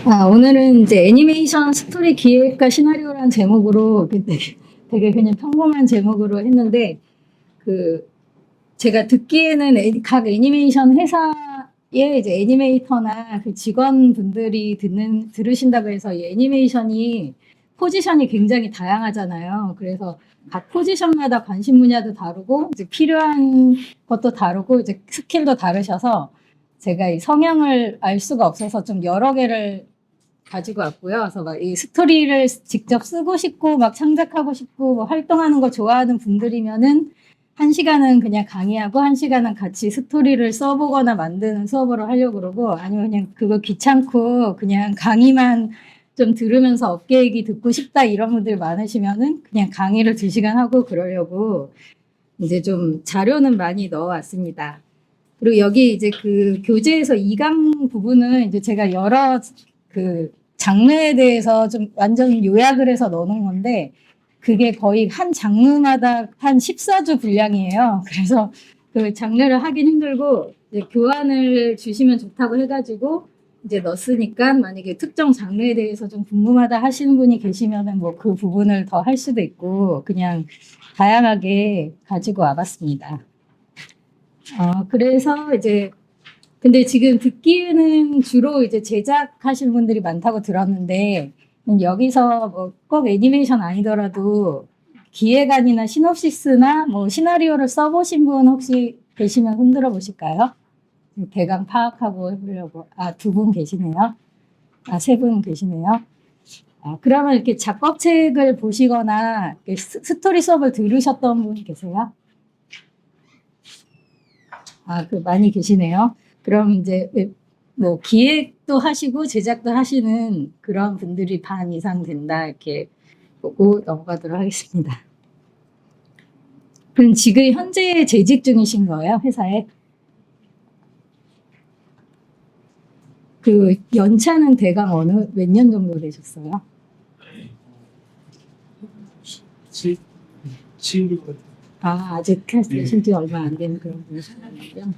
오늘은 이제 애니메이션 스토리 기획과 시나리오라는 제목으로 되게 그냥 평범한 제목으로 했는데, 그 제가 듣기에는 각 애니메이션 회사의 이제 애니메이터나 그 직원분들이 들으신다고 해서 이 애니메이션이 포지션이 굉장히 다양하잖아요. 그래서 각 포지션마다 관심 분야도 다르고 이제 필요한 것도 다르고 이제 스킬도 다르셔서 제가 이 성향을 알 수가 없어서 좀 여러 개를 가지고 왔고요. 그래서 막 이 스토리를 직접 쓰고 싶고 막 창작하고 싶고 뭐 활동하는 거 좋아하는 분들이면은 1시간은 그냥 강의하고 1시간은 같이 스토리를 써보거나 만드는 수업으로 하려고 그러고, 아니면 그냥 그거 귀찮고 그냥 강의만 좀 들으면서 업계 얘기 듣고 싶다 이런 분들 많으시면은 그냥 강의를 2시간 하고 그러려고 이제 좀 자료는 많이 넣어왔습니다. 그리고 여기 이제 그 교재에서 2강 부분은 이제 제가 여러 그 장르에 대해서 좀 완전 요약을 해서 넣어놓은 건데, 그게 거의 한 장르마다 한 14주 분량이에요. 그래서 그 장르를 하긴 힘들고 이제 교환을 주시면 좋다고 해가지고 이제 넣었으니까, 만약에 특정 장르에 대해서 좀 궁금하다 하시는 분이 계시면은 뭐 그 부분을 더 할 수도 있고 그냥 다양하게 가지고 와봤습니다. 그래서 이제 근데 지금 듣기에는 주로 이제 제작하시는 분들이 많다고 들었는데, 여기서 뭐 꼭 애니메이션 아니더라도 기획안이나 시놉시스나 뭐 시나리오를 써보신 분 혹시 계시면 흔들어 보실까요? 대강 파악하고 해보려고. 2분 계시네요. 3분 계시네요. 그러면 이렇게 작업책을 보시거나 스토리 수업을 들으셨던 분 계세요? 많이 계시네요. 그럼 이제 뭐 기획도 하시고 제작도 하시는 그런 분들이 반 이상 된다 이렇게 보고 넘어가도록 하겠습니다. 그럼 지금 현재 재직 중이신 거예요, 회사에? 그 연차는 대강 몇 년 정도 되셨어요? 7개월. 아직 되신 지 얼마 안 되는 그런 분이시군요.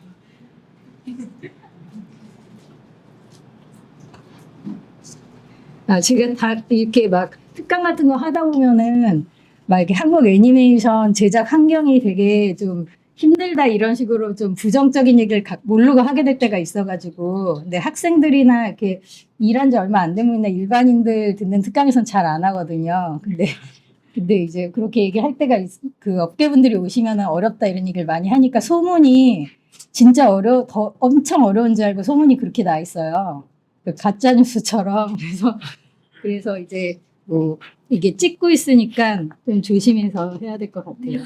제가 다 이렇게 막 특강 같은 거 하다 보면은 막 이렇게 한국 애니메이션 제작 환경이 되게 좀 힘들다 이런 식으로 좀 부정적인 얘기를 모르고 하게 될 때가 있어가지고, 근데 학생들이나 이렇게 일한 지 얼마 안 된 분이나 일반인들 듣는 특강에선 잘 안 하거든요. 근데 이제 그렇게 얘기할 때가 그 업계분들이 오시면은 어렵다 이런 얘기를 많이 하니까 소문이 진짜 더 엄청 어려운 줄 알고 소문이 그렇게 나 있어요. 그 가짜 뉴스처럼. 그래서 이제 뭐 이게 찍고 있으니까 좀 조심해서 해야 될 것 같아요.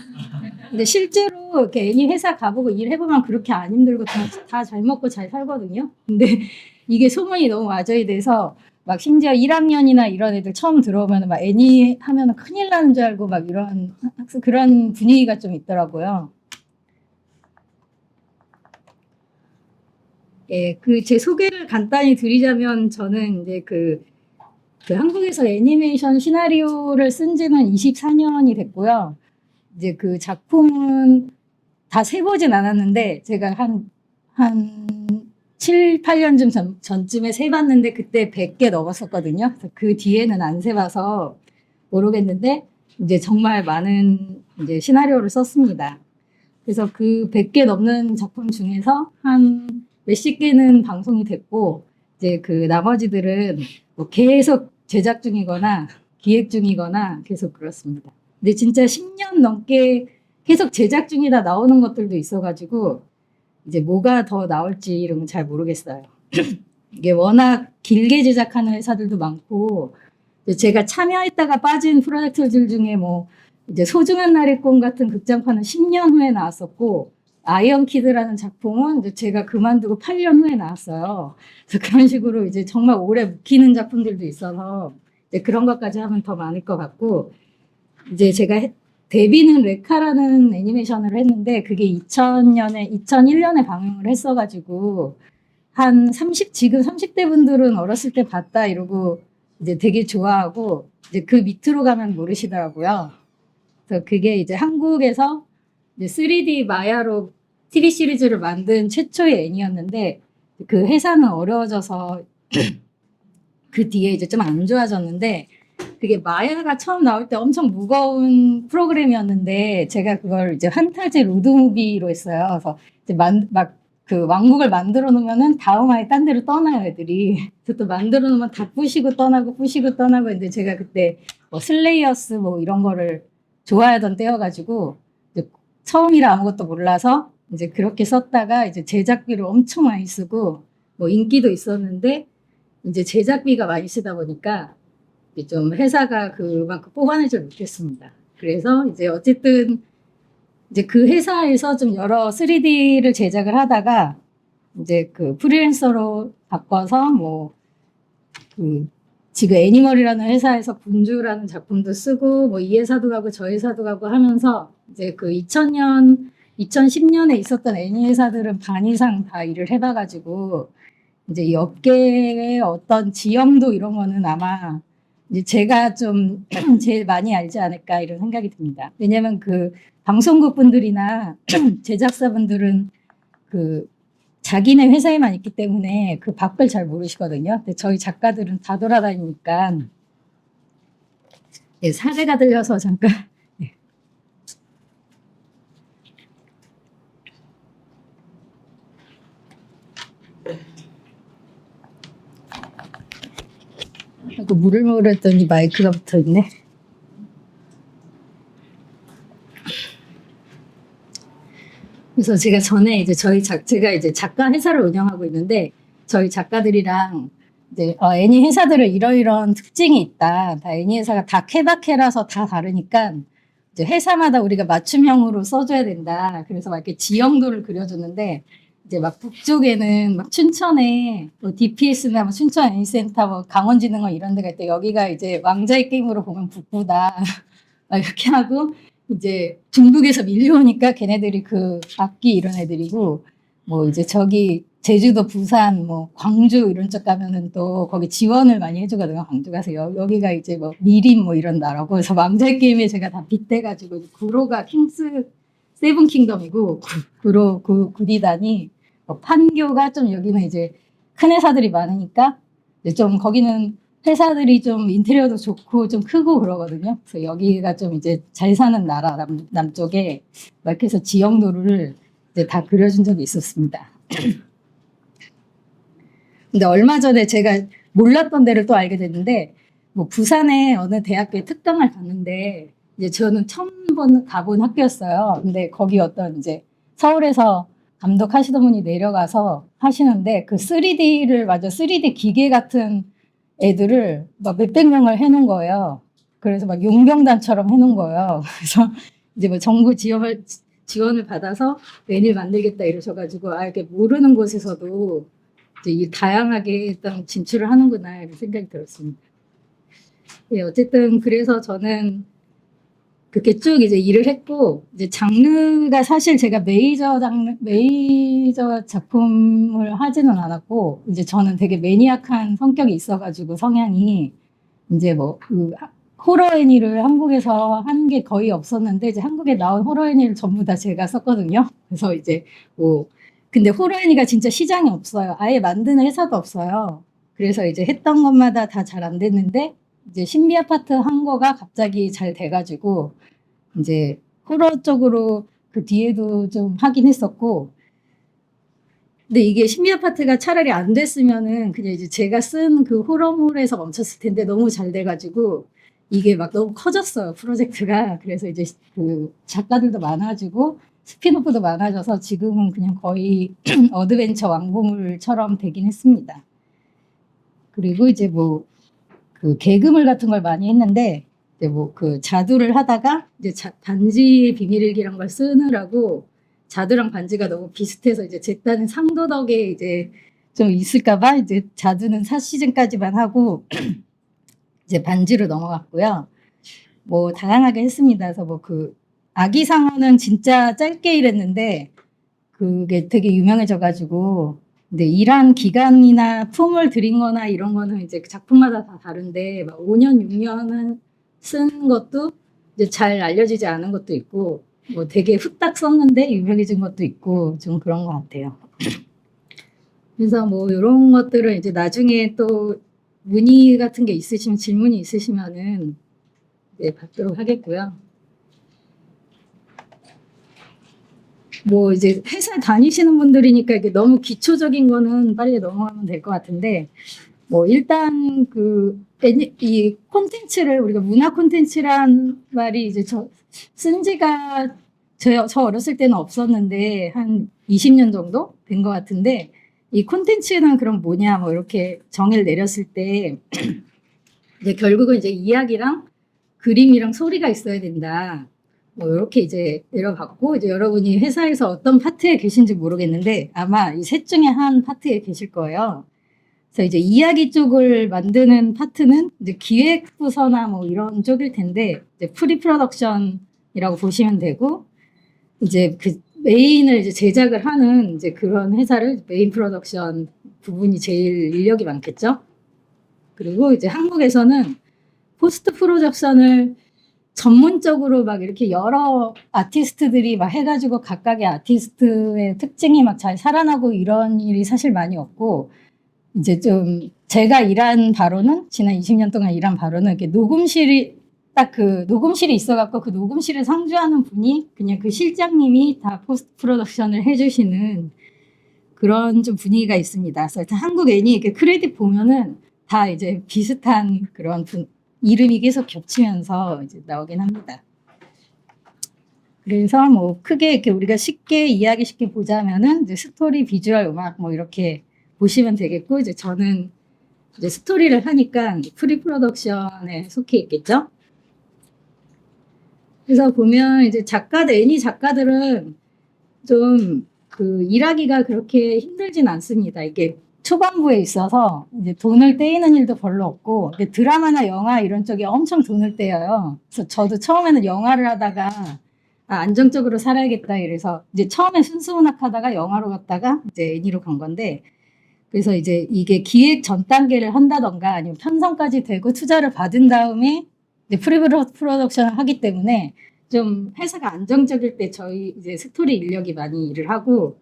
근데 실제로 이렇게 애니 회사 가보고 일해보면 그렇게 안 힘들고 다 잘 먹고 잘 살거든요. 근데 이게 소문이 너무 와저이 돼서 막 심지어 1학년이나 이런 애들 처음 들어오면 막 애니 하면 큰일 나는 줄 알고 막 이런 그런 분위기가 좀 있더라고요. 예, 제 소개를 간단히 드리자면, 저는 이제 그 한국에서 애니메이션 시나리오를 쓴 지는 24년이 됐고요. 이제 그 작품은 다 세보진 않았는데, 제가 한 7, 8년 전쯤에 세봤는데, 그때 100개 넘었었거든요. 그 뒤에는 안 세봐서 모르겠는데, 이제 정말 많은 이제 시나리오를 썼습니다. 그래서 그 100개 넘는 작품 중에서 한 몇십 개는 방송이 됐고, 이제 그 나머지들은 뭐 계속 제작 중이거나 기획 중이거나 계속 그렇습니다. 근데 진짜 10년 넘게 계속 제작 중이다 나오는 것들도 있어가지고 이제 뭐가 더 나올지 이런 건 잘 모르겠어요. 이게 워낙 길게 제작하는 회사들도 많고, 제가 참여했다가 빠진 프로젝트들 중에 뭐 이제 소중한 날의 꿈 같은 극장판은 10년 후에 나왔었고, 아이언 키드라는 작품은 이제 제가 그만두고 8년 후에 나왔어요. 그래서 그런 식으로 이제 정말 오래 묵히는 작품들도 있어서 이제 그런 것까지 하면 더 많을 것 같고, 이제 제가 데뷔는 레카라는 애니메이션을 했는데 그게 2001년에 방영을 했어가지고 지금 30대 분들은 어렸을 때 봤다 이러고 이제 되게 좋아하고, 이제 그 밑으로 가면 모르시더라고요. 그래서 그게 이제 한국에서 이제 3D 마야로 TV 시리즈를 만든 최초의 애니였는데, 그 회사는 어려워져서 그 뒤에 이제 좀 안 좋아졌는데 그게 마야가 처음 나올 때 엄청 무거운 프로그램이었는데 제가 그걸 이제 판타지 로드무비로 했어요. 그래서 이제 막 그 왕국을 만들어 놓으면은 다음 아예 딴 데로 떠나요, 애들이. 그래서 또 만들어 놓으면 다 부시고 떠나고 부시고 떠나고 근데 제가 그때 뭐 슬레이어스 뭐 이런 거를 좋아하던 때여가지고 이제 처음이라 아무것도 몰라서 이제 그렇게 썼다가 이제 제작비를 엄청 많이 쓰고 뭐 인기도 있었는데 이제 제작비가 많이 쓰다 보니까 이제 좀 회사가 그만큼 뽑아내지 못했습니다. 그래서 이제 어쨌든 이제 그 회사에서 좀 여러 3D를 제작을 하다가 이제 그 프리랜서로 바꿔서 뭐 그 지금 애니멀이라는 회사에서 군주라는 작품도 쓰고 뭐 이 회사도 가고 저 회사도 가고 하면서 이제 그 2000년 2010년에 있었던 애니 회사들은 반 이상 다 일을 해봐가지고 이제 이 업계의 어떤 지형도 이런 거는 아마 이제 제가 좀 제일 많이 알지 않을까 이런 생각이 듭니다. 왜냐면 그 방송국 분들이나 제작사분들은 그 자기네 회사에만 있기 때문에 그 밖을 잘 모르시거든요. 근데 저희 작가들은 다 돌아다니니까 예, 사례가 들려서 잠깐 예. 하고 물을 먹으랬더니 마이크가 붙어 있네. 그래서 제가 전에 이제 제가 이제 작가 회사를 운영하고 있는데 저희 작가들이랑 이제 애니 회사들은 이러이러한 특징이 있다. 다 애니 회사가 다 케바케라서 다 다르니까 이제 회사마다 우리가 맞춤형으로 써줘야 된다. 그래서 막 이렇게 지형도를 그려줬는데 이제 막 북쪽에는 막 춘천에 뭐 DPS나 뭐 춘천 애니센터 뭐 강원진흥원 이런 데가 있대. 여기가 이제 왕자의 게임으로 보면 북부다. 막 이렇게 하고 이제 중국에서 밀려오니까 걔네들이 그 악기 이런 애들이고 뭐 이제 저기 제주도, 부산, 뭐 광주 이런 쪽 가면은 또 거기 지원을 많이 해주거든요. 광주 가서 여기가 이제 뭐 미림 뭐 이런 나라고 그래서 왕자의 게임에 제가 다 빗대가지고 구로가 킹스 세븐 킹덤이고 구로 구리단이 뭐 판교가 좀 여기는 이제 큰 회사들이 많으니까 이제 좀 거기는 회사들이 좀 인테리어도 좋고 좀 크고 그러거든요. 그래서 여기가 좀 이제 잘 사는 나라 남쪽에 막 이렇게 해서 지형도를 이제 다 그려준 적이 있었습니다. 근데 얼마 전에 제가 몰랐던 데를 또 알게 됐는데 뭐 부산에 어느 대학교에 특강을 갔는데 이제 저는 처음 가본 학교였어요. 근데 거기 어떤 이제 서울에서 감독하시던 분이 내려가서 하시는데 그 3D를 맞아 3D 기계 같은 애들을 막 몇백 명을 해놓은 거예요. 그래서 막 용병단처럼 해놓은 거예요. 그래서 이제 뭐 정부 지원을 받아서 애니를 만들겠다 이러셔가지고 아 이렇게 모르는 곳에서도 이제 이 다양하게 일단 진출을 하는구나 이런 생각이 들었습니다. 예, 어쨌든 그래서 저는 그렇게 쭉 이제 일을 했고 이제 장르가 사실 제가 메이저 작품을 하지는 않았고 이제 저는 되게 매니악한 성격이 있어가지고 성향이 이제 뭐 그 호러 애니를 한국에서 한 게 거의 없었는데 이제 한국에 나온 호러 애니를 전부 다 제가 썼거든요. 그래서 이제 뭐 근데 호러 애니가 진짜 시장이 없어요. 아예 만드는 회사도 없어요. 그래서 이제 했던 것마다 다 잘 안 됐는데 이제 신비 아파트 한 거가 갑자기 잘 돼가지고 이제 호러 쪽으로 그 뒤에도 좀 하긴 했었고 근데 이게 신비 아파트가 차라리 안 됐으면은 그냥 이제 제가 쓴 그 호러물에서 멈췄을 텐데 너무 잘 돼가지고 이게 막 너무 커졌어요 프로젝트가. 그래서 이제 그 작가들도 많아지고 스피노프도 많아져서 지금은 그냥 거의 어드벤처 왕고물처럼 되긴 했습니다. 그리고 이제 뭐 그 개그물 같은 걸 많이 했는데 이제 뭐 그 자두를 하다가 이제 반지 비밀일기란 걸 쓰느라고 자두랑 반지가 너무 비슷해서 이제 제 딴은 상도덕에 이제 좀 있을까봐 이제 자두는 4시즌까지만 하고 이제 반지로 넘어갔고요. 뭐 다양하게 했습니다. 그래서 뭐 그 아기상어는 진짜 짧게 일했는데 그게 되게 유명해져가지고 근데 일한 기간이나 품을 들인 거나 이런 거는 이제 작품마다 다 다른데 막 5년, 6년은 쓴 것도 이제 잘 알려지지 않은 것도 있고 뭐 되게 후딱 썼는데 유명해진 것도 있고 좀 그런 것 같아요. 그래서 뭐 이런 것들은 이제 나중에 또 문의 같은 게 있으시면, 질문이 있으시면은 네, 받도록 하겠고요. 뭐 이제 회사 다니시는 분들이니까 이게 너무 기초적인 거는 빨리 넘어가면 될 것 같은데, 뭐 일단 이 콘텐츠를, 우리가 문화 콘텐츠란 말이 이제 쓴 지가 저 어렸을 때는 없었는데 한 20년 정도 된 것 같은데, 이 콘텐츠는 그럼 뭐냐 뭐 이렇게 정의를 내렸을 때 이제 결국은 이제 이야기랑 그림이랑 소리가 있어야 된다. 뭐 이렇게 이제 내려봤고, 이제 여러분이 회사에서 어떤 파트에 계신지 모르겠는데 아마 이 셋 중에 한 파트에 계실 거예요. 그래서 이제 이야기 쪽을 만드는 파트는 이제 기획부서나 뭐 이런 쪽일 텐데, 이제 프리 프로덕션이라고 보시면 되고, 이제 그 메인을 이제 제작을 하는 이제 그런 회사를 메인 프로덕션 부분이 제일 인력이 많겠죠. 그리고 이제 한국에서는 포스트 프로덕션을 전문적으로 막 이렇게 여러 아티스트들이 막 해가지고 각각의 아티스트의 특징이 막 잘 살아나고 이런 일이 사실 많이 없고, 이제 좀 제가 일한 바로는, 지난 20년 동안 일한 바로는 이렇게 녹음실이 딱 그 녹음실이 있어갖고 그 녹음실에 상주하는 분이 그냥 그 실장님이 다 포스트 프로덕션을 해주시는 그런 좀 분위기가 있습니다. 그래서 일단 한국 애니 이렇게 크레딧 보면은 다 이제 비슷한 그런 이름이 계속 겹치면서 이제 나오긴 합니다. 그래서 뭐 크게 이렇게 우리가 쉽게 이해하기 쉽게 보자면은 이제 스토리, 비주얼, 음악 뭐 이렇게 보시면 되겠고, 이제 저는 이제 스토리를 하니까 프리 프로덕션에 속해 있겠죠. 그래서 보면 이제 애니 작가들은 좀 일하기가 그렇게 힘들진 않습니다. 이게 초반부에 있어서 이제 돈을 떼이는 일도 별로 없고, 드라마나 영화 이런 쪽에 엄청 돈을 떼어요. 그래서 저도 처음에는 영화를 하다가 안정적으로 살아야겠다 이래서 이제 처음에 순수문학 하다가 영화로 갔다가 이제 애니로 간 건데, 그래서 이제 이게 기획 전 단계를 한다던가 아니면 편성까지 되고 투자를 받은 다음에 이제 프로덕션을 하기 때문에 좀 회사가 안정적일 때 저희 이제 스토리 인력이 많이 일을 하고,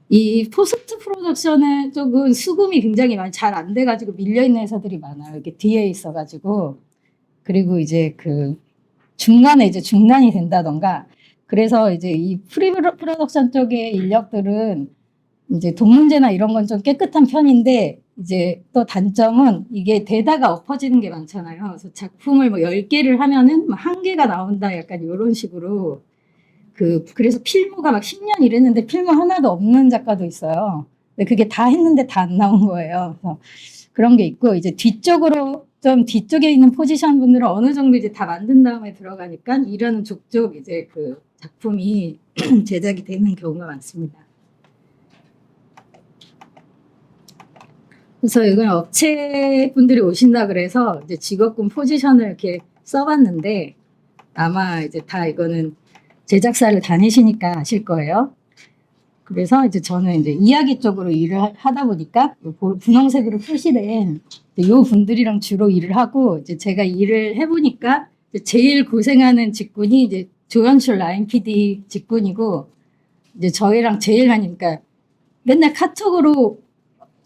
이 포스트 프로덕션의 쪽은 수금이 굉장히 많이 잘 안 돼가지고 밀려있는 회사들이 많아요. 이렇게 뒤에 있어가지고. 그리고 이제 중간에 이제 중단이 된다던가. 그래서 이제 이 프로덕션 쪽의 인력들은 이제 돈 문제나 이런 건 좀 깨끗한 편인데, 이제 또 단점은 이게 되다가 엎어지는 게 많잖아요. 그래서 작품을 뭐 10개를 하면은 뭐 1개가 나온다 약간 이런 식으로. 그래서 필모가 막 10년 일했는데 필모 하나도 없는 작가도 있어요. 근데 그게 다 했는데 다 안 나온 거예요. 그래서 그런 게 있고, 이제 좀 뒤쪽에 있는 포지션 분들은 어느 정도 이제 다 만든 다음에 들어가니까 일하는 족족 이제 그 작품이 제작이 되는 경우가 많습니다. 그래서 이건 업체분들이 오신다 그래서 이제 직업군 포지션을 이렇게 써봤는데, 아마 이제 다 이거는 제작사를 다니시니까 아실 거예요. 그래서 이제 저는 이제 이야기 쪽으로 일을 하다 보니까 분홍색으로 표시된 이 분들이랑 주로 일을 하고, 이제 제가 일을 해보니까 제일 고생하는 직군이 이제 조연출 라인 PD 직군이고, 이제 저희랑 제일 많이, 그러니까 맨날 카톡으로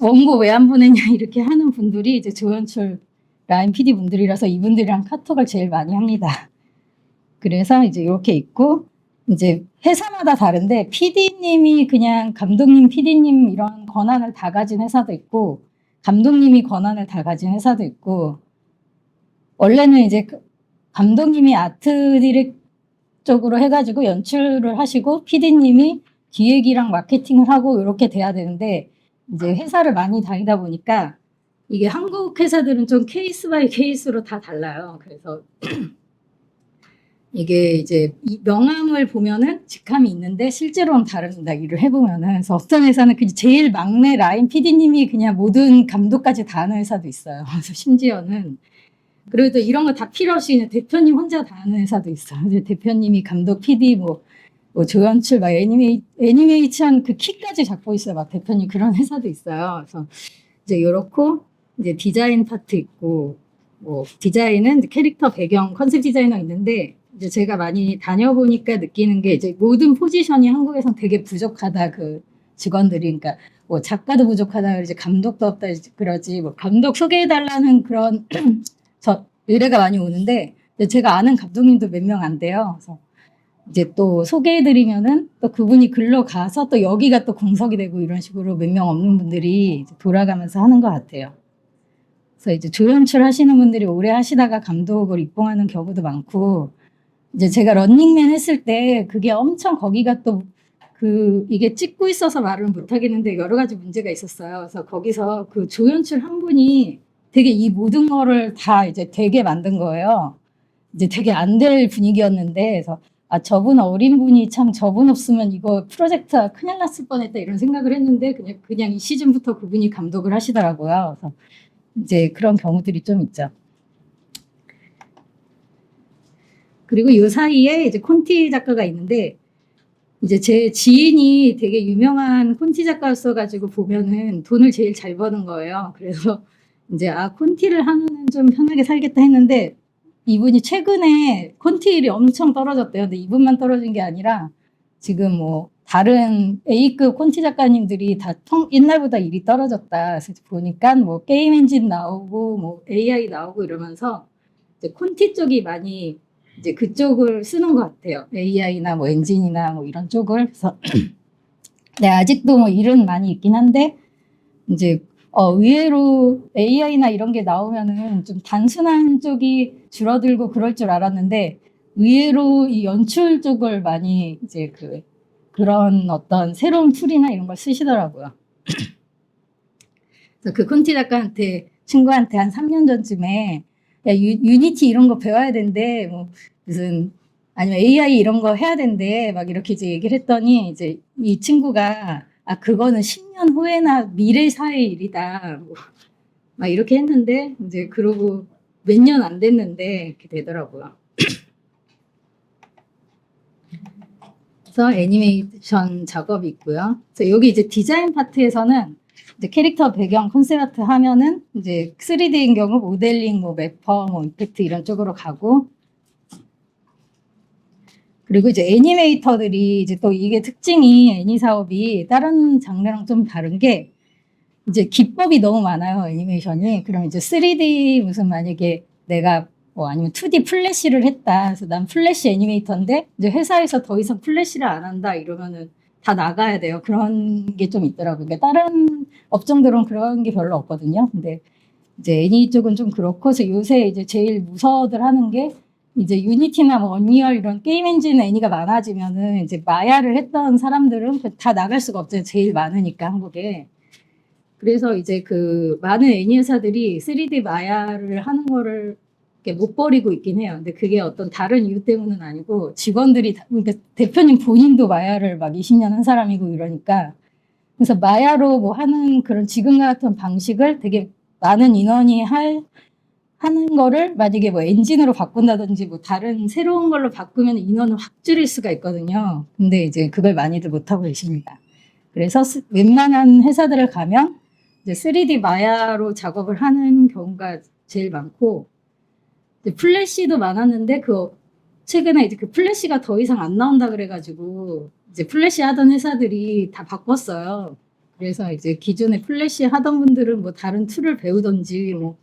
원고 왜 안 보내냐 이렇게 하는 분들이 이제 조연출 라인 PD 분들이라서 이분들이랑 카톡을 제일 많이 합니다. 그래서 이제 이렇게 있고, 이제 회사마다 다른데 PD님이 그냥 감독님, PD님 이런 권한을 다 가진 회사도 있고, 감독님이 권한을 다 가진 회사도 있고, 원래는 이제 감독님이 아트 디렉 쪽으로 해가지고 연출을 하시고 PD님이 기획이랑 마케팅을 하고 이렇게 돼야 되는데, 이제 회사를 많이 다니다 보니까 이게 한국 회사들은 좀 케이스 바이 케이스로 다 달라요. 그래서 이게 이제 명함을 보면은 직함이 있는데 실제로는 다릅니다. 일을 해보면은. 그래서 어떤 회사는 그냥 제일 막내 라인 PD님이 그냥 모든 감독까지 다 하는 회사도 있어요. 그래서 심지어는 그래도 이런 거 다 필요 없이 그냥 대표님 혼자 다 하는 회사도 있어요. 이제 대표님이 감독, PD, 뭐 조연출, 막 애니메이션 그 키까지 잡고 있어요. 막 대표님 그런 회사도 있어요. 그래서 이제 이렇고, 이제 디자인 파트 있고, 뭐 디자인은 캐릭터 배경 컨셉 디자이너 있는데, 이제 제가 많이 다녀보니까 느끼는 게 이제 모든 포지션이 한국에선 되게 부족하다. 직원들이. 그러니까 뭐 작가도 부족하다 그러지 감독도 없다 그러지 뭐 감독 소개해달라는 그런 의뢰가 많이 오는데 제가 아는 감독님도 몇 명 안 돼요. 그래서 이제 또 소개해드리면은 또 그분이 글로 가서 또 여기가 또 공석이 되고 이런 식으로 몇 명 없는 분들이 이제 돌아가면서 하는 것 같아요. 그래서 이제 조연출 하시는 분들이 오래 하시다가 감독을 입봉하는 경우도 많고, 이제 제가 런닝맨 했을 때 그게 엄청 거기가 또 이게 찍고 있어서 말을 못 하겠는데 여러 가지 문제가 있었어요. 그래서 거기서 그 조연출 한 분이 되게 이 모든 거를 다 이제 되게 만든 거예요. 이제 되게 안 될 분위기였는데, 그래서 아, 저분 어린 분이 참 저분 없으면 이거 프로젝트가 큰일 났을 뻔했다 이런 생각을 했는데 그냥 이 시즌부터 그분이 감독을 하시더라고요. 그래서 이제 그런 경우들이 좀 있죠. 그리고 이 사이에 이제 콘티 작가가 있는데 이제 제 지인이 되게 유명한 콘티 작가였어가지고 보면은 돈을 제일 잘 버는 거예요. 그래서 이제 아 콘티를 하면은 좀 편하게 살겠다 했는데 이분이 최근에 콘티일이 엄청 떨어졌대요. 근데 이분만 떨어진 게 아니라 지금 뭐 다른 A급 콘티 작가님들이 다 옛날보다 일이 떨어졌다. 그래서 보니까 뭐 게임 엔진 나오고 뭐 AI 나오고 이러면서 이제 콘티 쪽이 많이 이제 그쪽을 쓰는 것 같아요. AI나 뭐 엔진이나 뭐 이런 쪽을. 그래서 네, 아직도 뭐 일은 많이 있긴 한데 이제 의외로 AI나 이런 게 나오면은 좀 단순한 쪽이 줄어들고 그럴 줄 알았는데 의외로 이 연출 쪽을 많이 이제 그런 어떤 새로운 툴이나 이런 걸 쓰시더라고요. 그래서 그 콘티 작가한테 친구한테 한 3년 전쯤에 야 유니티 이런 거 배워야 된대 뭐 무슨 아니면 AI 이런 거 해야 된대 막 이렇게 이제 얘기를 했더니 이제 이 친구가 아 그거는 10년 후에나 미래 사회 일이다 뭐 막 이렇게 했는데 이제 그러고 몇 년 안 됐는데 이렇게 되더라고요. 그래서 애니메이션 작업이 있고요. 그래서 여기 이제 디자인 파트에서는 이제 캐릭터 배경 컨셉 아트 하면은 이제 3D인 경우 모델링, 뭐 매퍼, 뭐 이펙트 이런 쪽으로 가고, 그리고 이제 애니메이터들이 이제 또 이게 특징이 애니 사업이 다른 장르랑 좀 다른 게 이제 기법이 너무 많아요 애니메이션이. 그럼 이제 3D 무슨 만약에 내가 뭐 아니면 2D 플래시를 했다. 그래서 난 플래시 애니메이터인데 이제 회사에서 더 이상 플래시를 안 한다 이러면은 다 나가야 돼요. 그런 게 좀 있더라고요. 그러니까 다른 업종들은 그런 게 별로 없거든요. 근데 이제 애니 쪽은 좀 그렇고, 그래서 요새 이제 제일 무서워들 하는 게 이제 유니티나 뭐 언리얼 이런 게임 엔진 애니가 많아지면은 이제 마야를 했던 사람들은 다 나갈 수가 없잖아요. 제일 많으니까 한국에. 그래서 이제 그 많은 애니 회사들이 3D 마야를 하는 거를 이렇게 못 버리고 있긴 해요. 근데 그게 어떤 다른 이유 때문은 아니고 직원들이 그러니까 대표님 본인도 마야를 막 20년 한 사람이고 이러니까 그래서 마야로 뭐 하는 그런 지금 같은 방식을 되게 많은 인원이 하는 거를 만약에 뭐 엔진으로 바꾼다든지 뭐 다른 새로운 걸로 바꾸면 인원을 확 줄일 수가 있거든요. 근데 이제 그걸 많이들 못하고 계십니다. 그래서 웬만한 회사들을 가면 이제 3D 마야로 작업을 하는 경우가 제일 많고, 이제 플래시도 많았는데 최근에 이제 그 플래시가 더 이상 안 나온다 그래가지고 이제 플래시 하던 회사들이 다 바꿨어요. 그래서 이제 기존에 플래시 하던 분들은 뭐 다른 툴을 배우던지 뭐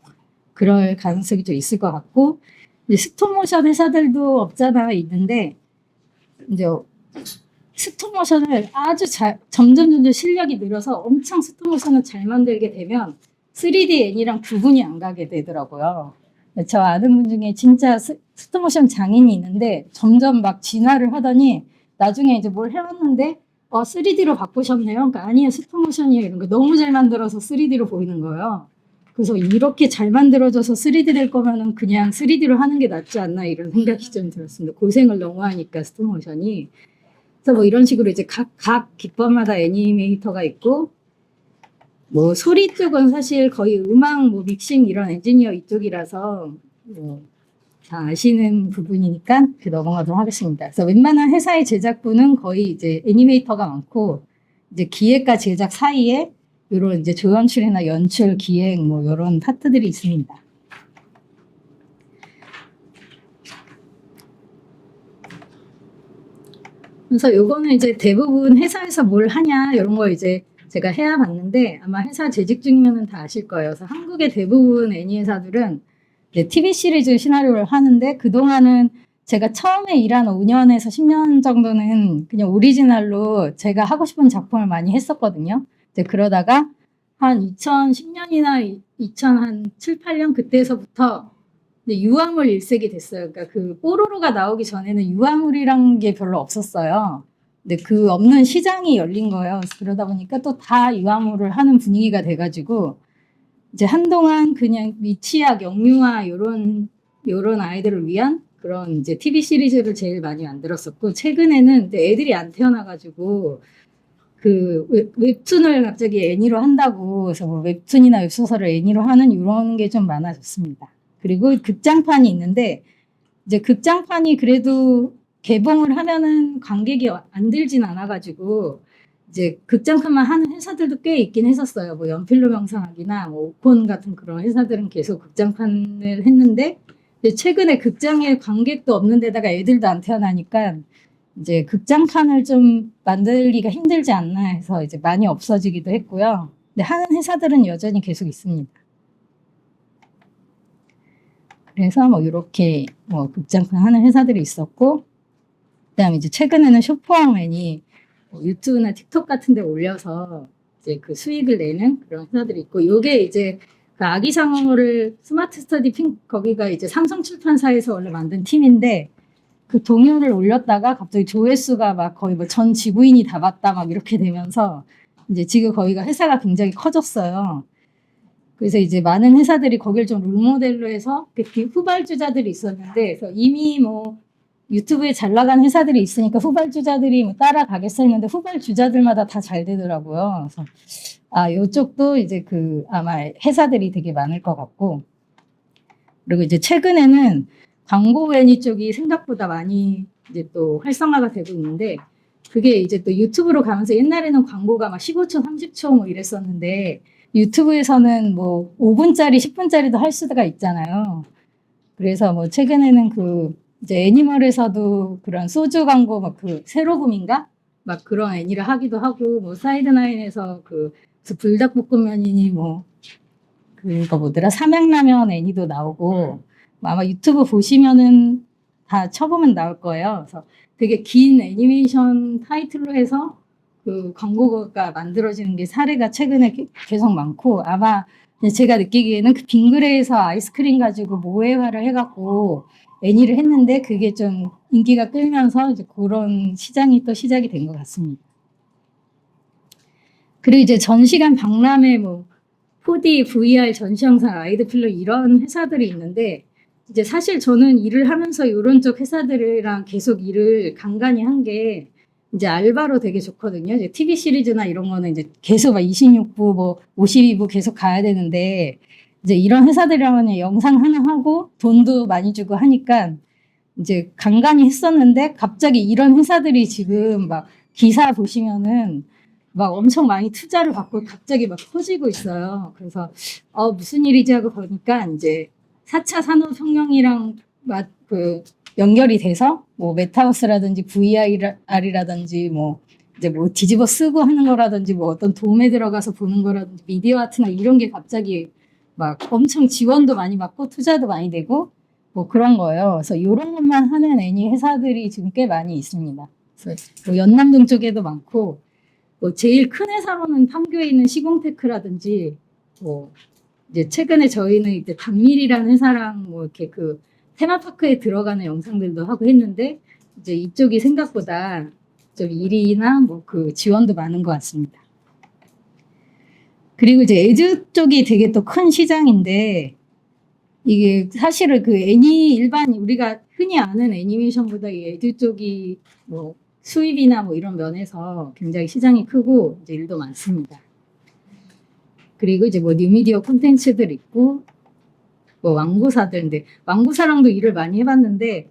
그럴 가능성이 좀 있을 것 같고, 이제 스톱모션 회사들도 없잖아 있는데 이제 스톱모션을 아주 점점 실력이 늘어서 엄청 스톱모션을 잘 만들게 되면 3D 애니랑 구분이 안 가게 되더라고요. 저 아는 분 중에 진짜 스톱모션 장인이 있는데 점점 막 진화를 하더니 나중에 이제 뭘 해왔는데 3D로 바꾸셨네요. 그러니까 아니에요, 스톱모션이에요. 이런 거 너무 잘 만들어서 3D로 보이는 거예요. 그래서 이렇게 잘 만들어져서 3D 될 거면은 그냥 3D로 하는 게 낫지 않나 이런 생각이 좀 들었습니다. 고생을 너무 하니까 스톱모션이. 그래서 뭐 이런 식으로 이제 각 기법마다 애니메이터가 있고, 뭐 소리 쪽은 사실 거의 음악 뭐 믹싱 이런 엔지니어 이쪽이라서 다 아시는 부분이니까 넘어가도록 하겠습니다. 그래서 웬만한 회사의 제작부는 거의 이제 애니메이터가 많고, 이제 기획과 제작 사이에 이런 이제 조연출이나 연출, 기획 뭐 이런 파트들이 있습니다. 그래서 요거는 이제 대부분 회사에서 뭘 하냐 이런 거 이제 제가 해야 봤는데 아마 회사 재직 중이면은 다 아실 거예요. 그래서 한국의 대부분 애니 회사들은 이제 TV 시리즈 시나리오를 하는데 그동안은 제가 처음에 일한 5년에서 10년 정도는 그냥 오리지널로 제가 하고 싶은 작품을 많이 했었거든요. 이제 그러다가 한 2010년이나 2007, 8년 그때서부터 이제 유아물 일색이 됐어요. 그러니까 그 뽀로로가 나오기 전에는 유아물이란 게 별로 없었어요. 근데 그 없는 시장이 열린 거예요. 그래서 그러다 보니까 또 다 유아물을 하는 분위기가 돼가지고 이제 한동안 그냥 미취학, 영유아 요런 아이들을 위한 그런 이제 TV 시리즈를 제일 많이 만들었었고 최근에는 이제 애들이 안 태어나가지고 그 웹툰을 갑자기 애니로 한다고 그래서 뭐 웹툰이나 웹소설을 애니로 하는 이런 게 좀 많아졌습니다. 그리고 극장판이 있는데 이제 극장판이 그래도 개봉을 하면은 관객이 안 들진 않아가지고 이제 극장판만 하는 회사들도 꽤 있긴 했었어요. 뭐 연필로 명상학이나 뭐 오콘 같은 그런 회사들은 계속 극장판을 했는데 이제 최근에 극장에 관객도 없는 데다가 애들도 안 태어나니까 이제 극장판을 좀 만들기가 힘들지 않나 해서 이제 많이 없어지기도 했고요. 근데 하는 회사들은 여전히 계속 있습니다. 그래서 뭐 이렇게 뭐 극장판 하는 회사들이 있었고 그다음에 이제 최근에는 쇼퍼맨이 뭐 유튜브나 틱톡 같은 데 올려서 이제 그 수익을 내는 그런 회사들이 있고 요게 이제 그 아기상어를 스마트 스터디 거기가 이제 삼성 출판사에서 원래 만든 팀인데 그 동요를 올렸다가 갑자기 조회수가 막 거의 뭐 전 지구인이 다 봤다 막 이렇게 되면서 이제 지금 거기가 회사가 굉장히 커졌어요. 그래서 이제 많은 회사들이 거길 좀 롤모델로 해서 후발주자들이 있었는데 그래서 이미 뭐 유튜브에 잘 나간 회사들이 있으니까 후발주자들이 뭐 따라가겠어 했는데 후발주자들마다 다 잘 되더라고요. 그래서 요쪽도 이제 그 아마 회사들이 되게 많을 것 같고 그리고 이제 최근에는 광고 애니 쪽이 생각보다 많이 이제 또 활성화가 되고 있는데 그게 이제 또 유튜브로 가면서 옛날에는 광고가 막 15초, 30초 뭐 이랬었는데 유튜브에서는 뭐 5분짜리, 10분짜리도 할 수가 있잖아요. 그래서 뭐 최근에는 그 이제 애니멀에서도 그런 소주 광고 막 그 세로금인가? 막 그런 애니를 하기도 하고 뭐 사이드나인에서 그 불닭볶음면이니 뭐 그거 뭐더라 삼양라면 애니도 나오고 아마 유튜브 보시면은 다 쳐보면 나올 거예요. 그래서 되게 긴 애니메이션 타이틀로 해서 그 광고가 만들어지는 게 사례가 최근에 계속 많고 아마 제가 느끼기에는 그 빙그레에서 아이스크림 가지고 모해화를 해갖고 애니를 했는데 그게 좀 인기가 끌면서 이제 그런 시장이 또 시작이 된 것 같습니다. 그리고 이제 전시관 박람회 뭐 4D, VR, 전시영상, 아이드필러 이런 회사들이 있는데 이제 사실 저는 일을 하면서 이런 쪽 회사들이랑 계속 일을 간간히 한 게 이제 알바로 되게 좋거든요. 이제 TV 시리즈나 이런 거는 이제 계속 막 26부 뭐 52부 계속 가야 되는데 이제 이런 회사들이랑은 영상 하나 하고 돈도 많이 주고 하니까 이제 간간히 했었는데 갑자기 이런 회사들이 지금 막 기사 보시면은 막 엄청 많이 투자를 받고 갑자기 막 커지고 있어요. 그래서 무슨 일이지 하고 보니까 이제 4차 산업혁명이랑 그 연결이 돼서 뭐 메타버스라든지 VR이라든지 뭐 이제 뭐 뒤집어 쓰고 하는 거라든지 뭐 어떤 돔에 들어가서 보는 거라든지 미디어 아트나 이런 게 갑자기 막 엄청 지원도 많이 받고 투자도 많이 되고 뭐 그런 거예요. 그래서 이런 것만 하는 애니 회사들이 지금 꽤 많이 있습니다. 그래서 뭐 연남동 쪽에도 많고 뭐 제일 큰 회사로는 판교에 있는 시공테크라든지 뭐 이제 최근에 저희는 이제 단밀이라는 회사랑 뭐 이렇게 그 테마파크에 들어가는 영상들도 하고 했는데 이제 이쪽이 생각보다 좀 일이나 뭐 그 지원도 많은 것 같습니다. 그리고 이제 에듀 쪽이 되게 또 큰 시장인데 이게 사실은 그 일반 우리가 흔히 아는 애니메이션보다 이 에듀 쪽이 뭐 수입이나 뭐 이런 면에서 굉장히 시장이 크고 이제 일도 많습니다. 그리고 이제 뭐 뉴미디어 콘텐츠들 있고 뭐 왕고사들인데 왕고사랑도 일을 많이 해봤는데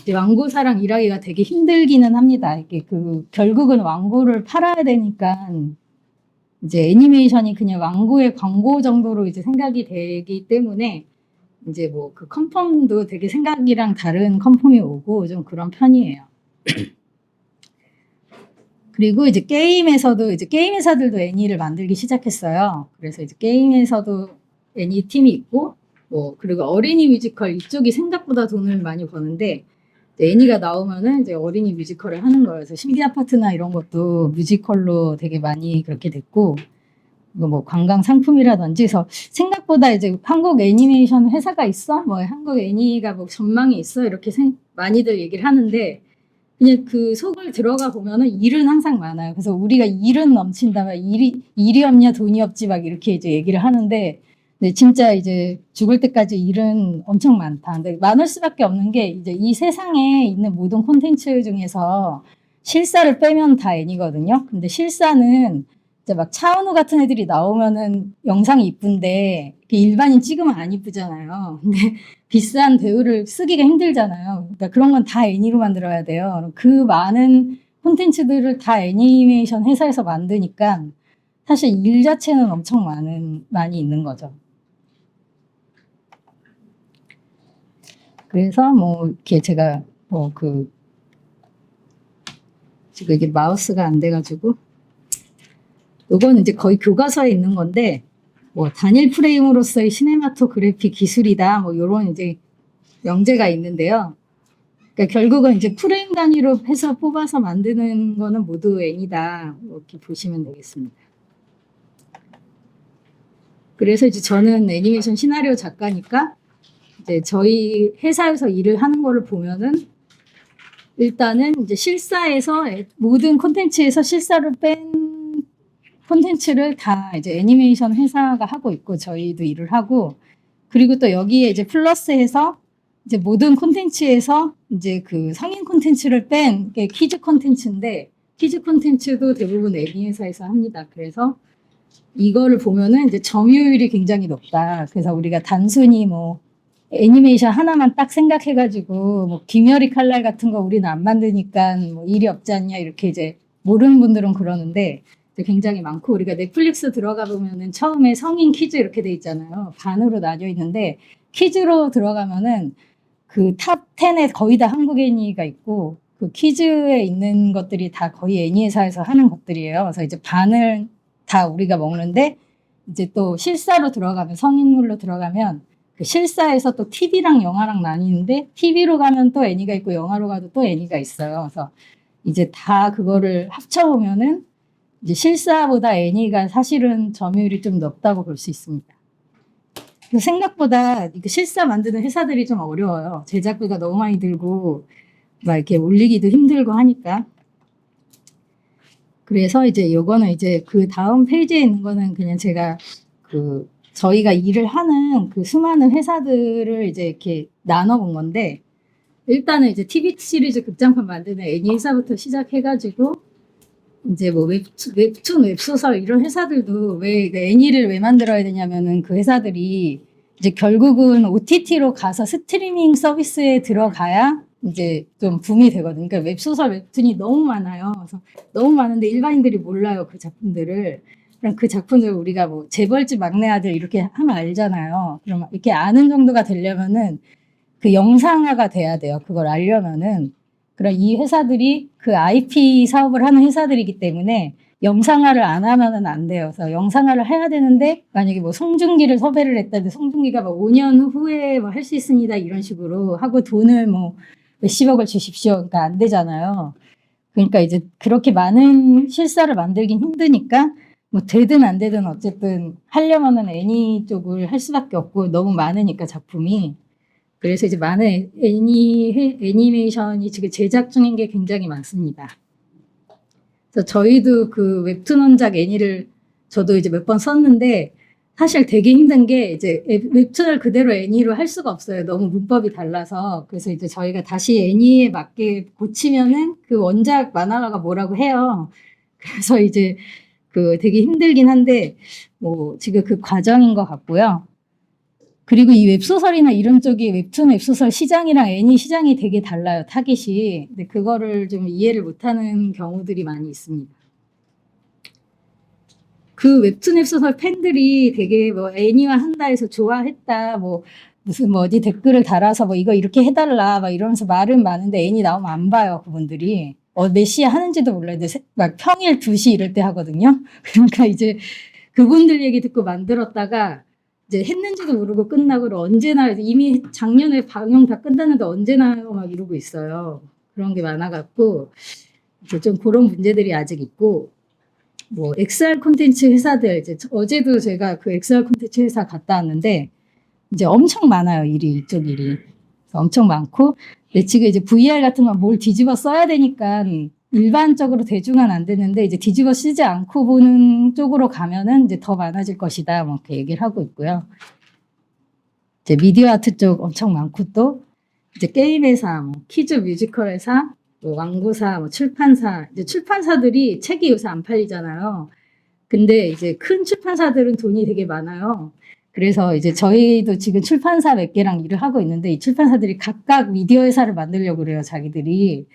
이제 왕고사랑 일하기가 되게 힘들기는 합니다. 이게 그 결국은 왕고를 팔아야 되니까 이제 애니메이션이 그냥 왕고의 광고 정도로 이제 생각이 되기 때문에 이제 뭐 그 컨펌도 되게 생각이랑 다른 컨펌이 오고 좀 그런 편이에요. 그리고 이제 게임에서도 이제 게임 회사들도 애니를 만들기 시작했어요. 그래서 이제 게임에서도 애니 팀이 있고 뭐 그리고 어린이 뮤지컬 이쪽이 생각보다 돈을 많이 버는데 이제 애니가 나오면은 이제 어린이 뮤지컬을 하는 거예요. 그래서 신비 아파트나 이런 것도 뮤지컬로 되게 많이 그렇게 됐고 이거 뭐 관광 상품이라든지 해서 생각보다 이제 한국 애니메이션 회사가 있어? 뭐 한국 애니가 뭐 전망이 있어? 이렇게 많이들 얘기를 하는데 그냥 그 속을 들어가 보면은 일은 항상 많아요. 그래서 우리가 일은 넘친다, 막 일이 없냐 돈이 없지 막 이렇게 이제 얘기를 하는데, 근데 진짜 이제 죽을 때까지 일은 엄청 많다. 근데 많을 수밖에 없는 게 이제 이 세상에 있는 모든 콘텐츠 중에서 실사를 빼면 다 애니거든요. 근데 실사는 이제 막 차은우 같은 애들이 나오면은 영상이 이쁜데 일반인 찍으면 안 이쁘잖아요. 근데 비싼 배우를 쓰기가 힘들잖아요. 그러니까 그런 건 다 애니로 만들어야 돼요. 그 많은 콘텐츠들을 다 애니메이션 회사에서 만드니까 사실 일 자체는 엄청 많이 있는 거죠. 그래서 뭐 이렇게 제가 뭐 지금 이게 마우스가 안 돼가지고 요거는 이제 거의 교과서에 있는 건데 뭐 단일 프레임으로서의 시네마토그래피 기술이다 뭐 요런 이제 명제가 있는데요. 그러니까 결국은 이제 프레임 단위로 해서 뽑아서 만드는 거는 모두 N이다. 이렇게 보시면 되겠습니다. 그래서 이제 저는 애니메이션 시나리오 작가니까 이제 저희 회사에서 일을 하는 거를 보면은 일단은 이제 실사에서 모든 콘텐츠에서 실사를 뺀 콘텐츠를 다 이제 애니메이션 회사가 하고 있고 저희도 일을 하고 그리고 또 여기에 이제 플러스해서 이제 모든 콘텐츠에서 이제 그 성인 콘텐츠를 뺀 게 키즈 콘텐츠인데 키즈 콘텐츠도 대부분 애니 회사에서 합니다. 그래서 이거를 보면은 이제 점유율이 굉장히 높다. 그래서 우리가 단순히 뭐 애니메이션 하나만 딱 생각해가지고 뭐 김열이 칼날 같은 거 우리는 안 만드니까 뭐 일이 없지 않냐 이렇게 이제 모르는 분들은 그러는데 굉장히 많고 우리가 넷플릭스 들어가 보면은 처음에 성인 키즈 이렇게 돼 있잖아요. 반으로 나뉘어 있는데 키즈로 들어가면은 그 탑 10에 거의 다 한국 애니가 있고 그 키즈에 있는 것들이 다 거의 애니 회사에서 하는 것들이에요. 그래서 이제 반을 다 우리가 먹는데 이제 또 실사로 들어가면 성인물로 들어가면 그 실사에서 또 TV랑 영화랑 나뉘는데 TV로 가면 또 애니가 있고 영화로 가도 또 애니가 있어요. 그래서 이제 다 그거를 합쳐보면은 이제 실사보다 애니가 사실은 점유율이 좀 높다고 볼 수 있습니다. 생각보다 실사 만드는 회사들이 좀 어려워요. 제작비가 너무 많이 들고 막 이렇게 올리기도 힘들고 하니까. 그래서 이제 요거는 이제 그 다음 페이지에 있는 거는 그냥 제가 그 저희가 일을 하는 그 수많은 회사들을 이제 이렇게 나눠본 건데 일단은 이제 TV 시리즈 극장판 만드는 애니 회사부터 시작해가지고 이제 뭐 웹툰, 웹소설 이런 회사들도 왜 애니를 왜 만들어야 되냐면은 그 회사들이 이제 결국은 OTT로 가서 스트리밍 서비스에 들어가야 이제 좀 붐이 되거든요. 그러니까 웹소설, 웹툰이 너무 많아요. 그래서 너무 많은데 일반인들이 몰라요. 그 작품들을. 그럼 그 작품들 우리가 뭐 재벌집 막내 아들 이렇게 하면 알잖아요. 그럼 이렇게 아는 정도가 되려면은 그 영상화가 돼야 돼요. 그걸 알려면은. 그럼 이 회사들이 그 IP 사업을 하는 회사들이기 때문에 영상화를 안 하면은 안 돼요. 그래서 영상화를 해야 되는데 만약에 뭐 송중기를 섭외를 했다는데 송중기가 뭐 5년 후에 뭐 할 수 있습니다. 이런 식으로 하고 돈을 뭐 몇십억을 주십시오. 그러니까 안 되잖아요. 그러니까 이제 그렇게 많은 실사를 만들긴 힘드니까 뭐 되든 안 되든 어쨌든 하려면은 애니 쪽을 할 수밖에 없고 너무 많으니까 작품이. 그래서 이제 많은 애니메이션이 지금 제작 중인 게 굉장히 많습니다. 그래서 저희도 그 웹툰 원작 애니를 저도 이제 몇 번 썼는데 사실 되게 힘든 게 이제 웹툰을 그대로 애니로 할 수가 없어요. 너무 문법이 달라서. 그래서 이제 저희가 다시 애니에 맞게 고치면은 그 원작 만화가가 뭐라고 해요. 그래서 이제 그 되게 힘들긴 한데 뭐 지금 그 과정인 것 같고요. 그리고 이 웹소설이나 이런 쪽이 웹툰, 웹소설 시장이랑 애니 시장이 되게 달라요. 타깃이. 근데 그거를 좀 이해를 못하는 경우들이 많이 있습니다. 그 웹툰, 웹소설 팬들이 되게 뭐 애니화 한다 해서 좋아했다. 뭐 무슨 뭐 어디 댓글을 달아서 뭐 이거 이렇게 해달라 막 이러면서 말은 많은데 애니 나오면 안 봐요. 그분들이. 몇 시에 하는지도 몰라요. 근데 막 평일 2시 이럴 때 하거든요. 그러니까 이제 그분들 얘기 듣고 만들었다가 이제 했는지도 모르고 끝나고 언제나 이미 작년에 방영 다 끝났는데 언제나 막 이러고 있어요. 그런 게 많아갖고 이제 좀 그런 문제들이 아직 있고 뭐 XR 콘텐츠 회사들 이제 어제도 제가 그 XR 콘텐츠 회사 갔다 왔는데 이제 엄청 많아요. 이쪽 일이 엄청 많고 근데 지금 이제 VR 같은 건 뭘 뒤집어 써야 되니까 일반적으로 대중은 안 되는데 이제 뒤집어 쓰지 않고 보는 쪽으로 가면은 이제 더 많아질 것이다. 뭐 이렇게 얘기를 하고 있고요. 이제 미디어 아트 쪽 엄청 많고 또 이제 게임 회사, 뭐 키즈 뮤지컬 회사, 뭐 왕고사, 뭐 출판사. 이제 출판사들이 책이 요새 안 팔리잖아요. 근데 이제 큰 출판사들은 돈이 되게 많아요. 그래서 이제 저희도 지금 출판사 몇 개랑 일을 하고 있는데 이 출판사들이 각각 미디어 회사를 만들려고 그래요, 자기들이.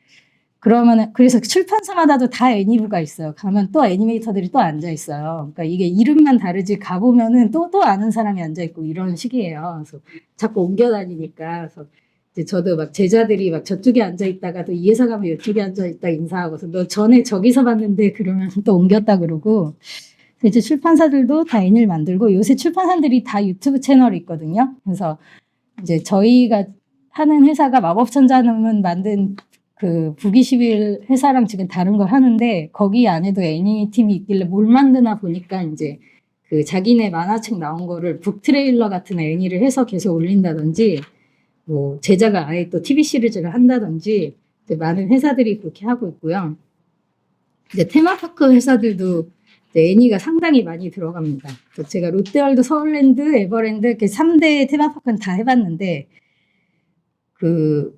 그러면은 그래서 출판사마다도 다 애니부가 있어요. 가면 또 애니메이터들이 또 앉아 있어요. 그러니까 이게 이름만 다르지 가보면은 또 아는 사람이 앉아 있고 이런 식이에요. 그래서 자꾸 옮겨 다니니까. 그래서 이제 저도 막 제자들이 막 저쪽에 앉아 있다가 또 이 회사 가면 이쪽에 앉아 있다 인사하고서 너 전에 저기서 봤는데 그러면 또 옮겼다 그러고. 이제 출판사들도 다 애니를 만들고 요새 출판사들이 다 유튜브 채널이 있거든요. 그래서 이제 저희가 하는 회사가 마법천자는 만든 그 북21 회사랑 지금 다른 걸 하는데 거기 안에도 애니팀이 있길래 뭘 만드나 보니까 이제 그 자기네 만화책 나온 거를 북 트레일러 같은 애니를 해서 계속 올린다든지 뭐 제작을 아예 또 TV 시리즈를 한다든지 이제 많은 회사들이 그렇게 하고 있고요. 이제 테마파크 회사들도 이제 애니가 상당히 많이 들어갑니다. 그래서 제가 롯데월드, 서울랜드, 에버랜드 이렇게 3대 테마파크는 다 해봤는데 그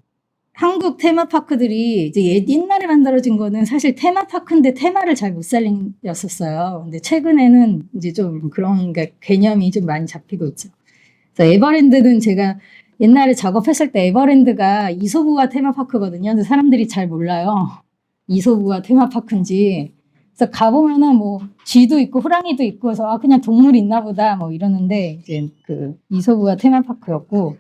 한국 테마파크들이 이제 옛날에 만들어진 거는 사실 테마파크인데 테마를 잘 못 살렸었어요. 근데 최근에는 이제 좀 그런 게 개념이 좀 많이 잡히고 있죠. 그래서 에버랜드는 제가 옛날에 작업했을 때 에버랜드가 이소부화 테마파크거든요. 근데 사람들이 잘 몰라요. 이소부화 테마파크인지. 그래서 가보면은 뭐 쥐도 있고 호랑이도 있고 해서 아 그냥 동물이 있나 보다 뭐 이러는데 이제 그 이소부화 테마파크였고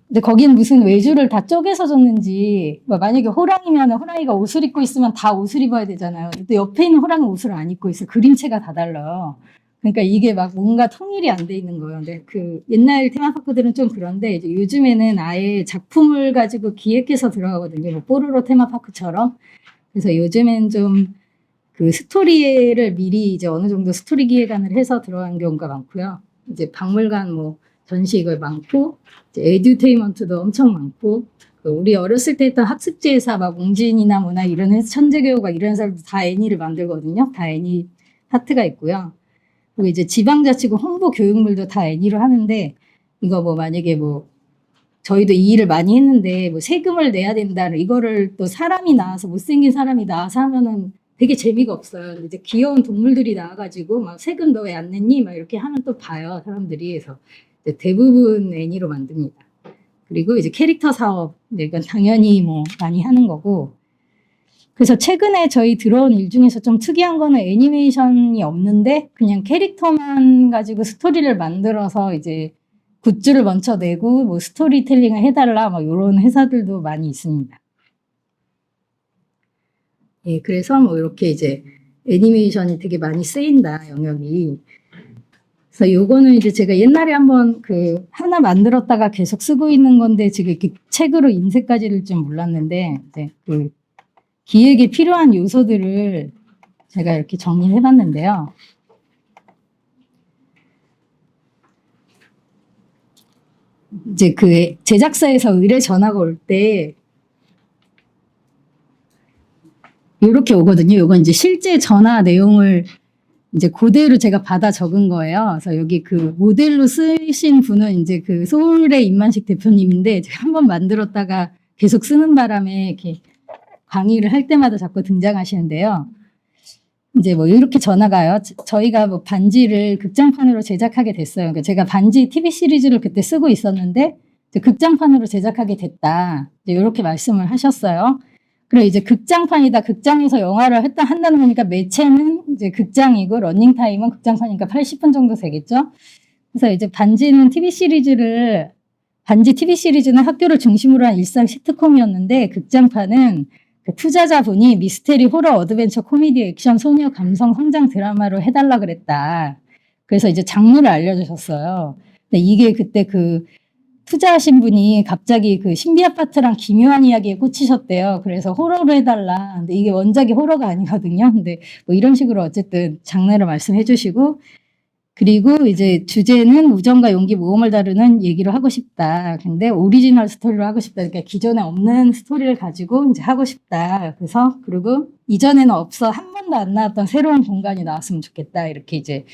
근데 거기는 무슨 외주를 다 쪼개서 줬는지 뭐 만약에 호랑이면 호랑이가 옷을 입고 있으면 다 옷을 입어야 되잖아요. 또 옆에 있는 호랑이는 옷을 안 입고 있어요. 그림체가 다 달라요. 그러니까 이게 막 뭔가 통일이 안 돼 있는 거예요. 근데 그 옛날 테마파크들은 좀 그런데 이제 요즘에는 아예 작품을 가지고 기획해서 들어가거든요. 뭐 뽀로로 테마파크처럼. 그래서 요즘엔 좀 그 스토리를 미리 이제 어느 정도 스토리 기획안을 해서 들어간 경우가 많고요. 이제 박물관 뭐 전시 이거 많고, 이제 에듀테인먼트도 엄청 많고, 그 우리 어렸을 때 했던 학습지 회사 막 웅진이나 뭐나 이런 회사, 천재교육과 이런 사람들 다 애니를 만들거든요. 다 애니 파트가 있고요. 그리고 이제 지방자치구 홍보 교육물도 다 애니로 하는데, 이거 뭐 만약에 뭐 저희도 이 일을 많이 했는데 뭐 세금을 내야 된다. 이거를 또 사람이 나와서 못생긴 사람이 나와서 하면은 되게 재미가 없어요. 근데 이제 귀여운 동물들이 나와가지고 막 세금 너 왜 안 냈니? 막 이렇게 하면 또 봐요. 사람들이. 그래서 이제 대부분 애니로 만듭니다. 그리고 이제 캐릭터 사업. 이건 당연히 뭐 많이 하는 거고. 그래서 최근에 저희 들어온 일 중에서 좀 특이한 거는 애니메이션이 없는데 그냥 캐릭터만 가지고 스토리를 만들어서 이제 굿즈를 먼저 내고 뭐 스토리텔링을 해달라 뭐 이런 회사들도 많이 있습니다. 예, 그래서 뭐 이렇게 이제 애니메이션이 되게 많이 쓰인다 영역이. 그래서 요거는 이제 제가 옛날에 한번 그 하나 만들었다가 계속 쓰고 있는 건데 지금 이렇게 책으로 인쇄까지를 좀 몰랐는데 이제 그 기획에 필요한 요소들을 제가 이렇게 정리해 봤는데요. 이제 그 제작사에서 의뢰 전화가 올 때 이렇게 오거든요. 이건 이제 실제 전화 내용을 이제 그대로 제가 받아 적은 거예요. 그래서 여기 그 모델로 쓰신 분은 이제 그 서울의 임만식 대표님인데 제가 한번 만들었다가 계속 쓰는 바람에 이렇게 강의를 할 때마다 자꾸 등장하시는데요. 이제 뭐 이렇게 전화가 와요. 저희가 뭐 반지를 극장판으로 제작하게 됐어요. 그러니까 제가 반지 TV 시리즈를 그때 쓰고 있었는데 이제 극장판으로 제작하게 됐다. 이제 이렇게 말씀을 하셨어요. 그리고 이제 극장판이다. 극장에서 영화를 한다는 거니까 매체는 이제 극장이고 러닝타임은 극장판이니까 80분 정도 되겠죠. 그래서 이제 반지 TV 시리즈는 학교를 중심으로 한 일상 시트콤이었는데 극장판은 그 투자자분이 미스테리, 호러, 어드벤처, 코미디, 액션, 소녀, 감성, 성장 드라마로 해달라 그랬다. 그래서 이제 장르를 알려주셨어요. 근데 이게 그때 그 투자하신 분이 갑자기 그 신비 아파트랑 기묘한 이야기에 꽂히셨대요. 그래서 호러로 해달라. 근데 이게 원작이 호러가 아니거든요. 근데 뭐 이런 식으로 어쨌든 장르를 말씀해 주시고, 그리고 이제 주제는 우정과 용기, 모험을 다루는 얘기로 하고 싶다. 근데 오리지널 스토리로 하고 싶다. 그러니까 기존에 없는 스토리를 가지고 이제 하고 싶다. 그래서 그리고 이전에는 없어 한 번도 안 나왔던 새로운 공간이 나왔으면 좋겠다. 이렇게 이제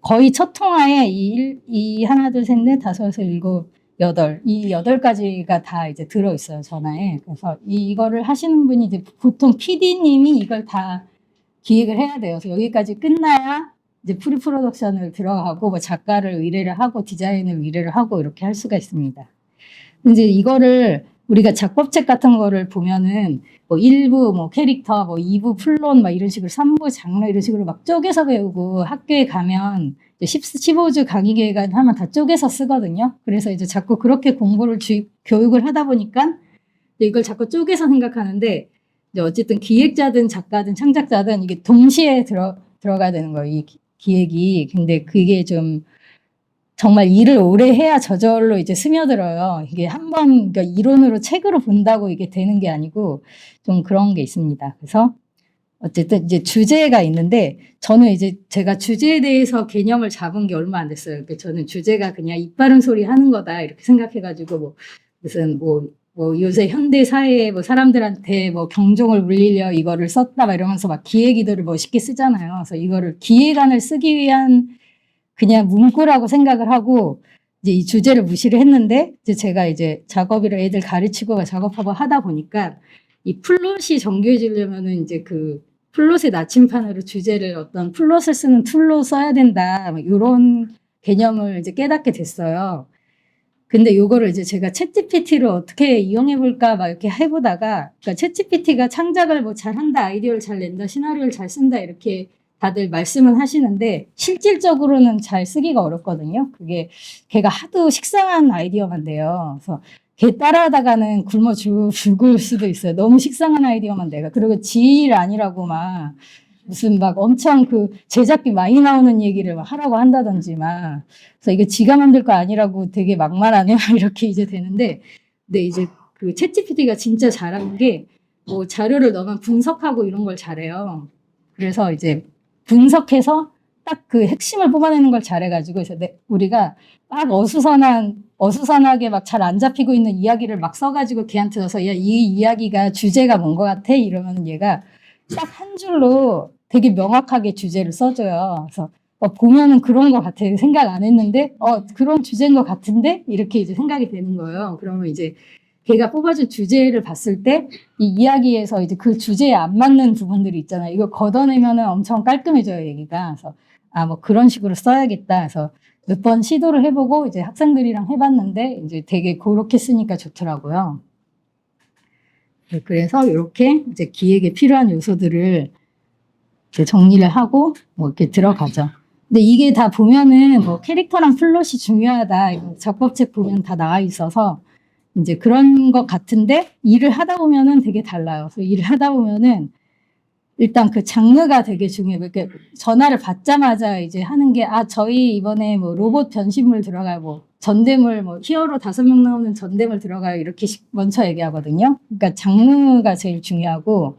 거의 첫 통화에 이 하나, 둘, 셋, 넷, 다섯, 여섯, 일곱, 여덟, 이 8가지가 다 이제 들어있어요, 전화에. 그래서 이거를 하시는 분이 이제 보통 PD님이 이걸 다 기획을 해야 돼요. 그래서 여기까지 끝나야 이제 프리프로덕션을 들어가고 뭐 작가를 의뢰를 하고 디자인을 의뢰를 하고 이렇게 할 수가 있습니다. 이제 이거를 우리가 작법책 같은 거를 보면은 뭐 1부 뭐 캐릭터, 뭐 2부 플롯 막 이런 식으로 3부 장르 이런 식으로 막 쪼개서 배우고 학교에 가면 15주 강의 기획안 하면 다 쪼개서 쓰거든요. 그래서 이제 자꾸 그렇게 공부를 교육을 하다 보니까 이걸 자꾸 쪼개서 생각하는데 이제 어쨌든 기획자든 작가든 창작자든 이게 동시에 들어가야 되는 거예요. 이 기획이. 근데 그게 좀 정말 일을 오래 해야 저절로 이제 스며들어요. 이게 한번 그러니까 이론으로 책으로 본다고 이게 되는 게 아니고 좀 그런 게 있습니다. 그래서 어쨌든 이제 주제가 있는데 저는 이제 제가 주제에 대해서 개념을 잡은 게 얼마 안 됐어요. 그러니까 저는 주제가 그냥 입 바른 소리 하는 거다 이렇게 생각해가지고 뭐 무슨 뭐 요새 현대 사회에 뭐 사람들한테 뭐 경종을 울리려 이거를 썼다 막 이러면서 막 기획이들을 멋있게 쓰잖아요. 그래서 이거를 기획안을 쓰기 위한 그냥 문구라고 생각을 하고 이제 이 주제를 무시를 했는데 이제 제가 이제 작업이라 애들 가르치고 작업하고 하다 보니까 이 플롯이 정교해지려면은 이제 그 플롯의 나침판으로 주제를 어떤 플롯을 쓰는 툴로 써야 된다. 막 이런 개념을 이제 깨닫게 됐어요. 근데 요거를 이제 제가 챗GPT를 어떻게 이용해 볼까 막 이렇게 해보다가 그러니까 챗GPT가 창작을 뭐 잘한다, 아이디어를 잘 낸다, 시나리오를 잘 쓴다 이렇게 다들 말씀은 하시는데 실질적으로는 잘 쓰기가 어렵거든요. 그게 걔가 하도 식상한 아이디어만 돼요. 그래서 걔 따라하다가는 굶어 죽을 수도 있어요. 너무 식상한 아이디어만 내가. 그리고 지일 아니라고 막 무슨 막 엄청 그 제작비 많이 나오는 얘기를 막 하라고 한다든지 막. 그래서 이게 지가 만들 거 아니라고 되게 막말하네 이렇게 이제 되는데 근데 이제 그 챗GPT가 진짜 잘하는 게 뭐 자료를 넣으면 분석하고 이런 걸 잘해요. 그래서 이제 분석해서 딱 그 핵심을 뽑아내는 걸 잘해가지고 그래서 우리가 막 어수선하게 막 잘 안 잡히고 있는 이야기를 막 써가지고 걔한테 줘서 야, 이 이야기가 주제가 뭔 것 같아? 이러면 얘가 딱 한 줄로 되게 명확하게 주제를 써줘요. 그래서 보면은 그런 것 같아. 생각 안 했는데 그런 주제인 것 같은데 이렇게 이제 생각이 되는 거예요. 그러면 이제 걔가 뽑아준 주제를 봤을 때 이 이야기에서 이제 그 주제에 안 맞는 부분들이 있잖아요. 이거 걷어내면은 엄청 깔끔해져요, 얘기가. 그래서 뭐 그런 식으로 써야겠다. 그래서 몇 번 시도를 해보고 이제 학생들이랑 해봤는데 이제 되게 그렇게 쓰니까 좋더라고요. 네, 그래서 이렇게 이제 기획에 필요한 요소들을 이제 정리를 하고 뭐 이렇게 들어가죠. 근데 이게 다 보면은 뭐 캐릭터랑 플롯이 중요하다. 작법책 보면 다 나와 있어서 이제 그런 것 같은데 일을 하다 보면은 되게 달라요. 그래서 일을 하다 보면은 일단 그 장르가 되게 중요해요. 이렇게 전화를 받자마자 이제 하는 게 저희 이번에 뭐 로봇 변신물 들어가요. 뭐 전대물 뭐 히어로 5명 나오는 전대물 들어가요. 이렇게 먼저 얘기하거든요. 그러니까 장르가 제일 중요하고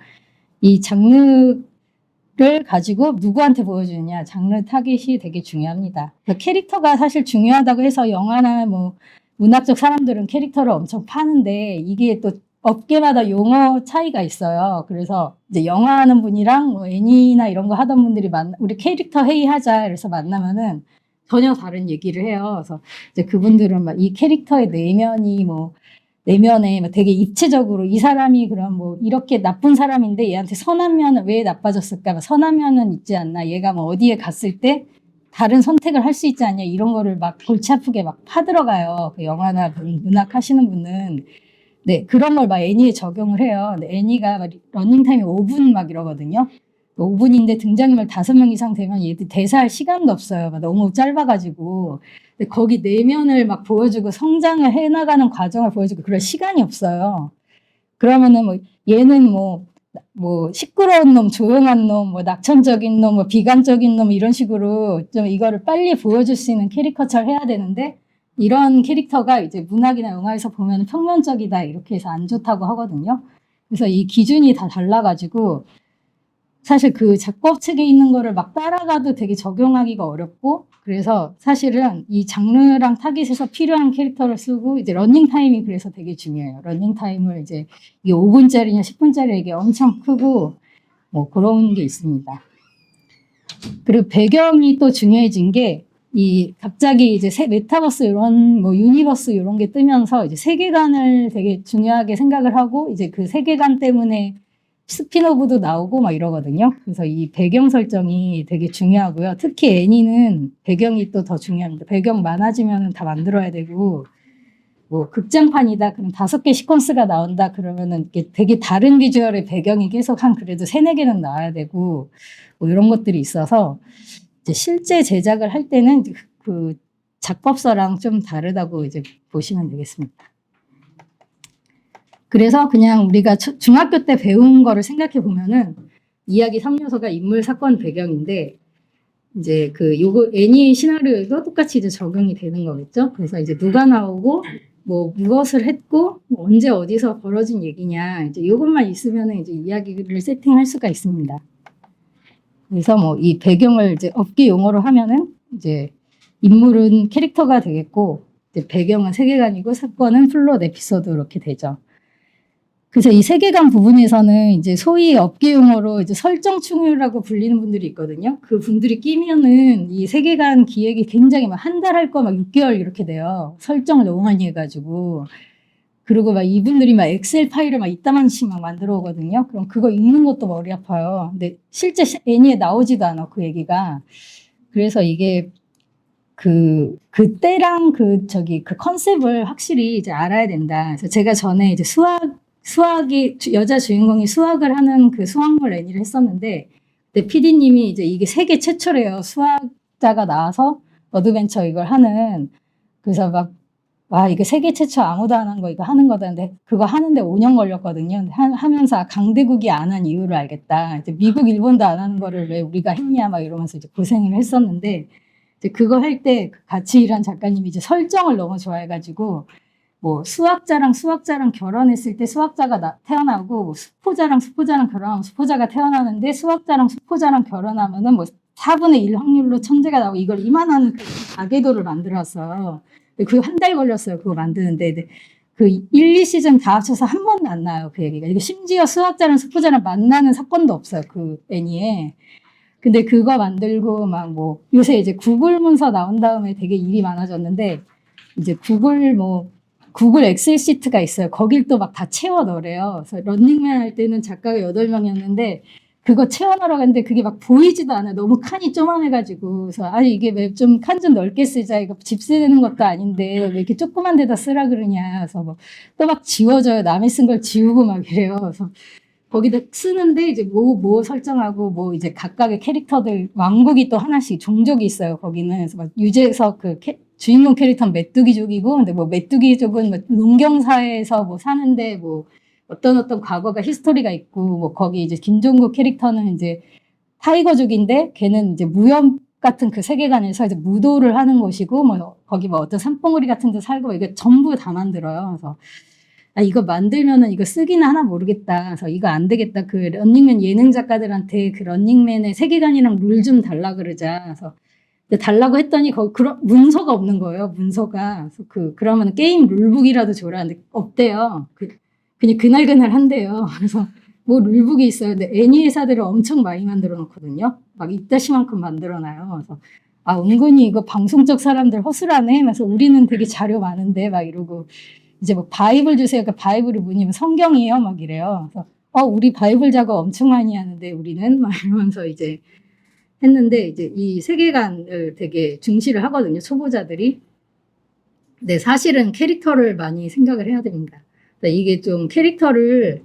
이 장르를 가지고 누구한테 보여주느냐 장르 타깃이 되게 중요합니다. 그러니까 캐릭터가 사실 중요하다고 해서 영화나 뭐 문학적 사람들은 캐릭터를 엄청 파는데 이게 또 업계마다 용어 차이가 있어요. 그래서 이제 영화 하는 분이랑 뭐 애니나 이런 거 하던 분들이 우리 캐릭터 회의하자 이래서 만나면은 전혀 다른 얘기를 해요. 그래서 이제 그분들은 막 이 캐릭터의 내면에 막 되게 입체적으로 이 사람이 그럼 뭐 이렇게 나쁜 사람인데 얘한테 선한 면은 왜 나빠졌을까? 선한 면은 있지 않나? 얘가 뭐 어디에 갔을 때 다른 선택을 할 수 있지 않냐? 이런 거를 막 골치 아프게 막 파들어가요. 그 영화나 문학 하시는 분은. 네, 그런 걸 막 애니에 적용을 해요. 근데 애니가 러닝타임이 5분 막 이러거든요. 5분인데 등장인물 5명 이상 되면 얘들 대사할 시간도 없어요. 막 너무 짧아가지고. 근데 거기 내면을 막 보여주고 성장을 해나가는 과정을 보여주고 그럴 시간이 없어요. 그러면은 뭐 얘는 뭐 시끄러운 놈, 조용한 놈, 뭐 낙천적인 놈, 뭐 비관적인 놈 이런 식으로 좀 이거를 빨리 보여줄 수 있는 캐리커처를 해야 되는데 이런 캐릭터가 이제 문학이나 영화에서 보면 평면적이다 이렇게 해서 안 좋다고 하거든요. 그래서 이 기준이 다 달라가지고 사실 그 작법 책에 있는 거를 막 따라가도 되게 적용하기가 어렵고 그래서 사실은 이 장르랑 타깃에서 필요한 캐릭터를 쓰고 이제 러닝 타임이 그래서 되게 중요해요. 러닝 타임을 이제 이게 5분짜리냐 10분짜리 이게 엄청 크고 뭐 그런 게 있습니다. 그리고 배경이 또 중요해진 게 이 갑자기 이제 메타버스 이런 뭐 유니버스 이런 게 뜨면서 이제 세계관을 되게 중요하게 생각을 하고 이제 그 세계관 때문에 스피노브도 나오고 막 이러거든요. 그래서 이 배경 설정이 되게 중요하고요. 특히 애니는 배경이 또 더 중요합니다. 배경 많아지면 다 만들어야 되고 뭐 극장판이다 그럼 5개 시퀀스가 나온다 그러면은 이게 되게 다른 비주얼의 배경이 계속 한 그래도 3-4개는 나와야 되고 뭐 이런 것들이 있어서 이제 실제 제작을 할 때는 그 작법서랑 좀 다르다고 이제 보시면 되겠습니다. 그래서 그냥 우리가 중학교 때 배운 거를 생각해 보면은 이야기 3요소가 인물, 사건, 배경인데 이제 요거 애니 시나리오에도 똑같이 이제 적용이 되는 거겠죠. 그래서 이제 누가 나오고 뭐 무엇을 했고 뭐 언제 어디서 벌어진 얘기냐 이제 요것만 있으면은 이제 이야기를 세팅할 수가 있습니다. 그래서 뭐 이 배경을 이제 업계 용어로 하면은 이제 인물은 캐릭터가 되겠고 이제 배경은 세계관이고 사건은 플롯 에피소드 이렇게 되죠. 그래서 이 세계관 부분에서는 이제 소위 업계 용어로 이제 설정 충돌이라고 불리는 분들이 있거든요. 그 분들이 끼면은 이 세계관 기획이 굉장히 막 한 달 할 거 막 6개월 이렇게 돼요. 설정을 너무 많이 해가지고. 그리고 막 이분들이 막 엑셀 파일을 막 이따만치 막 만들어 오거든요. 그럼 그거 읽는 것도 머리 아파요. 근데 실제 애니에 나오지도 않아, 그 얘기가. 그래서 이게 그때랑 그 컨셉을 확실히 이제 알아야 된다. 그래서 제가 전에 이제 수학이 여자 주인공이 수학을 하는 그 수학물 애니를 했었는데 근데 PD님이 이제 이게 세계 최초래요. 수학자가 나와서 어드벤처 이걸 하는. 그래서 막 와 이게 세계 최초 아무도 안 한 거 이거 하는 거다. 근데 그거 하는데 5년 걸렸거든요. 하면서 강대국이 안 한 이유를 알겠다. 이제 미국, 일본도 안 하는 거를 왜 우리가 했냐 막 이러면서 이제 고생을 했었는데 이제 그거 할 때 같이 일한 작가님이 이제 설정을 너무 좋아해가지고 뭐 수학자랑 결혼했을 때 수학자가 태어나고 뭐 수포자랑 결혼하면 수포자가 태어나는데 수학자랑 수포자랑 결혼하면은 뭐 4분의 1 확률로 천재가 나오고 이걸 이만한 가계도를 만들었어요. 그 한 달 걸렸어요. 그거 만드는데 그 1, 2시즌 다 합쳐서 한 번도 안 나와요. 그 얘기가. 이거 심지어 수학자랑 수포자랑 만나는 사건도 없어요. 그 애니에. 근데 그거 만들고 막 뭐 요새 이제 구글 문서 나온 다음에 되게 일이 많아졌는데 이제 구글 엑셀 시트가 있어요. 거길 또 막 다 채워 넣으래요. 그래서 런닝맨 할 때는 작가가 8명이었는데 그거 채워 넣으러 갔는데 그게 막 보이지도 않아요. 너무 칸이 쪼만해가지고. 그래서 아니 이게 왜 좀 칸 좀 넓게 쓰자. 이거 집 쓰는 것도 아닌데 왜 이렇게 조그만 데다 쓰라 그러냐. 그래서 뭐 또 막 지워져요. 남이 쓴 걸 지우고 막 이래요. 그래서 거기다 쓰는데 이제 뭐 설정하고 뭐 이제 각각의 캐릭터들 왕국이 또 하나씩 종족이 있어요. 거기는. 그래서 막 유재석 주인공 캐릭터는 메뚜기족이고 근데 뭐 메뚜기족은 뭐 농경사회에서 뭐 사는데 뭐 어떤 과거가 히스토리가 있고 뭐 거기 이제 김종국 캐릭터는 이제 타이거족인데 걔는 이제 무협 같은 그 세계관에서 이제 무도를 하는 곳이고 뭐 거기 뭐 어떤 산봉우리 같은 데 살고 이게 전부 다 만들어요. 그래서 아 이거 만들면은 이거 쓰기는 하나 모르겠다. 그래서 이거 안 되겠다. 그 런닝맨 예능 작가들한테 그 런닝맨의 세계관이랑 룰 좀 달라 그러자. 그래서 달라고 했더니 그런 문서가 없는 거예요. 문서가. 그래서 그러면 게임 룰북이라도 줘라. 근데 없대요. 그냥 그날 한대요. 그래서 뭐 룰북이 있어요. 근데 애니 회사들을 엄청 많이 만들어 놓거든요. 막 이따시만큼 만들어 놔요. 그래서 아 은근히 이거 방송적 사람들 허술하네. 그래서 우리는 되게 자료 많은데 막 이러고 이제 뭐 바이블 주세요. 그러니까 바이블이 뭐냐면 성경이에요. 막 이래요. 그래서 우리 바이블 작업 엄청 많이 하는데 우리는 막 이러면서 이제 했는데 이제 이 세계관을 되게 중시를 하거든요. 초보자들이. 근데 사실은 캐릭터를 많이 생각을 해야 됩니다. 그러니까 이게 좀 캐릭터를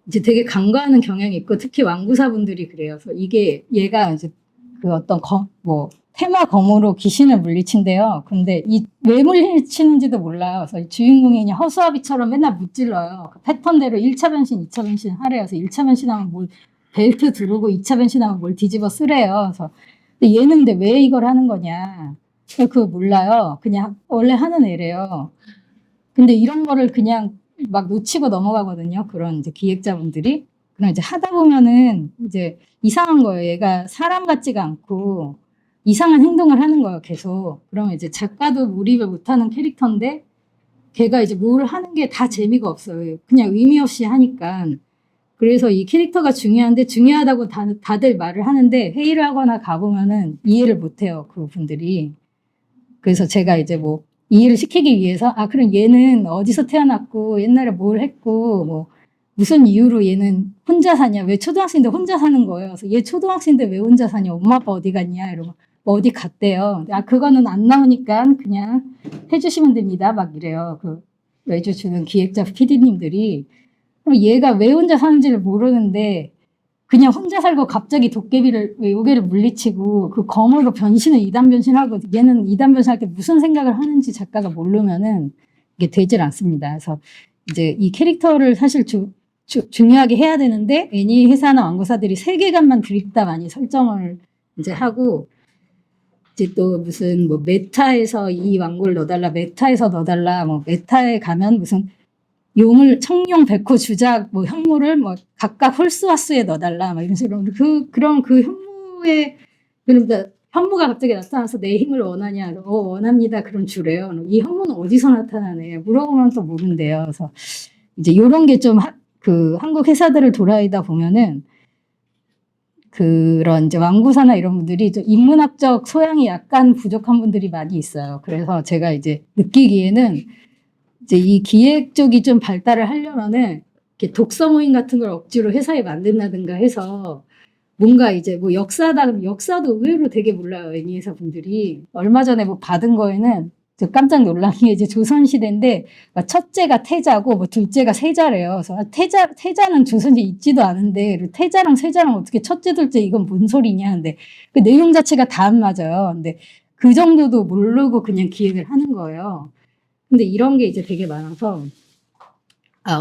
이제 되게 간과하는 경향이 있고 특히 왕구사분들이 그래요. 그래서 이게 얘가 이제 그 어떤 테마 검으로 귀신을 물리친대요. 근데 왜 물리치는지도 몰라요. 그래서 주인공이 그냥 허수아비처럼 맨날 무찔러요. 그 패턴대로 1차 변신, 2차 변신 하래요. 그래서 1차 변신하면 뭘 벨트 두르고 2차 변신하면 뭘 뒤집어 쓰래요. 그래서 근데 얘는 근데 왜 이걸 하는 거냐. 그거 몰라요. 그냥 원래 하는 애래요. 근데 이런 거를 그냥 막 놓치고 넘어가거든요. 그런 이제 기획자분들이. 그럼 이제 하다 보면은 이제 이상한 거예요. 얘가 사람 같지가 않고 이상한 행동을 하는 거예요. 계속. 그러면 이제 작가도 몰입을 못하는 캐릭터인데 걔가 이제 뭘 하는 게 다 재미가 없어요. 그냥 의미 없이 하니까. 그래서 이 캐릭터가 중요한데 중요하다고 다들 말을 하는데 회의를 하거나 가보면은 이해를 못해요. 그분들이. 그래서 제가 이제 뭐 이해를 시키기 위해서 그럼 얘는 어디서 태어났고 옛날에 뭘 했고 뭐 무슨 이유로 얘는 혼자 사냐? 왜 초등학생인데 혼자 사는 거예요? 그래서 얘 초등학생인데 왜 혼자 사냐? 엄마 아빠 어디 갔냐? 이러고 뭐 어디 갔대요. 그거는 안 나오니까 그냥 해주시면 됩니다. 막 이래요. 그 외주 주는 기획자 PD님들이. 그럼 얘가 왜 혼자 사는지를 모르는데 그냥 혼자 살고 갑자기 요괴를 물리치고 그 검으로 변신을 2단 변신하고 얘는 2단 변신할 때 무슨 생각을 하는지 작가가 모르면은 이게 되질 않습니다. 그래서 이제 이 캐릭터를 사실 중요하게 해야 되는데 애니 회사나 완구사들이 세계관만 드립다 많이 설정을 이제 하고 이제 또 무슨 뭐 메타에서 이 왕구를 넣어달라, 메타에서 넣어달라, 뭐 메타에 가면 무슨 청룡, 백호, 주작, 뭐 현무를 뭐 각각 홀수와수에 넣어달라, 막 이런 식으로 그런 그 현무의 그러니까 현무가 갑자기 나타나서 내 힘을 원하냐, 원합니다. 그런 주래요. 이 현무는 어디서 나타나네? 물어보면 또 모른대요. 그래서 이제 이런 게 좀 그 한국 회사들을 돌아다니다 보면은 그런 이제 완구사나 이런 분들이 좀 인문학적 소양이 약간 부족한 분들이 많이 있어요. 그래서 제가 이제 느끼기에는 이제 이 기획 쪽이 좀 발달을 하려면은 이렇게 독서 모임 같은 걸 억지로 회사에 만든다든가 해서 뭔가 이제 뭐 역사도 의외로 되게 몰라요. 애니회사 분들이. 얼마 전에 뭐 받은 거에는 저 깜짝 놀란 게 이제 조선시대인데 첫째가 태자고 뭐 둘째가 세자래요. 그래서 태자는 조선시대 있지도 않은데 태자랑 세자랑 어떻게 첫째 둘째 이건 뭔 소리냐. 근데 그 내용 자체가 다 안 맞아요. 근데 그 정도도 모르고 그냥 기획을 하는 거예요. 근데 이런 게 이제 되게 많아서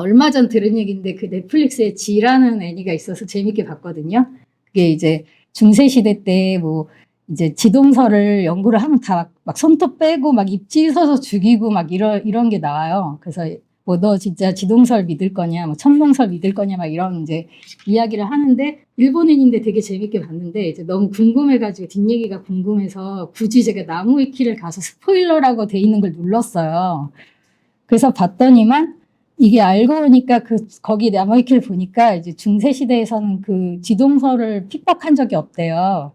얼마 전 들은 얘기인데 그 넷플릭스에 지라는 애니가 있어서 재밌게 봤거든요. 그게 이제 중세시대 때 뭐 이제 지동설을 연구를 하면 다 막 손톱 빼고 막 입 찢어서 죽이고 막 이런 게 나와요. 그래서 뭐 너 진짜 지동설 믿을 거냐, 뭐 천동설 믿을 거냐 막 이런 이제 이야기를 하는데 일본인인데 되게 재밌게 봤는데 이제 너무 궁금해가지고 뒷얘기가 궁금해서 굳이 제가 나무위키를 가서 스포일러라고 돼 있는 걸 눌렀어요. 그래서 봤더니만 이게 알고 보니까 거기 나무위키를 보니까 이제 중세시대에서는 그 지동설을 핍박한 적이 없대요.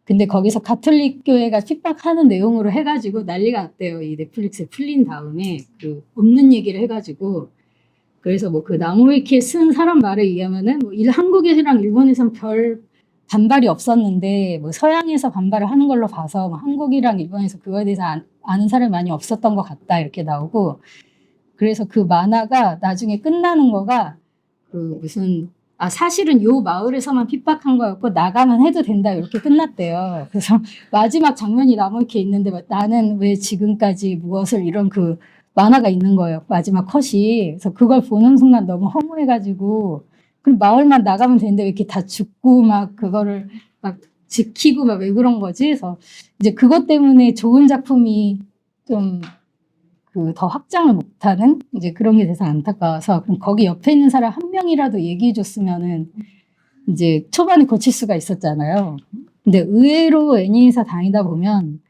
근데 거기서 가톨릭 교회가 핍박하는 내용으로 해가지고 난리가 났대요. 이 넷플릭스에 풀린 다음에 없는 얘기를 해가지고. 그래서 뭐 그 나무위키에 쓴 사람 말에 의하면은 뭐 한국이랑 일본에선 별 반발이 없었는데 뭐 서양에서 반발을 하는 걸로 봐서 뭐 한국이랑 일본에서 그거에 대해서 아는 사람이 많이 없었던 것 같다 이렇게 나오고. 그래서 그 만화가 나중에 끝나는 거가 무슨 사실은 요 마을에서만 핍박한 거였고 나가면 해도 된다 이렇게 끝났대요. 그래서 마지막 장면이 나무위키에 있는데 나는 왜 지금까지 무엇을 이런 그 만화가 있는 거예요. 마지막 컷이. 그래서 그걸 보는 순간 너무 허무해가지고 그럼 마을만 나가면 되는데 왜 이렇게 다 죽고 막 그거를 막 지키고 막 왜 그런 거지? 그래서 이제 그것 때문에 좋은 작품이 좀 더 확장을 못하는 이제 그런 게 돼서 안타까워서 그럼 거기 옆에 있는 사람 한 명이라도 얘기해 줬으면은 이제 초반에 고칠 수가 있었잖아요. 근데 의외로 애니회사 다니다 보면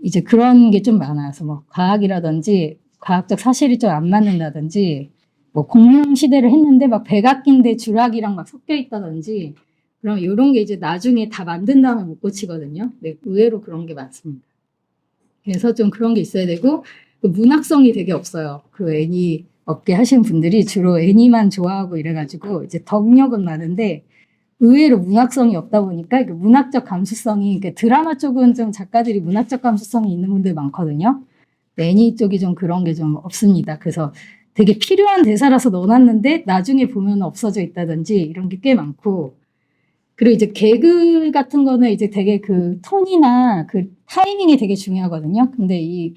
이제 그런 게 좀 많아요. 그래서 뭐 과학이라든지 과학적 사실이 좀 안 맞는다든지 뭐 공룡 시대를 했는데 막 백악기인데 주라기랑 막 섞여 있다든지 그럼 이런 게 이제 나중에 다 만든 다음에 못 고치거든요. 네, 의외로 그런 게 많습니다. 그래서 좀 그런 게 있어야 되고 문학성이 되게 없어요. 그 애니 업계 하시는 분들이 주로 애니만 좋아하고 이래가지고 이제 덕력은 많은데 의외로 문학성이 없다 보니까 문학적 감수성이 드라마 쪽은 좀 작가들이 문학적 감수성이 있는 분들 많거든요. 애니 쪽이 좀 그런 게 좀 없습니다. 그래서 되게 필요한 대사라서 넣어놨는데 나중에 보면 없어져 있다든지 이런 게 꽤 많고 그리고 이제 개그 같은 거는 이제 되게 그 톤이나 그 타이밍이 되게 중요하거든요. 근데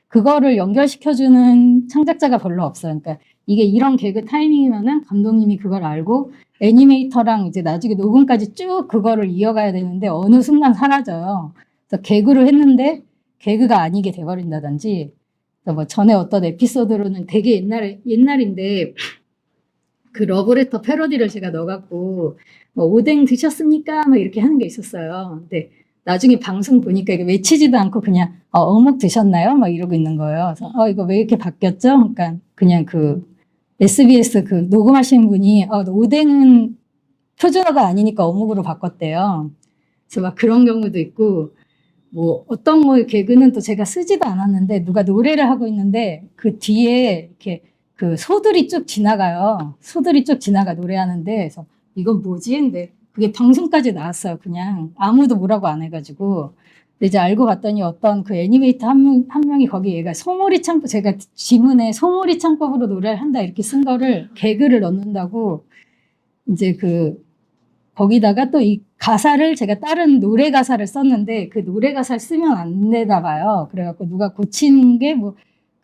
그거를 연결시켜주는 창작자가 별로 없어요. 그러니까 이게 이런 개그 타이밍이면은 감독님이 그걸 알고 애니메이터랑 이제 나중에 녹음까지 쭉 그거를 이어가야 되는데 어느 순간 사라져요. 그래서 개그를 했는데 개그가 아니게 돼버린다든지, 그래서 뭐 전에 어떤 에피소드로는 되게 옛날인데 그 러브레터 패러디를 제가 넣어갖고 뭐 오뎅 드셨습니까? 막 이렇게 하는 게 있었어요. 근데 나중에 방송 보니까 이게 외치지도 않고 그냥 어묵 드셨나요? 막 이러고 있는 거예요. 그래서 이거 왜 이렇게 바뀌었죠? 그러니까 그냥 그 SBS 그 녹음하신 분이 오뎅은 표준어가 아니니까 어묵으로 바꿨대요. 그래서 막 그런 경우도 있고, 뭐 어떤 뭐 개그는 또 제가 쓰지도 않았는데 누가 노래를 하고 있는데 그 뒤에 이렇게 그 소들이 쭉 지나가요. 소들이 쭉 지나가 노래하는데, 그래서 이건 뭐지? 근데 그게 방송까지 나왔어요. 그냥 아무도 뭐라고 안 해가지고. 근데 이제 알고 봤더니 어떤 그 애니메이터 한 명이 거기 얘가 소몰이 창법, 제가 지문에 소몰이 창법으로 노래를 한다 이렇게 쓴 거를 개그를 넣는다고 이제 거기다가 또 이 가사를 제가 다른 노래 가사를 썼는데 그 노래 가사를 쓰면 안 되나 봐요. 그래갖고 누가 고친 게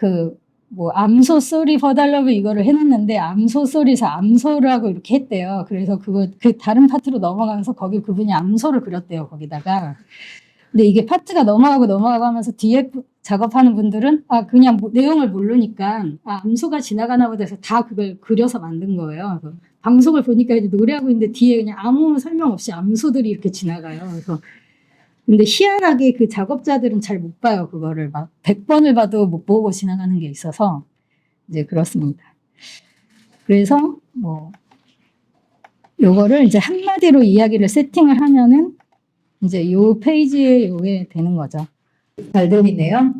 I'm so sorry for the love 이거를 해놨는데 I'm so sorry에서 암소라고 이렇게 했대요. 그래서 그 다른 파트로 넘어가면서 거기 그분이 암소를 그렸대요. 거기다가. 근데 이게 파트가 넘어가고 하면서 뒤에 작업하는 분들은 그냥 내용을 모르니까 암소가 지나가나 보다 해서 다 그걸 그려서 만든 거예요. 그래서 방송을 보니까 이제 노래하고 있는데 뒤에 그냥 아무 설명 없이 암소들이 이렇게 지나가요. 그래서 근데 희한하게 그 작업자들은 잘 못 봐요. 그거를 막 100번을 봐도 못 보고 지나가는 게 있어서 이제 그렇습니다. 그래서 뭐 요거를 이제 한마디로 이야기를 세팅을 하면은 이제 요 페이지에 요게 되는 거죠. 잘 들리네요.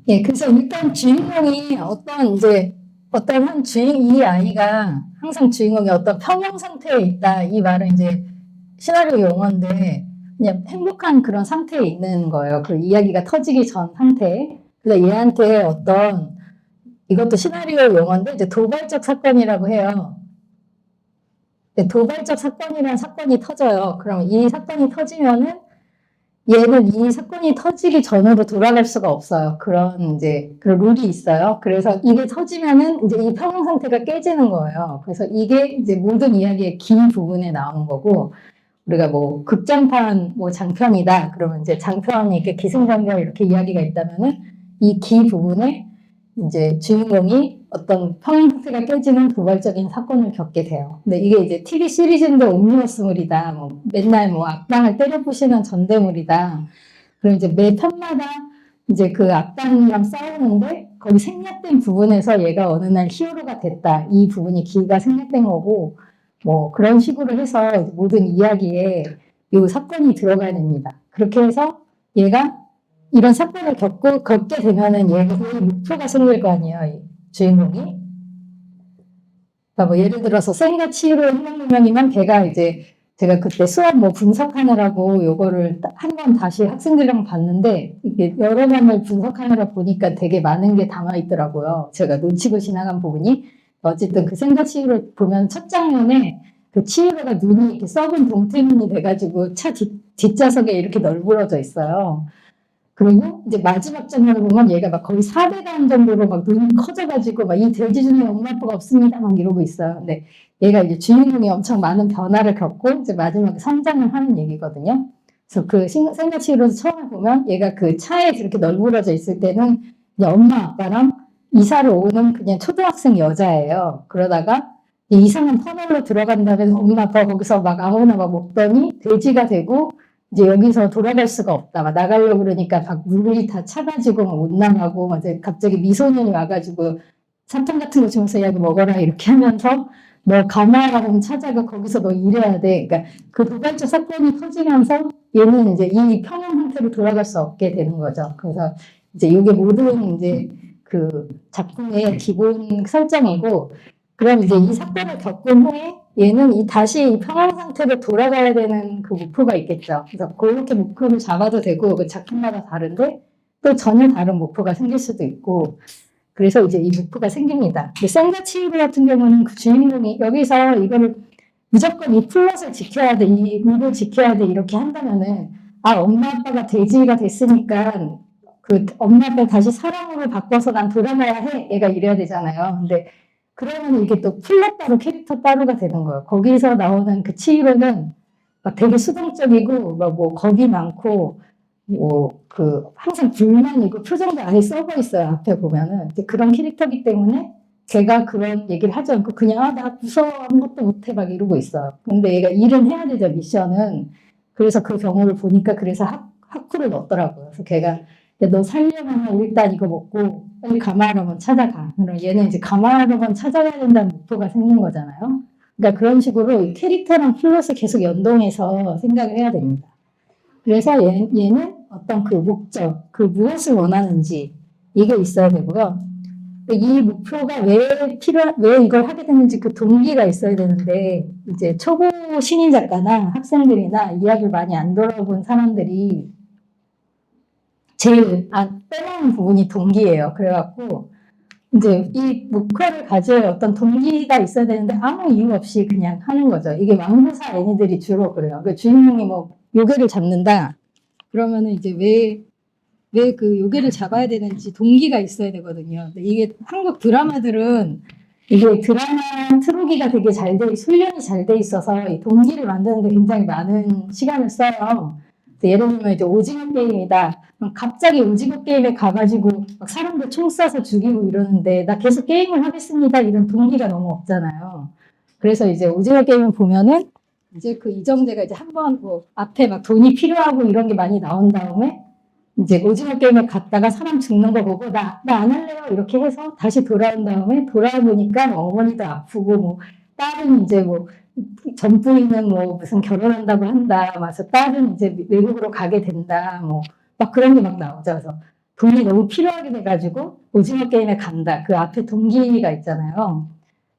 예, 그래서 일단 주인공이 이 아이가 항상 주인공이 어떤 평형 상태에 있다. 이 말은 이제 시나리오 용어인데 그냥 행복한 그런 상태에 있는 거예요. 그 이야기가 터지기 전 상태에. 그래서 얘한테 이것도 시나리오 용어인데 이제 도발적 사건이라고 해요. 도발적 사건이라는 사건이 터져요. 그럼 이 사건이 터지면은 얘는 이 사건이 터지기 전으로 돌아갈 수가 없어요. 그런 룰이 있어요. 그래서 이게 터지면은 이제 이 평형 상태가 깨지는 거예요. 그래서 이게 이제 모든 이야기의 긴 부분에 나오는 거고, 우리가 뭐 극장판 장편이다. 그러면 이제 장편이 이렇게 기승전결 이렇게 이야기가 있다면은 이 기 부분에 이제 주인공이 어떤 평형 상태가 깨지는 도발적인 사건을 겪게 돼요. 근데 이게 이제 TV 시리즈인데 옴니버스물이다. 맨날 악당을 때려 부시는 전대물이다. 그럼 이제 매 편마다 이제 그 악당이랑 싸우는데 거기 생략된 부분에서 얘가 어느 날 히어로가 됐다. 이 부분이 기가 생략된 거고, 그런 식으로 해서 모든 이야기에 이 사건이 들어가야 됩니다. 그렇게 해서 얘가 이런 사건을 겪게 되면은 얘가 목표가 생길 거 아니에요, 이 주인공이. 그러니까 예를 들어서 생과 치유로 행동명이면 걔가 이제 제가 그때 수업 분석하느라고 요거를 한 번 다시 학생들이랑 봤는데 이게 여러 번을 분석하느라 보니까 되게 많은 게 담아 있더라고요. 제가 놓치고 지나간 부분이. 어쨌든 그 생과 치유를 보면 첫 장면에 그 치유가 눈이 이렇게 썩은 동태눈이 돼가지고 차 뒷좌석에 이렇게 널브러져 있어요. 그리고 이제 마지막 장면을 보면 얘가 막 거의 4배간 정도로 막 눈이 커져가지고 막 이 돼지 중에 엄마 아빠가 없습니다 막 이러고 있어요. 근데 얘가 이제 주인공이 엄청 많은 변화를 겪고 이제 마지막에 성장을 하는 얘기거든요. 그래서 그 생가치로서 처음에 보면 얘가 그 차에 이렇게 널브러져 있을 때는 그냥 엄마 아빠랑 이사를 오는 그냥 초등학생 여자예요. 그러다가 이상한 터널로 들어간 다음에 엄마 아빠가 거기서 막 아무나 막 먹더니 돼지가 되고 이제 여기서 돌아갈 수가 없다. 막 나가려고 그러니까 막 물이 다 차가지고 막 못 나가고 막 이제 갑자기 미소년이 와가지고 사탕 같은 거 주면서 야, 이거 먹어라 이렇게 하면서 너 가마라고 찾아가 거기서 너 일해야 돼. 그러니까 그 도발적 사건이 터지면서 얘는 이제 이 평형 상태로 돌아갈 수 없게 되는 거죠. 그래서 이제 이게 모든 이제 그 작품의 기본 설정이고, 그럼 이제 이 사건을 겪은 후에 얘는 다시 이 평형 상태로 돌아가야 되는 그 목표가 있겠죠. 그래서 그렇게 목표를 잡아도 되고, 그 작품마다 다른데 또 전혀 다른 목표가 생길 수도 있고, 그래서 이제 이 목표가 생깁니다. 근데 생과 치유로 같은 경우는 그 주인공이 여기서 이거를 무조건 이 플롯을 지켜야 돼, 이 룰을 지켜야 돼, 이렇게 한다면은, 아, 엄마 아빠가 돼지가 됐으니까, 그 엄마 아빠 다시 사람으로 바꿔서 난 돌아가야 해. 얘가 이래야 되잖아요. 근데 그러면 이게 또 플롯 따로 캐릭터 따로가 되는 거예요. 거기서 나오는 그 치히로는 막 되게 수동적이고, 막 뭐 겁이 많고, 뭐 그 항상 불만이고 표정도 아예 썩어 있어요. 앞에 보면은. 이제 그런 캐릭터이기 때문에 걔가 그런 얘기를 하지 않고 그냥 아, 나 무서워 아무것도 못해 막 이러고 있어요. 근데 얘가 일은 해야 되죠, 미션은. 그래서 그 경우를 보니까 그래서 하쿠를 넣었더라고요. 그래서 걔가 야, 너 살려면 일단 이거 먹고 빨리 가마라몬 찾아가. 그럼 얘는 이제 가마라몬 찾아가야 된다는 목표가 생긴 거잖아요. 그러니까 그런 식으로 이 캐릭터랑 플롯을 계속 연동해서 생각을 해야 됩니다. 그래서 얘는 어떤 그 목적, 그 무엇을 원하는지 이게 있어야 되고요. 이 목표가 왜 이걸 하게 됐는지 그 동기가 있어야 되는데, 이제 초보 신인 작가나 학생들이나 이야기를 많이 안 돌아본 사람들이 제일 빼놓은 부분이 동기예요. 그래갖고, 이제 이 목표를 가질 어떤 동기가 있어야 되는데 아무 이유 없이 그냥 하는 거죠. 이게 왕부사 애니들이 주로 그래요. 그 주인공이 뭐 요괴를 잡는다. 그러면은 이제 왜 그 요괴를 잡아야 되는지 동기가 있어야 되거든요. 근데 이게 한국 드라마들은 이게 드라마 트로기가 되게 훈련이 잘 돼 있어서 이 동기를 만드는데 굉장히 많은 시간을 써요. 예를 들면 이제 오징어 게임이다. 그럼 갑자기 오징어 게임에 가가지고 막 사람들 총 쏴서 죽이고 이러는데 나 계속 게임을 하겠습니다. 이런 동기가 너무 없잖아요. 그래서 이제 오징어 게임을 보면은 이제 그 이정재가 이제 한번 뭐 앞에 막 돈이 필요하고 이런 게 많이 나온 다음에 이제 오징어 게임에 갔다가 사람 죽는 거 보고 나 안 할래요 이렇게 해서 다시 돌아온 다음에 돌아보니까 어머니도 아프고 뭐 딸은 이제 뭐 전부인은 뭐 무슨 결혼한다고 한다. 그래서 딸은 이제 외국으로 가게 된다. 뭐 막 그런 게 막 나오죠. 그래서 돈이 너무 필요하게 돼가지고 오징어 게임에 간다. 그 앞에 동기가 있잖아요.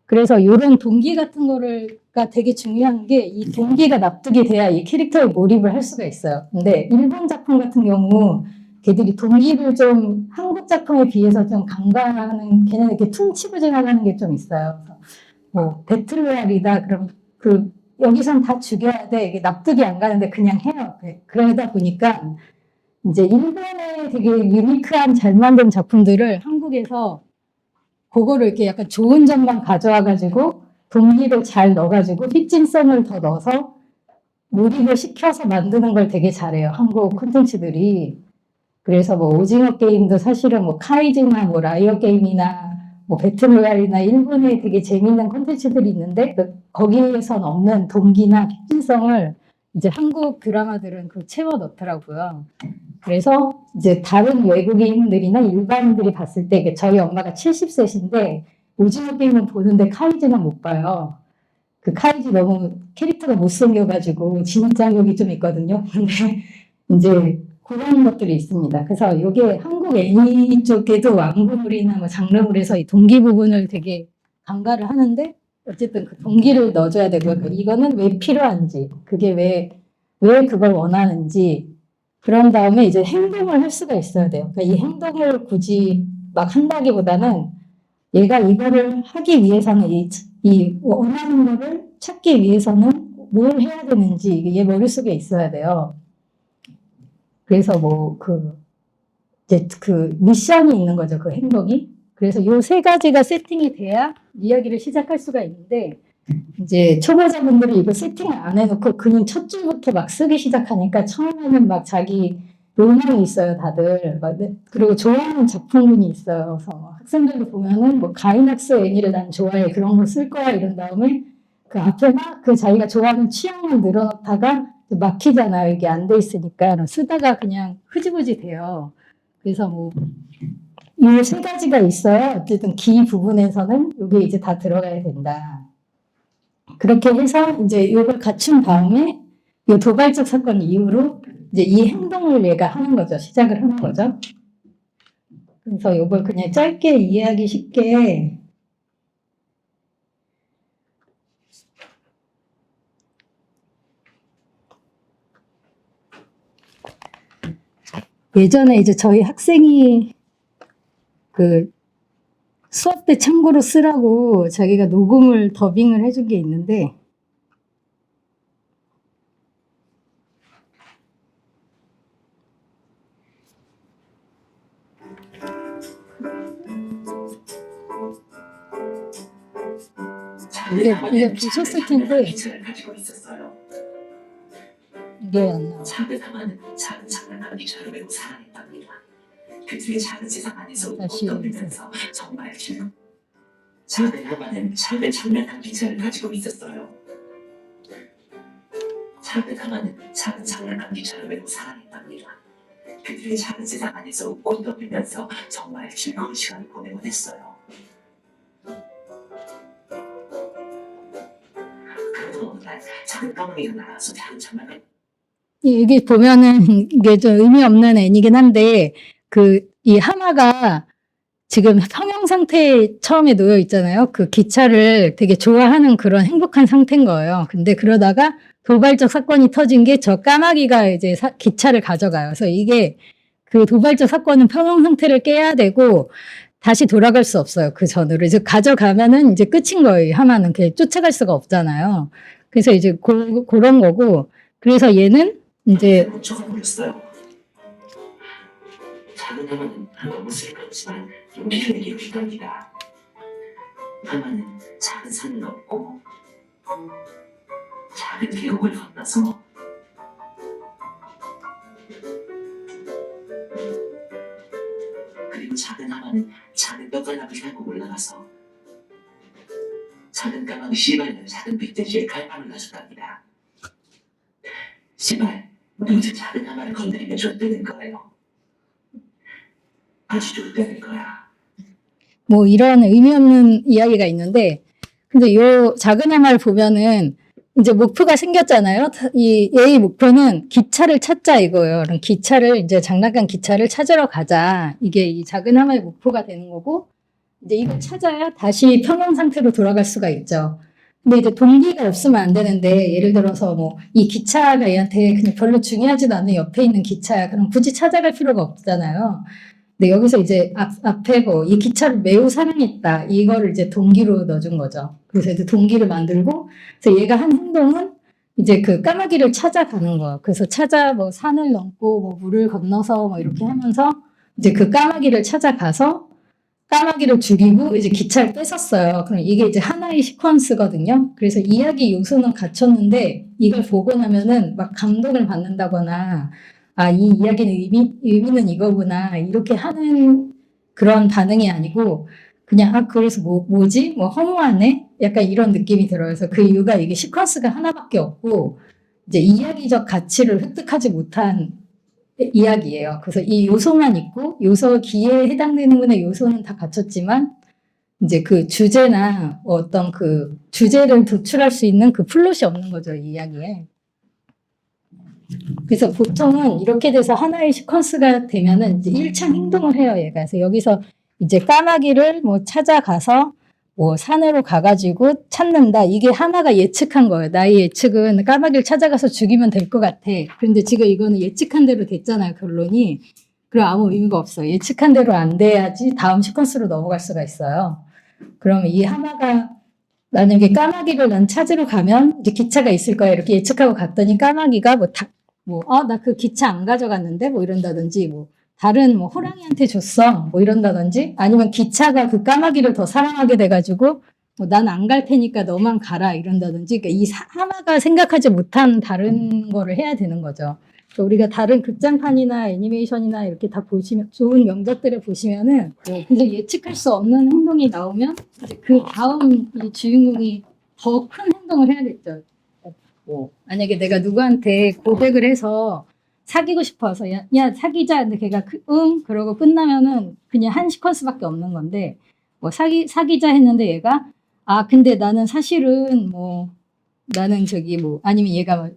그래서 이런 동기 같은 거가 되게 중요한 게 이 동기가 납득이 돼야 이 캐릭터에 몰입을 할 수가 있어요. 근데 일본 작품 같은 경우 걔들이 동기를 좀 한국 작품에 비해서 좀 강화하는 걔는 이렇게 퉁치고 지나가는 게 좀 있어요. 뭐 배틀로얄이다 그럼 그 여기선 다 죽여야 돼 이게 납득이 안 가는데 그냥 해요. 그러다 보니까 이제 일본의 되게 유니크한 잘 만든 작품들을 한국에서 그거를 이렇게 약간 좋은 점만 가져와가지고 동기를 잘 넣어가지고 fic진성을 더 넣어서 몰입을 시켜서 만드는 걸 되게 잘해요. 한국 콘텐츠들이. 그래서 뭐 오징어 게임도 사실은 뭐 카이지나 뭐 라이어 게임이나 뭐 배틀로얄이나 일본에 되게 재밌는 콘텐츠들이 있는데 거기에선 없는 동기나 fic진성을 이제 한국 드라마들은 그 채워 넣더라고요. 그래서 이제 다른 외국인들이나 일반인들이 봤을 때 저희 엄마가 70세신데 오징어 게임은 보는데 카이지는 못 봐요. 그 카이지 너무 캐릭터가 못생겨가지고 진입장벽이 좀 있거든요. 근데 이제 그런 것들이 있습니다. 그래서 이게 한국 애니 쪽에도 완구물이나 뭐 장르물에서 이 동기 부분을 되게 강가를 하는데 어쨌든 그 동기를 넣어줘야 되고요. 그러니까 이거는 왜 필요한지, 그게 왜 그걸 원하는지, 그런 다음에 이제 행동을 할 수가 있어야 돼요. 그러니까 이 행동을 굳이 막 한다기보다는 얘가 이거를 하기 위해서는 이 원하는 거를 찾기 위해서는 뭘 해야 되는지 이게 얘 머릿속에 있어야 돼요. 그래서 뭐 이제 그 미션이 있는 거죠. 그 행동이. 그래서 요 세 가지가 세팅이 돼야 이야기를 시작할 수가 있는데 이제 초보자분들이 이거 세팅을 안 해놓고 그냥 첫 줄부터 막 쓰기 시작하니까 처음에는 막 자기 로망이 있어요, 다들. 그리고 좋아하는 작품군이 있어요. 그래서 학생들도 보면은 뭐 가이낙스 애니를 난 좋아해. 그런 거 쓸 거야. 이런 다음에 그 앞에 막 그 자기가 좋아하는 취향만 늘어놓다가 막히잖아요. 이게 안 돼 있으니까. 쓰다가 그냥 흐지부지 돼요. 그래서 뭐, 이 세 가지가 있어요. 어쨌든 기 부분에서는 이게 이제 다 들어가야 된다. 그렇게 해서 이제 이걸 갖춘 다음에 이 도발적 사건 이후로 이제 이 행동을 얘가 하는 거죠. 시작을 하는 거죠. 그래서 이걸 그냥 짧게 이해하기 쉽게 예전에 이제 저희 학생이 그 수업 때 참고로 쓰라고 자기가 녹음을 더빙을 해준 게 있는데 이게 보셨을 텐데 기차를 가지고 있었어요. 이게 안 나와. 작은 하마는 작은 장난감 기차를 메고 사랑했답니다. 그들의 작은 세상 안에서 다시 떠들면서 정말 즐겁. 작은 하마는 작은 장난감 기차를 가지고 있었어요. 작은 하마는 작은 장난감 기차를 메고 사랑했답니다. 그들의 작은 세상 안에서 웃고 떠들면서 정말 즐거운 시간을 보내곤 했어요. 그러던 어느 날 작은 까마귀가 날아서 작은 장난감 이게 보면은 이게 좀 의미 없는 애니긴 한데 이 하마가 지금 평형 상태에 처음에 놓여 있잖아요. 그 기차를 되게 좋아하는 그런 행복한 상태인 거예요. 근데 그러다가 도발적 사건이 터진 게 저 까마귀가 이제 기차를 가져가요. 그래서 이게 그 도발적 사건은 평형 상태를 깨야 되고 다시 돌아갈 수 없어요. 그 전으로. 이제 가져가면은 이제 끝인 거예요. 하마는 쫓아갈 수가 없잖아요. 그래서 이제 그런 거고. 그래서 얘는 이제 쫓아버렸어요. 작은 하마는 너무 슬펐지만 용기를 내기로 휘갑니다. 하마는 작은 산을 넘고 작은 계곡을 건너서 그리고 작은 하마는 작은 뼈가락을 향고 올라가서 작은 까마귀 씨발이라는 작은 빅돼지의 갈망을 나섰답니다. 씨발, 무슨 작은 하마를 건드리면 좋다는 거예요. 아주 좋다는 거야. 뭐 이런 의미 없는 이야기가 있는데 근데 요 작은 하마를 보면은 이제 목표가 생겼잖아요. 얘의 목표는 기차를 찾자 이거예요. 그럼 기차를 이제 장난감 기차를 찾으러 가자. 이게 이 작은 하마의 목표가 되는 거고 이제 이걸 찾아야 다시 평형 상태로 돌아갈 수가 있죠. 근데 이제 동기가 없으면 안 되는데 예를 들어서 뭐 이 기차가 얘한테 그냥 별로 중요하지도 않는 옆에 있는 기차야. 그럼 굳이 찾아갈 필요가 없잖아요. 근데 여기서 이제 앞에 뭐 이 기차를 매우 사랑했다. 이거를 이제 동기로 넣어준 거죠. 그래서 이제 동기를 만들고, 그래서 얘가 한 행동은 이제 그 까마귀를 찾아가는 거예요. 그래서 뭐 산을 넘고 뭐 물을 건너서 뭐 이렇게 하면서 이제 그 까마귀를 찾아가서 까마귀를 죽이고 이제 기차를 뺏었어요. 그럼 이게 이제 하나의 시퀀스거든요. 그래서 이야기 요소는 갖췄는데 이걸 보고 나면은 막 감동을 받는다거나 아, 이 이야기는 의미는 이거구나. 이렇게 하는 그런 반응이 아니고, 그냥, 아, 그래서 뭐지? 뭐 허무하네? 약간 이런 느낌이 들어요. 그래서 그 이유가 이게 시퀀스가 하나밖에 없고, 이제 이야기적 가치를 획득하지 못한 이야기예요. 그래서 이 요소만 있고, 기에 해당되는 분의 요소는 다 갖췄지만, 이제 그 주제나 어떤 그 주제를 도출할 수 있는 그 플롯이 없는 거죠, 이 이야기에. 그래서 보통은 이렇게 돼서 하나의 시퀀스가 되면은 이제 1차 행동을 해요, 얘가. 그래서 여기서 이제 까마귀를 뭐 찾아가서 뭐 산으로 가가지고 찾는다. 이게 하나가 예측한 거예요. 나의 예측은 까마귀를 찾아가서 죽이면 될 것 같아. 그런데 지금 이거는 예측한 대로 됐잖아요, 결론이. 그럼 아무 의미가 없어요. 예측한 대로 안 돼야지 다음 시퀀스로 넘어갈 수가 있어요. 그러면 이 하나가 만약에 까마귀를 난 찾으러 가면 이제 기차가 있을 거야. 이렇게 예측하고 갔더니 까마귀가 나 그 기차 안 가져갔는데? 뭐 이런다든지, 뭐, 다른 뭐 호랑이한테 줬어. 뭐 이런다든지, 아니면 기차가 그 까마귀를 더 사랑하게 돼가지고, 뭐 난 안 갈 테니까 너만 가라. 이런다든지, 그러니까 이 하나가 생각하지 못한 다른 거를 해야 되는 거죠. 그러니까 우리가 다른 극장판이나 애니메이션이나 이렇게 다 보시면, 좋은 명작들을 보시면은, 근데 예측할 수 없는 행동이 나오면, 이제 그 다음 이 주인공이 더 큰 행동을 해야겠죠. 만약에 내가 누구한테 고백을 해서 사귀고 싶어서 야 사귀자. 근데 걔가 그러고 끝나면은 그냥 한 시퀀스밖에 없는 건데 뭐 사귀자 했는데 얘가 근데 나는 사실은 뭐 나는 아니면 얘가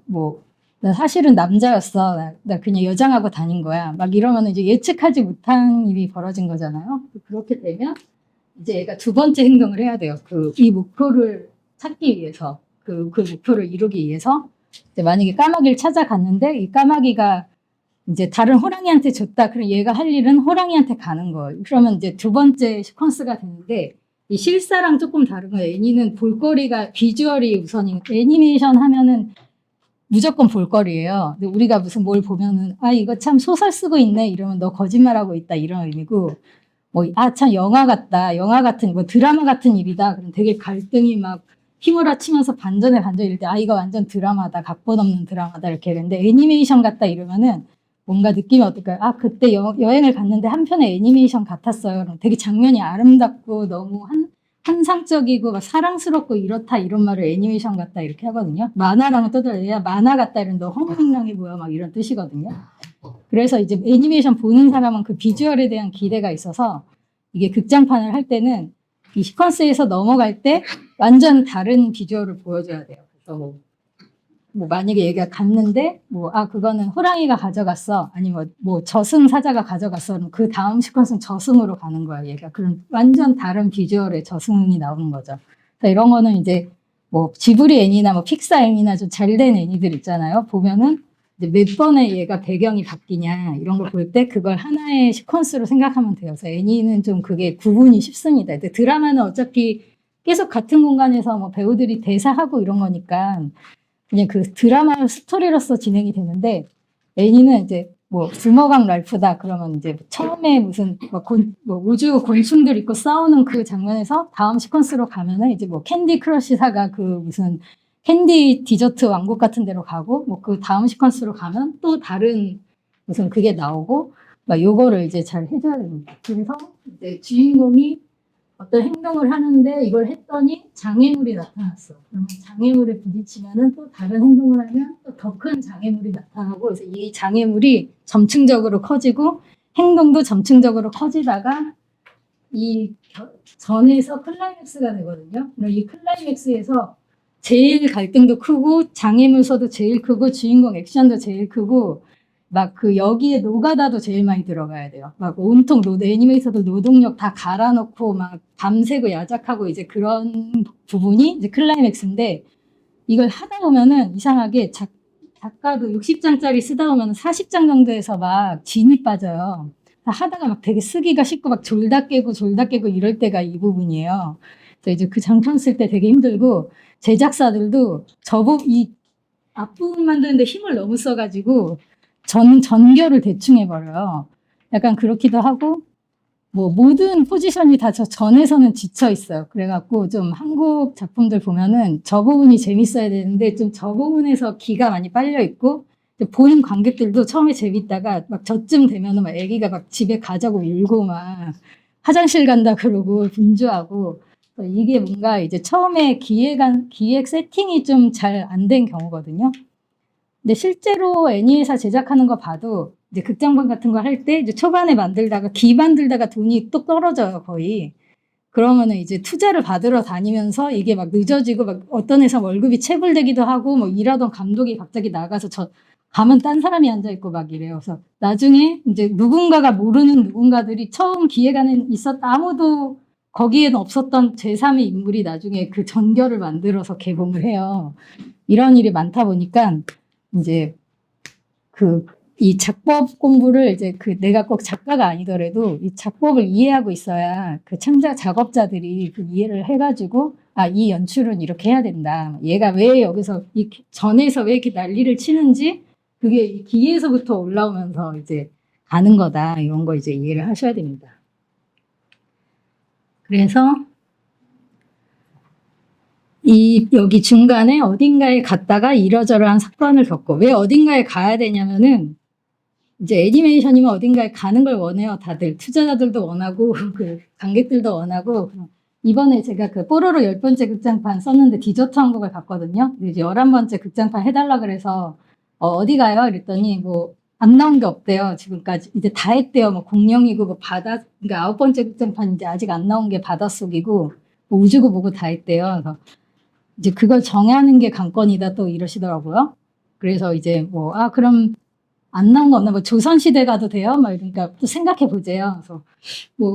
나 사실은 남자였어. 나 그냥 여장하고 다닌 거야. 막 이러면 이제 예측하지 못한 일이 벌어진 거잖아요. 그렇게 되면 이제 얘가 두 번째 행동을 해야 돼요. 이 목표를 찾기 위해서. 그 목표를 이루기 위해서 이제 만약에 까마귀를 찾아갔는데 이 까마귀가 이제 다른 호랑이한테 줬다. 그럼 얘가 할 일은 호랑이한테 가는 거예요. 그러면 이제 두 번째 시퀀스가 되는데 이 실사랑 조금 다른 거예요. 애니는 볼거리가 비주얼이 우선인 애니메이션 하면은 무조건 볼거리예요. 근데 우리가 무슨 뭘 보면은 이거 참 소설 쓰고 있네 이러면 너 거짓말하고 있다 이런 의미고 참 영화 같다. 영화 같은 드라마 같은 일이다. 그럼 되게 갈등이 막 휘몰아치면서 반전에 반전 이럴 때 아 이거 완전 드라마다 각본 없는 드라마다 이렇게 했는데 애니메이션 같다 이러면은 뭔가 느낌이 어떨까요? 아 그때 여행을 갔는데 한편의 애니메이션 같았어요. 그럼 되게 장면이 아름답고 너무 환상적이고 막 사랑스럽고 이렇다 이런 말을 애니메이션 같다 이렇게 하거든요. 만화랑은 또 달라요. 만화 같다 이런 너 허무맹랑해 보여 막 이런 뜻이거든요. 그래서 이제 애니메이션 보는 사람은 그 비주얼에 대한 기대가 있어서 이게 극장판을 할 때는 이 시퀀스에서 넘어갈 때 완전 다른 비주얼을 보여줘야 돼요. 그래서 뭐 만약에 얘가 갔는데 그거는 호랑이가 가져갔어 아니면 뭐 저승사자가 가져갔어 그럼 그 다음 시퀀스는 저승으로 가는 거야 얘가. 그럼 완전 다른 비주얼의 저승이 나오는 거죠. 그래서 이런 거는 이제 뭐 지브리 애니나 뭐 픽사 애니나 좀 잘된 애니들 있잖아요. 보면은 이제 몇 번에 얘가 배경이 바뀌냐 이런 걸 볼 때 그걸 하나의 시퀀스로 생각하면 돼요. 그래서 애니는 좀 그게 구분이 쉽습니다. 근데 드라마는 어차피 계속 같은 공간에서 뭐 배우들이 대사하고 이런 거니까 그냥 그 드라마 스토리로서 진행이 되는데 애니는 이제 뭐 주먹왕 랄프다 그러면 이제 처음에 무슨 뭐 우주 곤충들 있고 싸우는 그 장면에서 다음 시퀀스로 가면은 이제 뭐 캔디 크러쉬 사가 그 무슨 캔디 디저트 왕국 같은 데로 가고 뭐 그 다음 시퀀스로 가면 또 다른 무슨 그게 나오고 막 요거를 이제 잘 해줘야 됩니다. 그래서 이제 주인공이 어떤 행동을 하는데 이걸 했더니 장애물이 나타났어. 그러면 장애물에 부딪히면은 또 다른 행동을 하면 또 더 큰 장애물이 나타나고 그래서 이 장애물이 점층적으로 커지고 행동도 점층적으로 커지다가 이 전에서 클라이맥스가 되거든요. 이 클라이맥스에서 제일 갈등도 크고 장애물서도 제일 크고 주인공 액션도 제일 크고 막 그 여기에 노가다도 제일 많이 들어가야 돼요. 막 온통 애니메이터도 노동력 다 갈아놓고 막 밤새고 야작하고 이제 그런 부분이 이제 클라이맥스인데 이걸 하다 보면은 이상하게 작가도 60장짜리 쓰다 보면 40장 정도에서 막 진이 빠져요. 하다가 막 되게 쓰기가 쉽고 막 졸다 깨고 이럴 때가 이 부분이에요. 그래서 이제 그 장편 쓸 때 되게 힘들고 제작사들도 이 앞부분 만드는데 힘을 너무 써가지고 전결을 대충 해버려요. 약간 그렇기도 하고, 뭐, 모든 포지션이 다 저 전에서는 지쳐 있어요. 그래갖고 좀 한국 작품들 보면은 저 부분이 재밌어야 되는데 좀 저 부분에서 기가 많이 빨려 있고, 보는 관객들도 처음에 재밌다가 막 저쯤 되면은 막 애기가 막 집에 가자고 울고 막 화장실 간다 그러고 분주하고, 이게 뭔가 이제 처음에 기획 세팅이 좀 잘 안 된 경우거든요. 근데 실제로 애니회사 제작하는 거 봐도 이제 극장판 같은 거 할 때 이제 초반에 기 만들다가 돈이 또 떨어져요, 거의. 그러면은 이제 투자를 받으러 다니면서 이게 막 늦어지고 막 어떤 회사 월급이 체불되기도 하고 뭐 일하던 감독이 갑자기 나가서 가면 딴 사람이 앉아있고 막 이래요. 그래서 나중에 이제 누군가가 모르는 누군가들이 처음 기획안에 아무도 거기에는 없었던 제3의 인물이 나중에 그 전결을 만들어서 개봉을 해요. 이런 일이 많다 보니까 이제 이 작법 공부를 이제 내가 꼭 작가가 아니더라도 이 작법을 이해하고 있어야 그 작업자들이 그 이해를 해가지고 이 연출은 이렇게 해야 된다. 얘가 왜 여기서 전에서 왜 이렇게 난리를 치는지 그게 기에서부터 올라오면서 이제 가는 거다. 이런 거 이제 이해를 하셔야 됩니다. 그래서 여기 중간에 어딘가에 갔다가 이러저러한 사건을 겪고 왜 어딘가에 가야 되냐면은 이제 애니메이션이면 어딘가에 가는 걸 원해요. 다들 투자자들도 원하고 그 관객들도 원하고 이번에 제가 그 뽀로로 10번째 극장판 썼는데 디저트 왕국을 갔거든요. 이제 11번째 극장판 해달라 그래서 어디 가요? 이랬더니 뭐 안 나온 게 없대요. 지금까지 이제 다 했대요. 뭐 공룡이고 뭐 그러니까 9번째 극장판 이제 아직 안 나온 게 바닷속이고 뭐 우주고 뭐고 다 했대요. 그래서 이제 그걸 정하는 게 관건이다 또 이러시더라고요. 그래서 이제 그럼 안 나온 거 없나? 뭐 조선시대 가도 돼요? 막 이러니까 또 생각해 보세요.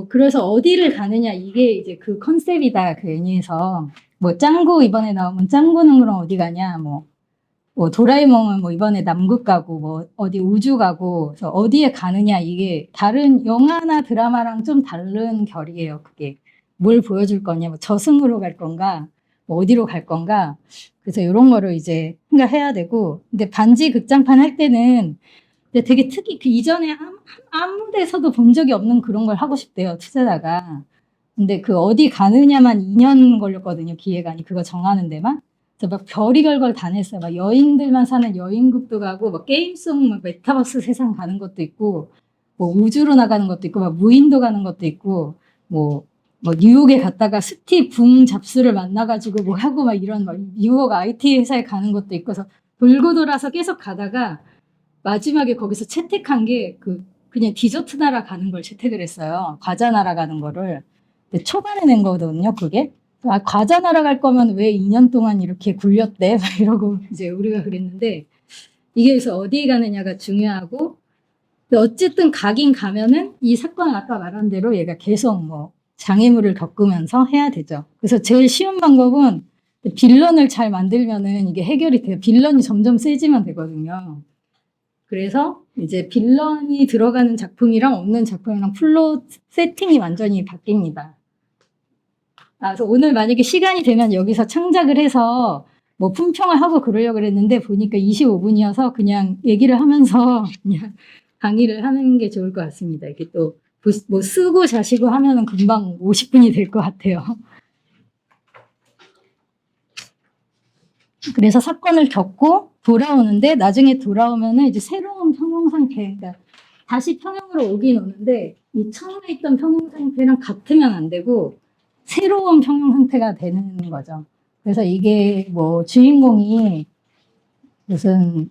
그래서 어디를 가느냐 이게 이제 그 컨셉이다. 그 애니에서 뭐 짱구 이번에 나오면 짱구는 그럼 어디 가냐? 뭐 도라에몽은 뭐 이번에 남극 가고 뭐 어디 우주 가고 그래서 어디에 가느냐 이게 다른 영화나 드라마랑 좀 다른 결이에요. 그게 뭘 보여줄 거냐? 뭐 저승으로 갈 건가? 뭐 어디로 갈 건가? 그래서 이런 거를 이제 생각해야 되고, 근데 반지 극장판 할 때는 되게 그 이전에 아무 데서도 본 적이 없는 그런 걸 하고 싶대요, 투자자가. 근데 그 어디 가느냐만 2년 걸렸거든요. 기획안이 그거 정하는 데만. 그래서 막 별의별 다 냈어요. 막 여인들만 사는 여인국도 가고, 막 게임 속 막 메타버스 세상 가는 것도 있고, 뭐 우주로 나가는 것도 있고, 막 무인도 가는 것도 있고, 뭐 뉴욕에 갔다가 스티브 붕 잡스를 만나가지고 뭐 하고 막 이런 막 뉴욕 IT 회사에 가는 것도 있고, 그래서 돌고 돌아서 계속 가다가 마지막에 거기서 채택한 게 그냥 디저트 나라 가는 걸 채택을 했어요. 과자 나라 가는 거를. 근데 초반에 낸 거거든요, 그게. 아, 과자 날아갈 거면 왜 2년 동안 이렇게 굴렸대? 막 이러고 이제 우리가 그랬는데, 이게 그래서 어디 가느냐가 중요하고, 근데 어쨌든 가긴 가면은 이 사건은 아까 말한 대로 얘가 계속 뭐 장애물을 겪으면서 해야 되죠. 그래서 제일 쉬운 방법은 빌런을 잘 만들면은 이게 해결이 돼요. 빌런이 점점 세지면 되거든요. 그래서 이제 빌런이 들어가는 작품이랑 없는 작품이랑 플롯 세팅이 완전히 바뀝니다. 그래서 오늘 만약에 시간이 되면 여기서 창작을 해서 뭐 품평을 하고 그러려고 그랬는데 보니까 25분이어서 그냥 얘기를 하면서 그냥 강의를 하는 게 좋을 것 같습니다. 이렇게 또 뭐 쓰고 자시고 하면은 금방 50분이 될 것 같아요. 그래서 사건을 겪고 돌아오는데 나중에 돌아오면은 이제 새로운 평형 상태, 그러니까 다시 평형으로 오긴 오는데 이 처음에 있던 평형 상태랑 같으면 안 되고 새로운 평형 상태가 되는 거죠. 그래서 이게 뭐 주인공이 무슨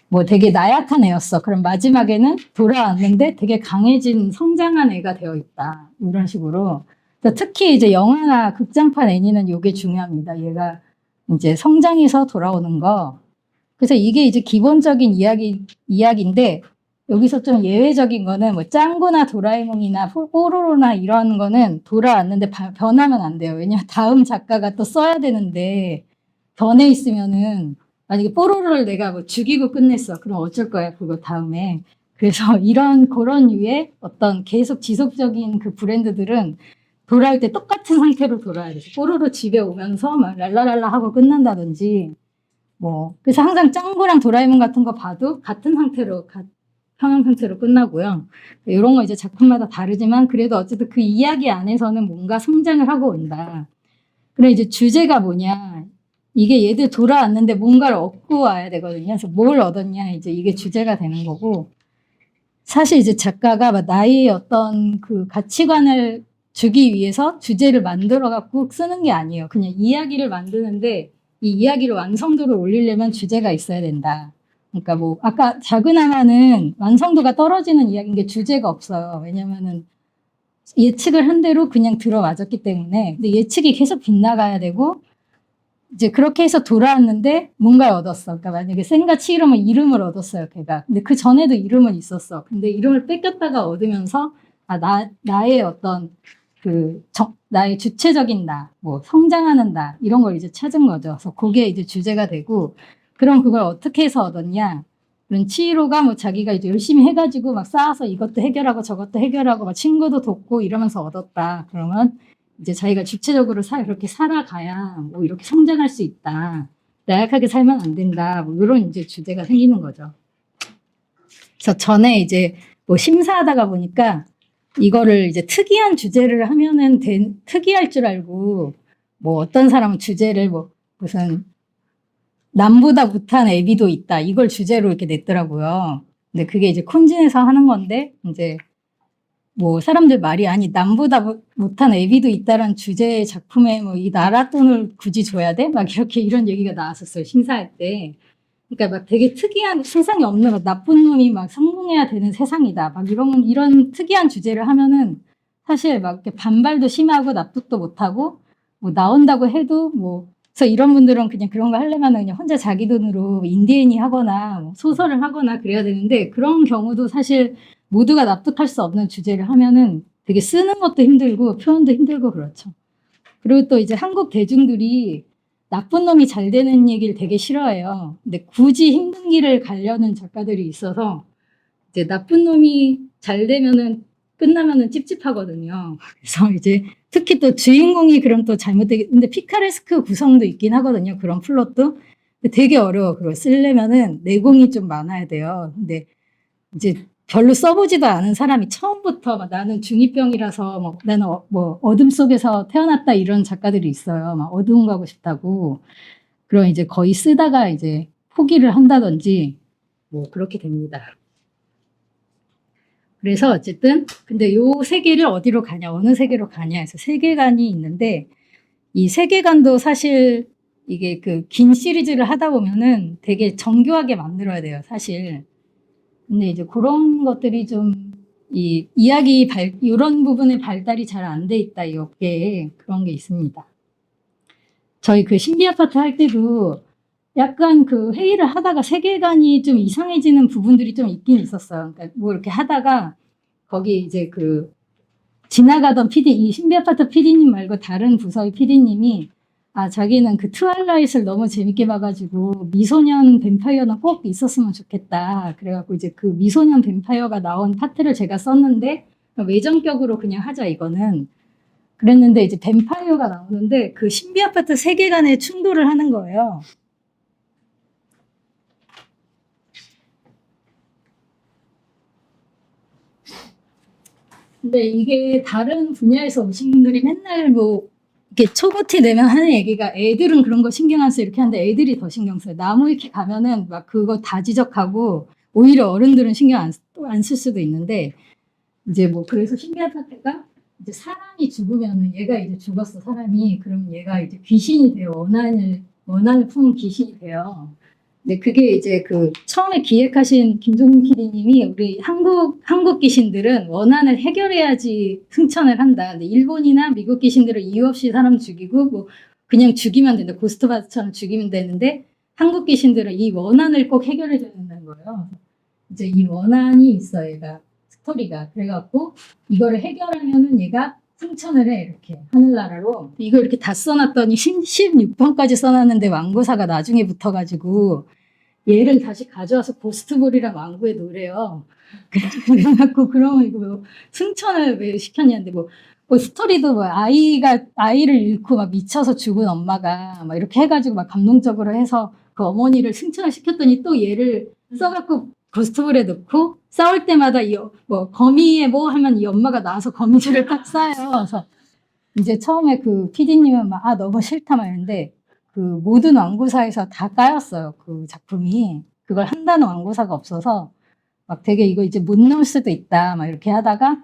뭐 되게 나약한 애였어. 그럼 마지막에는 돌아왔는데 되게 강해진 성장한 애가 되어 있다. 이런 식으로. 특히 이제 영화나 극장판 애니는 이게 중요합니다. 얘가 이제 성장해서 돌아오는 거. 그래서 이게 이제 기본적인 이야기인데 여기서 좀 예외적인 거는 뭐 짱구나 도라에몽이나 뽀로로나 이런 거는 돌아왔는데 변하면 안 돼요. 왜냐면 다음 작가가 또 써야 되는데 변해 있으면은 만약에 뽀로로를 내가 뭐 죽이고 끝냈어. 그럼 어쩔 거야, 그거 다음에. 그래서 그런 류의 어떤 계속 지속적인 그 브랜드들은 돌아올 때 똑같은 상태로 돌아야 돼. 뽀로로 집에 오면서 막 랄라랄라 하고 끝난다든지. 뭐. 그래서 항상 짱구랑 도라에몽 같은 거 봐도 같은 상태로, 평형 상태로 끝나고요. 이런 거 이제 작품마다 다르지만 그래도 어쨌든 그 이야기 안에서는 뭔가 성장을 하고 온다. 그래 이제 주제가 뭐냐. 이게 얘들 돌아왔는데 뭔가를 얻고 와야 되거든요. 그래서 뭘 얻었냐, 이제 이게 주제가 되는 거고. 사실 이제 작가가 나의 어떤 그 가치관을 주기 위해서 주제를 만들어 갖고 쓰는 게 아니에요. 그냥 이야기를 만드는데 이 이야기를 완성도를 올리려면 주제가 있어야 된다. 그러니까 뭐 아까 작은 하나는 완성도가 떨어지는 이야기인 게 주제가 없어요. 왜냐면은 예측을 한 대로 그냥 들어맞았기 때문에. 근데 예측이 계속 빗나가야 되고 이제 그렇게 해서 돌아왔는데 뭔가를 얻었어. 그러니까 만약에 센과 치히로면 이름을 얻었어요, 걔가. 근데 그 전에도 이름은 있었어. 근데 이름을 뺏겼다가 얻으면서 나의 어떤 나의 주체적인 뭐 성장하는 이런 걸 이제 찾은 거죠. 그래서 그게 이제 주제가 되고, 그럼 그걸 어떻게 해서 얻었냐? 그런 치히로가 뭐 자기가 이제 열심히 해가지고 막 쌓아서 이것도 해결하고 저것도 해결하고 막 친구도 돕고 이러면서 얻었다. 그러면 이제 자기가 주체적으로 그렇게 살아가야 뭐 이렇게 성장할 수 있다. 나약하게 살면 안 된다. 뭐 이런 이제 주제가 생기는 거죠. 그래서 전에 이제 뭐 심사하다가 보니까 이거를 이제 특이한 주제를 하면은 특이할 줄 알고 뭐 어떤 사람은 주제를 뭐 무슨 남보다 못한 애비도 있다. 이걸 주제로 이렇게 냈더라고요. 근데 그게 이제 콘진에서 하는 건데 이제 뭐 사람들 말이 아니 남보다 못한 애비도 있다라는 주제의 작품에 뭐 이 나라 돈을 굳이 줘야 돼? 막 이런 얘기가 나왔었어요. 심사할 때. 그러니까 막 되게 특이한 세상에 없는 막 나쁜 놈이 막 성공해야 되는 세상이다. 막 이런 특이한 주제를 하면은 사실 막 이렇게 반발도 심하고 납득도 못하고 뭐 나온다고 해도 뭐 그래서 이런 분들은 그냥 그런 거 하려면 그냥 혼자 자기 돈으로 인디애니 하거나 뭐 소설을 하거나 그래야 되는데 그런 경우도 사실 모두가 납득할 수 없는 주제를 하면은 되게 쓰는 것도 힘들고 표현도 힘들고 그렇죠. 그리고 또 이제 한국 대중들이 나쁜 놈이 잘 되는 얘기를 되게 싫어해요. 근데 굳이 힘든 길을 가려는 작가들이 있어서 이제 나쁜 놈이 잘 되면은 끝나면은 찝찝하거든요. 그래서 이제 특히 또 주인공이 그럼 또 잘못되게, 근데 피카레스크 구성도 있긴 하거든요. 그런 플롯도. 근데 되게 어려워. 그걸 쓰려면은 내공이 좀 많아야 돼요. 근데 이제 별로 써보지도 않은 사람이 처음부터 막 나는 중2병이라서 뭐 나는 뭐 어둠 속에서 태어났다 이런 작가들이 있어요. 막 어두운 가고 싶다고. 그럼 이제 거의 쓰다가 이제 포기를 한다든지 뭐 그렇게 됩니다. 그래서 어쨌든 근데 요 세계를 어디로 가냐, 어느 세계로 가냐 해서 세계관이 있는데 이 세계관도 사실 이게 그 긴 시리즈를 하다 보면은 되게 정교하게 만들어야 돼요, 사실. 근데 이제 그런 것들이 좀 이 이야기 이런 부분의 발달이 잘 안 돼 있다, 이 업계에. 그런 게 있습니다. 저희 그 신비 아파트 할 때도 약간 그 회의를 하다가 세계관이 좀 이상해지는 부분들이 좀 있긴 있었어요. 그러니까 뭐 이렇게 하다가 거기 이제 그 지나가던 PD, 이 신비 아파트 PD님 말고 다른 부서의 PD님이 아, 자기는 그 트와일라잇을 너무 재밌게 봐가지고 미소년 뱀파이어는 꼭 있었으면 좋겠다. 그래갖고 이제 그 미소년 뱀파이어가 나온 파트를 제가 썼는데 외전격으로 그냥 하자 이거는. 그랬는데 이제 뱀파이어가 나오는데 그 신비 아파트 세계관에 충돌을 하는 거예요. 근데 이게 다른 분야에서 오신 분들이 맨날 뭐 이렇게 초고티 내면 하는 얘기가 애들은 그런 거 신경 안 써 이렇게 하는데 애들이 더 신경 써요. 나무 위키 가면은 막 그거 다 지적하고 오히려 어른들은 신경 안 쓸 수도 있는데 이제 뭐 그래서 신비 아파트가 이제 사람이 죽으면은 얘가 이제 죽었어 사람이 그럼 얘가 이제 귀신이 돼요. 원한을 품은 귀신이 돼요. 근데 그게 이제 그 처음에 기획하신 김종민 PD님이 우리 한국 귀신들은 원한을 해결해야지 승천을 한다. 근데 일본이나 미국 귀신들은 이유 없이 사람 죽이고 뭐 그냥 죽이면 된다. 고스트바스터처럼 죽이면 되는데 한국 귀신들은 이 원한을 꼭 해결해 줘야 된다는 거예요. 이제 이 원한이 있어 얘가 스토리가 그래갖고 이거를 해결하면은 얘가 승천을 해 이렇게 하늘나라로 이거 이렇게 다 써놨더니 16편까지 써놨는데 왕고사가 나중에 붙어가지고 얘를 다시 가져와서 고스트볼이랑 왕구에 놓으래요. 그래갖고 그러면 이거 뭐 승천을 왜 시켰냐는데 뭐 스토리도 뭐 아이를 잃고 막 미쳐서 죽은 엄마가 막 이렇게 해가지고 막 감동적으로 해서 그 어머니를 승천을 시켰더니 또 얘를 써갖고 고스트볼에 넣고 싸울 때마다 뭐 거미에 뭐 하면 이 엄마가 나와서 거미줄을 딱 쏴요. 그래서 이제 처음에 그 PD님은 막 아 너무 싫다 막 이랬는데 그 모든 왕고사에서 다 까였어요. 그 작품이 그걸 한다는 왕고사가 없어서 막 되게 이거 이제 못 넣을 수도 있다 막 이렇게 하다가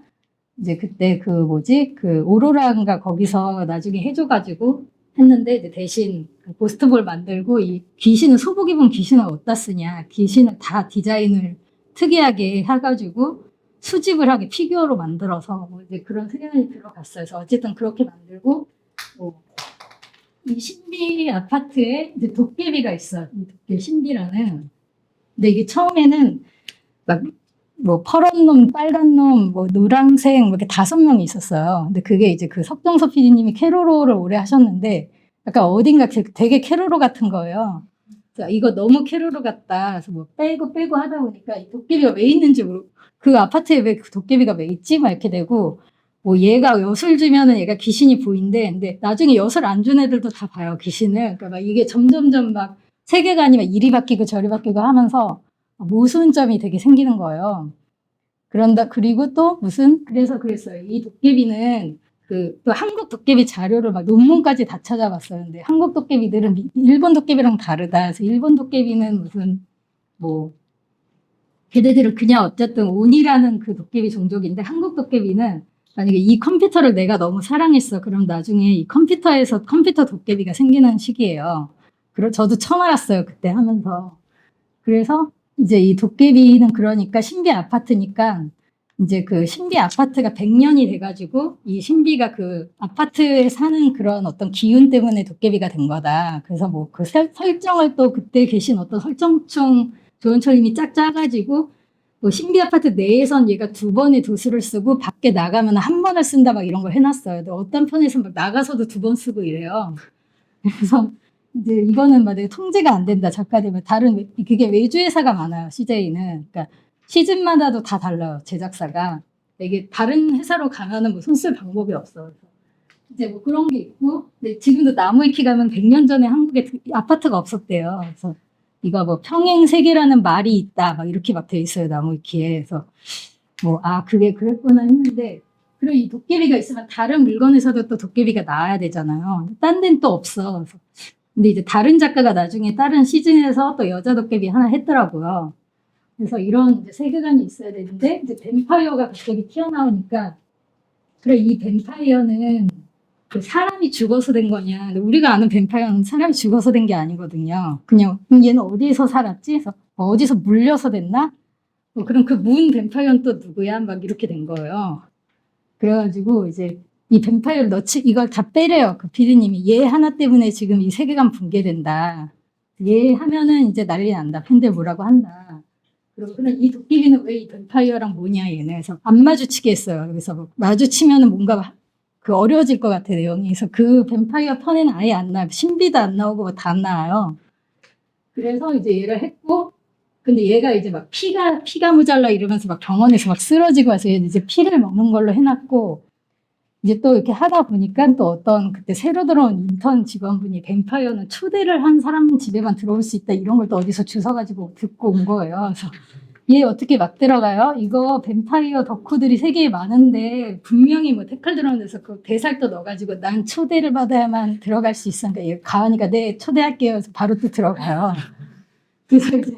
이제 그때 그 뭐지 그 오로라인가 거기서 나중에 해줘가지고 했는데 이제 대신 그 고스트볼 만들고 이 귀신은 소복 입은 귀신을 어디다 쓰냐 귀신을 다 디자인을 특이하게 해가지고 수집을 하게 피규어로 만들어서 뭐 이제 그런 세계관이 들어갔어요. 그래서 어쨌든 그렇게 만들고 이 신비 아파트에 이제 도깨비가 있어. 이 도깨비 신비라는. 근데 이게 처음에는 막 뭐 파란 놈, 빨간 놈, 뭐 노란색 뭐 이렇게 5명이 있었어요. 근데 그게 이제 그 석정서 PD님이 캐로로를 오래 하셨는데 약간 어딘가 되게 캐로로 같은 거예요. 그래서 이거 너무 캐로로 같다. 그래서 뭐 빼고 하다 보니까 이 도깨비가 왜 있는지 모르고 그 아파트에 왜 그 도깨비가 왜 있지? 막 이렇게 되고 뭐 얘가 엿을 주면은 얘가 귀신이 보인대. 근데 나중에 엿을 안 준 애들도 다 봐요, 귀신을. 그러니까 막 이게 점점점 막 세계관이 막 이리 바뀌고 저리 바뀌고 하면서 모순점이 되게 생기는 거예요. 그리고 또 그래서 그랬어요. 이 도깨비는 또 한국 도깨비 자료를 막 논문까지 다 찾아봤어요. 근데 한국 도깨비들은 일본 도깨비랑 다르다. 그래서 일본 도깨비는 걔네들은 그냥 어쨌든 온이라는 그 도깨비 종족인데 한국 도깨비는 만약에 이 컴퓨터를 내가 너무 사랑했어. 그럼 나중에 이 컴퓨터에서 컴퓨터 도깨비가 생기는 시기예요. 저도 처음 알았어요. 그때 하면서. 그래서 이제 이 도깨비는 그러니까 신비 아파트니까 이제 그 신비 아파트가 100년이 돼가지고 이 신비가 그 아파트에 사는 그런 어떤 기운 때문에 도깨비가 된 거다. 그래서 뭐 그 설정을 또 그때 계신 어떤 설정충 조은철님이 짝 짜가지고 뭐 신비 아파트 내에선 얘가 2번의 도수를 쓰고 밖에 나가면 1번을 쓴다 막 이런 걸 해놨어요. 근데 어떤 편에서 막 나가서도 2번 쓰고 이래요. 그래서 이제 이거는 막 내가 통제가 안 된다. 작가들은 그게 외주회사가 많아요. CJ는. 그러니까 시즌마다도 다 달라요. 제작사가. 이게 다른 회사로 가면은 뭐 손 쓸 방법이 없어. 그래서 이제 뭐 그런 게 있고, 근데 지금도 나무위키 가면 100년 전에 한국에 아파트가 없었대요. 그래서 이거 뭐 평행세계라는 말이 있다 막 이렇게 막 돼 있어요 나무 위키에. 그래서 뭐 그게 그랬구나 했는데, 그리고 이 도깨비가 있으면 다른 물건에서도 또 도깨비가 나와야 되잖아요. 딴 데는 또 없어. 그래서 근데 이제 다른 작가가 나중에 다른 시즌에서 또 여자 도깨비 하나 했더라고요. 그래서 이런 이제 세계관이 있어야 되는데, 이제 뱀파이어가 갑자기 튀어나오니까, 그래, 이 뱀파이어는 그 사람이 죽어서 된 거냐. 근데 우리가 아는 뱀파이어는 사람이 죽어서 된 게 아니거든요. 그냥 얘는 어디서 살았지? 그래서 어디서 물려서 됐나? 그럼 그 문 뱀파이어는 또 누구야? 막 이렇게 된 거예요. 그래가지고 이제 이 뱀파이어를 이걸 다 빼래요. 그 피디님이. 얘 하나 때문에 지금 이 세계관 붕괴된다. 얘 하면은 이제 난리 난다. 팬들 뭐라고 한다. 그리고 그럼 이 도깨비는 왜 이 뱀파이어랑 뭐냐 얘네. 그래서 안 마주치게 했어요. 그래서 뭐 마주치면은 뭔가 그 어려워질 것 같아 내용이. 그래서 그 뱀파이어 편에는 아예 안 나와요. 신비도 안 나오고 뭐 다 안 나와요. 그래서 이제 얘를 했고, 근데 얘가 이제 막 피가 모자라 이러면서 막 병원에서 막 쓰러지고 와서 얘는 이제 피를 먹는 걸로 해놨고, 이제 또 이렇게 하다 보니까 또 어떤 그때 새로 들어온 인턴 직원분이 뱀파이어는 초대를 한 사람 집에만 들어올 수 있다 이런 걸 또 어디서 주워가지고 듣고 온 거예요. 그래서 얘 어떻게 막 들어가요? 이거 뱀파이어 덕후들이 세계에 많은데 분명히 뭐 태클 들어오는 데서 그 대살도 넣어가지고 난 초대를 받아야만 들어갈 수 있어. 그러니까 얘 가은이가 네 초대할게요. 그래서 바로 또 들어가요. 그래서 이제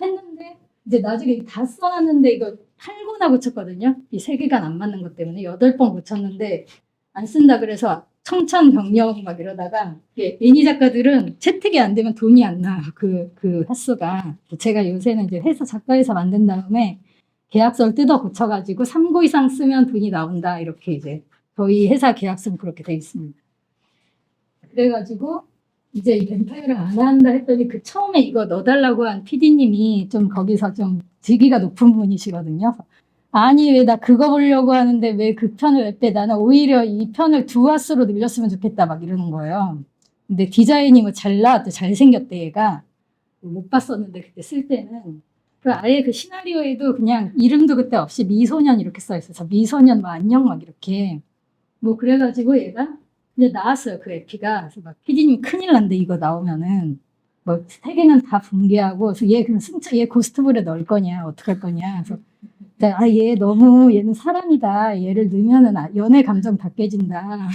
했는데 이제 나중에 다 써놨는데 이거 8권나 고쳤거든요. 이 세계관 안 맞는 것 때문에 8번 고쳤는데 안 쓴다 그래서 청천벽력 막 이러다가 애니 작가들은 채택이 안 되면 돈이 안 나요. 그 횟수가. 제가 요새는 이제 회사 작가회사 만든 다음에 계약서를 뜯어 고쳐가지고 3고 이상 쓰면 돈이 나온다. 이렇게 이제 저희 회사 계약서는 그렇게 돼 있습니다. 그래가지고 이제 이 뱀파이어를 안 한다 했더니 그 처음에 이거 넣어달라고 한 PD님이 좀 거기서 좀 직위가 높은 분이시거든요. 아니 왜 나 그거 보려고 하는데 왜 그 편을 왜 빼? 나는 오히려 이 편을 두 화수로 늘렸으면 좋겠다 막 이러는 거예요. 근데 디자인이 뭐 잘 나왔대, 잘생겼대 얘가. 못 봤었는데 그때 쓸 때는 아예 그 시나리오에도 그냥 이름도 그때 없이 미소년 이렇게 써 있어서 미소년 뭐 안녕 막 이렇게 뭐 그래가지고 얘가 이제 나왔어요 그 에피가. 그래서 막 PD님 큰일 난데 이거 나오면은 뭐 세계는 다 붕괴하고. 그래서 얘 그럼 승차 얘 고스트볼에 넣을 거냐 어떡할 거냐. 그래서 얘 너무 얘는 사람이다. 얘를 넣으면은 연애 감정 다 깨진다.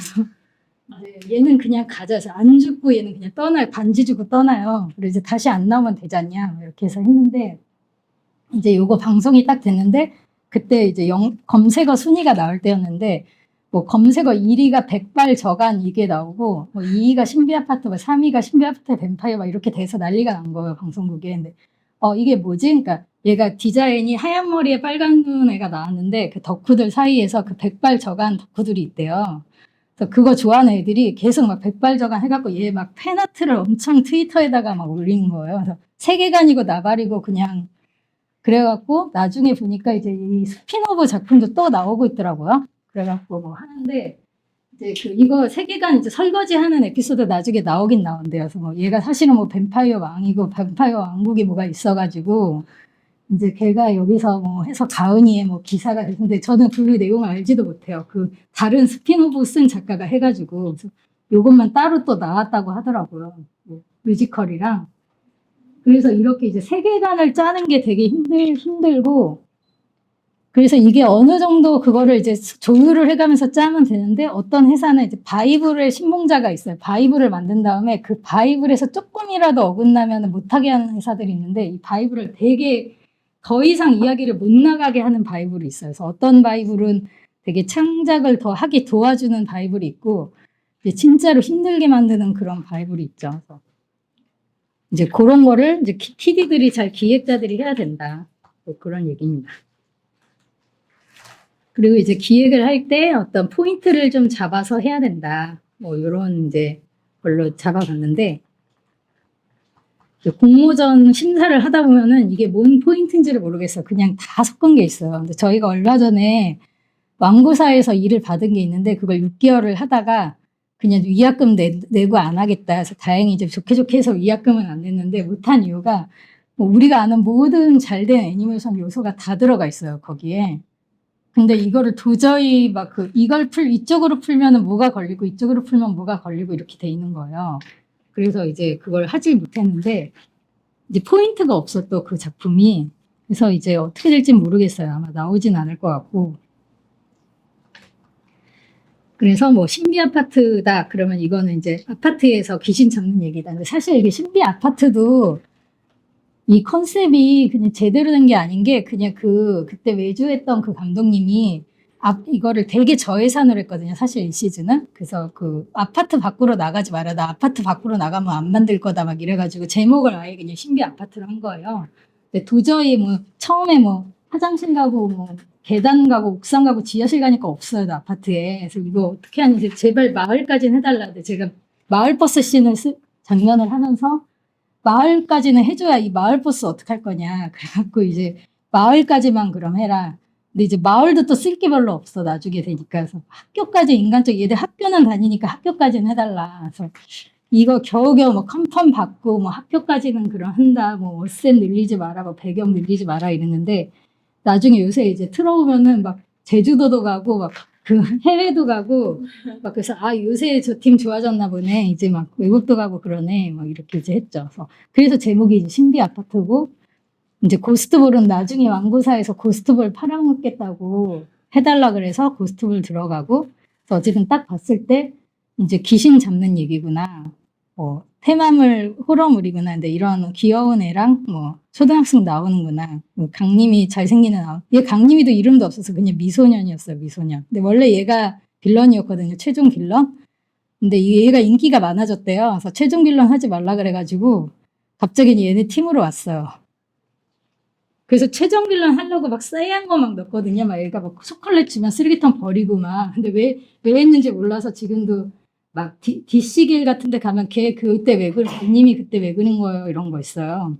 그래서 얘는 그냥 가져서 안 죽고 얘는 그냥 떠나요. 반지 주고 떠나요. 그리고 이제 다시 안 나오면 되잖냐 이렇게 해서 했는데, 이제 요거 방송이 딱 됐는데 그때 이제 검색어 순위가 나올 때였는데 뭐 검색어 1위가 백발 저간 이게 나오고 뭐 2위가 신비 아파트, 뭐 3위가 신비 아파트 뱀파이어 막 이렇게 돼서 난리가 난 거예요 방송국에. 근데 이게 뭐지? 그러니까 얘가 디자인이 하얀 머리에 빨간 눈 애가 나왔는데 그 덕후들 사이에서 그 백발 저간 덕후들이 있대요. 그래서 그거 좋아하는 애들이 계속 막 백발 저간 해갖고 얘 막 팬아트를 엄청 트위터에다가 막 올리는 거예요. 그래서 세계관이고 나발이고 그냥. 그래갖고 나중에 보니까 이제 이 스피노브 작품도 또 나오고 있더라고요. 그래갖고 뭐 하는데 이제 이거 세계관 이제 설거지하는 에피소드 나중에 나오긴 나온대요. 그래서 뭐 얘가 사실은 뭐 뱀파이어 왕이고 뱀파이어 왕국이 뭐가 있어가지고 이제 걔가 여기서 뭐 해서 가은이의 뭐 기사가 됐는데 저는 그 내용을 알지도 못해요. 그 다른 스피노브 쓴 작가가 해가지고 그래서 요것만 따로 또 나왔다고 하더라고요. 뭐 뮤지컬이랑. 그래서 이렇게 이제 세계관을 짜는 게 되게 힘들고, 그래서 이게 어느 정도 그거를 이제 조율을 해가면서 짜면 되는데, 어떤 회사는 이제 바이블의 신봉자가 있어요. 바이블을 만든 다음에 그 바이블에서 조금이라도 어긋나면 못하게 하는 회사들이 있는데, 이 바이블을 되게 더 이상 이야기를 못 나가게 하는 바이블이 있어요. 그래서 어떤 바이블은 되게 창작을 더 하기 도와주는 바이블이 있고, 이제 진짜로 힘들게 만드는 그런 바이블이 있죠. 그래서 이제 그런 거를 이제 PD들이 기획자들이 해야 된다. 뭐 그런 얘기입니다. 그리고 이제 기획을 할 때 어떤 포인트를 좀 잡아서 해야 된다. 뭐 이런 이제 걸로 잡아봤는데, 공모전 심사를 하다 보면은 이게 뭔 포인트인지를 모르겠어요. 그냥 다 섞은 게 있어요. 근데 저희가 얼마 전에 왕구사에서 일을 받은 게 있는데 그걸 6개월을 하다가 그냥 위약금 내고 안 하겠다. 그래서 다행히 이제 좋게 해서 위약금은 안 냈는데, 못한 이유가 뭐 우리가 아는 모든 잘된 애니메이션 요소가 다 들어가 있어요, 거기에. 근데 이거를 도저히 막 이쪽으로 풀면은 뭐가 걸리고 이쪽으로 풀면 뭐가 걸리고 이렇게 돼 있는 거예요. 그래서 이제 그걸 하지 못했는데, 이제 포인트가 없어 또 그 작품이. 그래서 이제 어떻게 될지 모르겠어요. 아마 나오진 않을 것 같고. 그래서 뭐 신비 아파트다 그러면 이거는 이제 아파트에서 귀신 잡는 얘기다. 근데 사실 이게 신비 아파트도 이 컨셉이 그냥 제대로 된 게 아닌 게 그냥 그때 외주했던 그 감독님이 이거를 되게 저예산으로 했거든요. 사실 이 시즌은. 그래서 그 아파트 밖으로 나가지 마라. 나 아파트 밖으로 나가면 안 만들 거다. 막 이래가지고 제목을 아예 그냥 신비 아파트로 한 거예요. 근데 도저히 뭐 처음에 뭐 화장실 가고 뭐 계단 가고 옥상 가고 지하실 가니까 없어요. 아파트에. 그래서 이거 어떻게 하는지 제발 마을까지는 해달라. 근데 제가 마을 버스 씬을 장면을 하면서 마을까지는 해줘야 이 마을 버스 어떡할 거냐. 그래갖고 이제 마을까지만 그럼 해라. 근데 이제 마을도 또 쓸 게 별로 없어. 나중에 되니까. 그래서 학교까지 인간적, 얘들 학교는 다니니까 학교까지는 해달라. 그래서 이거 겨우겨우 뭐 컨펌 받고 뭐 학교까지는 그럼 한다. 뭐 월세 늘리지 마라. 뭐 배경 늘리지 마라 이랬는데 나중에 요새 이제 틀어보면은 막 제주도도 가고 막 그 해외도 가고 막 그래서 아 요새 저 팀 좋아졌나 보네 이제 막 외국도 가고 그러네 막 이렇게 이제 했죠. 그래서 제목이 이제 신비 아파트고 이제 고스트볼은 나중에 왕고사에서 고스트볼 팔아먹겠다고 해달라 그래서 고스트볼 들어가고 그래서 어쨌든 딱 봤을 때 이제 귀신 잡는 얘기구나. 뭐 테마물 호러물이구나. 근데 이런 귀여운 애랑 뭐 초등학생 나오는구나. 뭐 강림이 잘생긴 애 얘 강림이도 이름도 없어서 그냥 미소년이었어요. 미소년. 근데 원래 얘가 빌런이었거든요. 최종 빌런. 근데 얘가 인기가 많아졌대요. 그래서 최종 빌런 하지 말라 그래가지고 갑자기 얘네 팀으로 왔어요. 그래서 최종 빌런 하려고 막 싸이한 거 막 넣었거든요. 막 얘가 막 초콜릿 주면 쓰레기통 버리고 막. 근데 왜 했는지 몰라서 지금도 막 DC길 같은 데 가면 걔 그때 왜 그래? 님이 그때 왜 그런 거예요? 이런 거 있어요.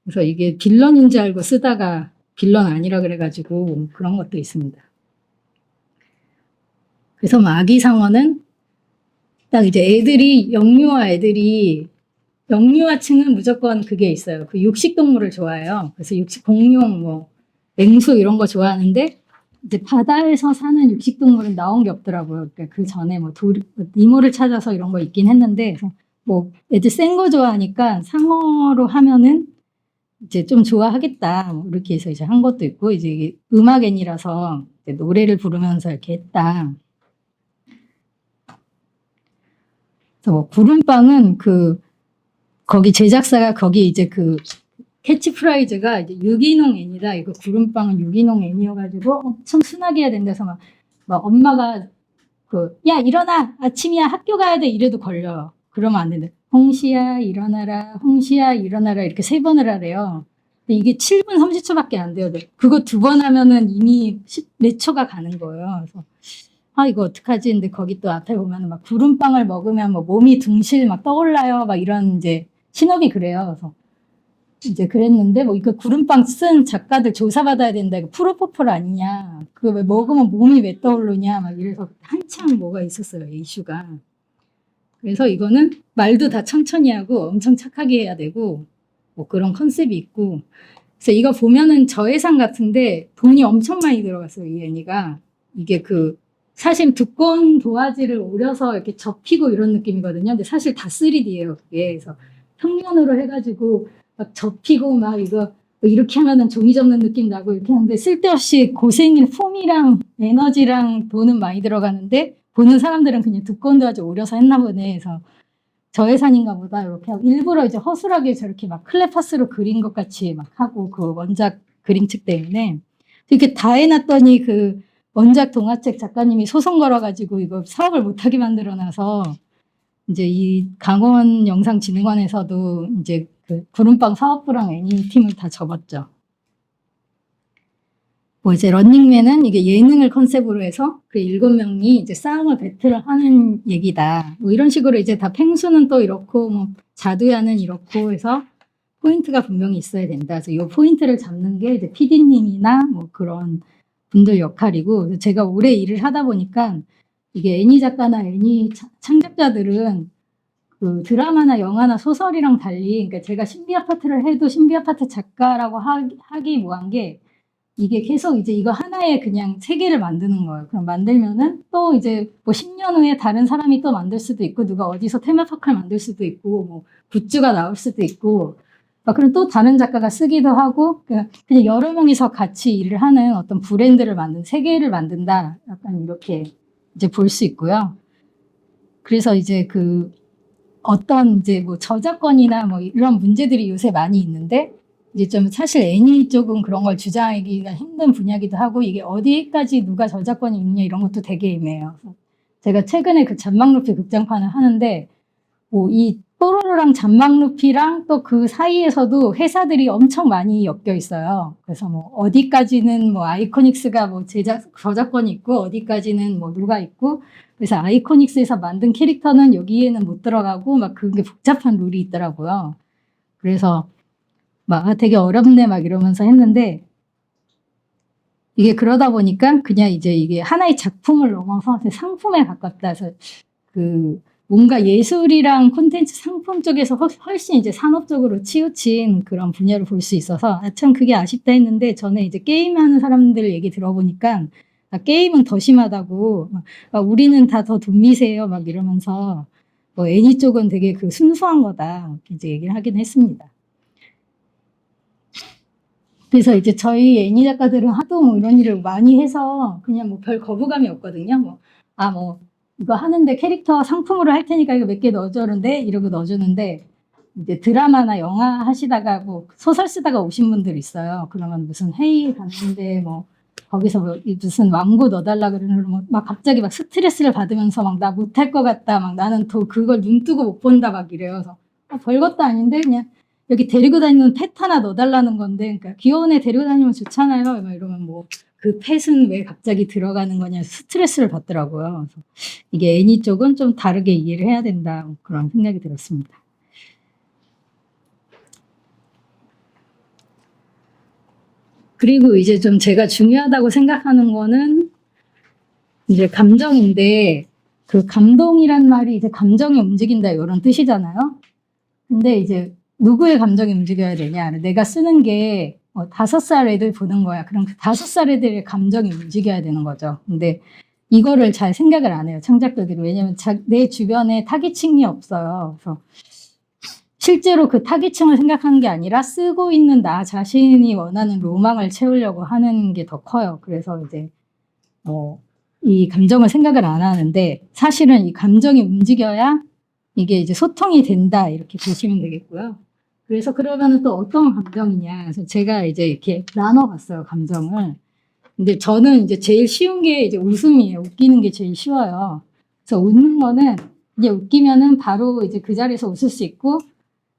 그래서 이게 빌런인 줄 알고 쓰다가 빌런 아니라 그래가지고 그런 것도 있습니다. 그래서 아기 상어는 딱 이제 애들이 영유아층은 무조건 그게 있어요. 그 육식 동물을 좋아해요. 그래서 공룡, 뭐 맹수 이런 거 좋아하는데 이제 바다에서 사는 육식 동물은 나온 게 없더라고요. 그러니까 그 전에 뭐 니모를 찾아서 이런 거 있긴 했는데 뭐 애들 센 거 좋아하니까 상어로 하면은 이제 좀 좋아하겠다. 뭐 이렇게 해서 이제 한 것도 있고 이제 이게 음악 앤이라서 이제 노래를 부르면서 이렇게 했다. 그래서 뭐 구름빵은 거기 제작사가 거기 이제 그 캐치프라이즈가 이제 유기농 애니다. 이거 구름빵은 유기농 애니여가지고 엄청 순하게 해야 된다서 막 엄마가 야 일어나 아침이야 학교 가야 돼 이래도 걸려요. 그러면 안 된대. 홍시야 일어나라 홍시야 일어나라 이렇게 3번을 하래요. 근데 이게 7분 30초밖에 안 돼요. 그거 2번 하면은 이미 몇 초가 가는 거예요. 그래서 아 이거 어떡하지? 근데 거기 또 앞에 보면은 막 구름빵을 먹으면 뭐 몸이 둥실 막 떠올라요. 막 이런 이제 신업이 그래요. 그래서 이제 그랬는데 뭐 이거 구름빵 쓴 작가들 조사받아야 된다. 이거 프로포폴 아니냐. 그거 왜 먹으면 몸이 왜 떠오르냐. 막 이래서 한참 뭐가 있었어요. 이슈가. 그래서 이거는 말도 다 천천히 하고 엄청 착하게 해야 되고 뭐 그런 컨셉이 있고 그래서 이거 보면은 저예산 같은데 돈이 엄청 많이 들어갔어요. 이 애니가. 이게 사실 두꺼운 도화지를 오려서 이렇게 접히고 이런 느낌이거든요. 근데 사실 다 3D예요. 그게. 그래서 평면으로 해가지고 막 접히고 막 이거 이렇게 하면은 종이 접는 느낌 나고 이렇게 하는데 쓸데없이 고생인 폼이랑 에너지랑 돈은 많이 들어가는데 보는 사람들은 그냥 두꺼운 도화지 오려서 했나 보네. 그래서 저예산인가 보다 이렇게 하고 일부러 이제 허술하게 저렇게 막 클레파스로 그린 것 같이 막 하고 그 원작 그림책 때문에 이렇게 다 해놨더니 그 원작 동화책 작가님이 소송 걸어가지고 이거 사업을 못하게 만들어놔서 이제 이 강원 영상진흥원에서도 이제 그 구름빵 사업부랑 애니팀을 다 접었죠. 뭐 이제 런닝맨은 이게 예능을 컨셉으로 해서 그 7명이 이제 싸움을 배틀을 하는 얘기다. 뭐 이런 식으로 이제 다 펭수는 또 이렇고 뭐 자두야는 이렇고 해서 포인트가 분명히 있어야 된다. 그래서 이 포인트를 잡는 게 이제 PD님이나 뭐 그런 분들 역할이고 제가 오래 일을 하다 보니까 이게 애니 작가나 애니 창작자들은 그 드라마나 영화나 소설이랑 달리 그러니까 제가 신비 아파트를 해도 신비 아파트 작가라고 하기 뭐한 게 이게 계속 이제 이거 하나의 그냥 세계를 만드는 거예요. 그럼 만들면은 또 이제 뭐 10년 후에 다른 사람이 또 만들 수도 있고 누가 어디서 테마파크를 만들 수도 있고 뭐 굿즈가 나올 수도 있고 그럼 또 다른 작가가 쓰기도 하고, 그냥 여러 명이서 같이 일을 하는 어떤 브랜드를 세계를 만든다. 약간 이렇게 이제 볼 수 있고요. 그래서 이제 어떤 이제 뭐 저작권이나 뭐 이런 문제들이 요새 많이 있는데, 이제 좀 사실 애니 쪽은 그런 걸 주장하기가 힘든 분야기도 하고, 이게 어디까지 누가 저작권이 있냐 이런 것도 되게 애매해요. 그래서 제가 최근에 그 잔망루피 극장판을 하는데, 뭐 이 뽀로로랑 잔망루피랑 또 그 사이에서도 회사들이 엄청 많이 엮여 있어요. 그래서 뭐 어디까지는 뭐 아이코닉스가 뭐 저작권이 있고, 어디까지는 뭐 누가 있고, 그래서 아이코닉스에서 만든 캐릭터는 여기에는 못 들어가고, 막 그게 복잡한 룰이 있더라고요. 그래서 막 되게 어렵네 막 이러면서 했는데, 이게 그러다 보니까 그냥 이제 이게 하나의 작품을 넘어서 상품에 가깝다. 그래서 뭔가 예술이랑 콘텐츠 상품 쪽에서 훨씬 이제 산업적으로 치우친 그런 분야를 볼 수 있어서 참 그게 아쉽다 했는데, 저는 이제 게임하는 사람들 얘기 들어보니까 게임은 더 심하다고, 우리는 다 더 돈 미세요 막 이러면서 뭐 애니 쪽은 되게 순수한 거다 이제 얘기를 하긴 했습니다. 그래서 이제 저희 애니 작가들은 하도 뭐 이런 일을 많이 해서 그냥 뭐 별 거부감이 없거든요. 이거 하는데 캐릭터 상품으로 할 테니까 이거 몇 개 넣어주는데 이러고 넣어주는데, 이제 드라마나 영화 하시다가 뭐 소설 쓰다가 오신 분들 있어요. 그러면 무슨 회의 갔는데 뭐 거기서 뭐 무슨 왕고 넣어달라 그러면 막 갑자기 막 스트레스를 받으면서 막 나 못할 것 같다, 막 나는 더 그걸 눈 뜨고 못 본다 막 이래요. 그래서 별것도 아닌데 그냥 여기 데리고 다니는 펫 하나 넣어달라는 건데, 그러니까 귀여운 애 데리고 다니면 좋잖아요. 막 이러면 뭐 그 펫은 왜 갑자기 들어가는 거냐 스트레스를 받더라고요. 그래서 이게 애니 쪽은 좀 다르게 이해를 해야 된다 그런 생각이 들었습니다. 그리고 이제 좀 제가 중요하다고 생각하는 거는 이제 감정인데, 그 감동이란 말이 이제 감정이 움직인다 이런 뜻이잖아요. 근데 이제 누구의 감정이 움직여야 되냐? 내가 쓰는 게 5살 애들 보는 거야. 그럼 그 5살 애들의 감정이 움직여야 되는 거죠. 근데 이거를 잘 생각을 안 해요, 창작자들이. 왜냐면 내 주변에 타깃층이 없어요. 그래서 실제로 그 타깃층을 생각하는 게 아니라 쓰고 있는 나 자신이 원하는 로망을 채우려고 하는 게 더 커요. 그래서 이제 이 감정을 생각을 안 하는데, 사실은 이 감정이 움직여야 이게 이제 소통이 된다 이렇게 보시면 되겠고요. 그래서 그러면은 또 어떤 감정이냐. 그래서 제가 이제 이렇게 나눠봤어요, 감정을. 근데 저는 이제 제일 쉬운 게 이제 웃음이에요. 웃기는 게 제일 쉬워요. 그래서 웃는 거는 이제 웃기면은 바로 이제 그 자리에서 웃을 수 있고,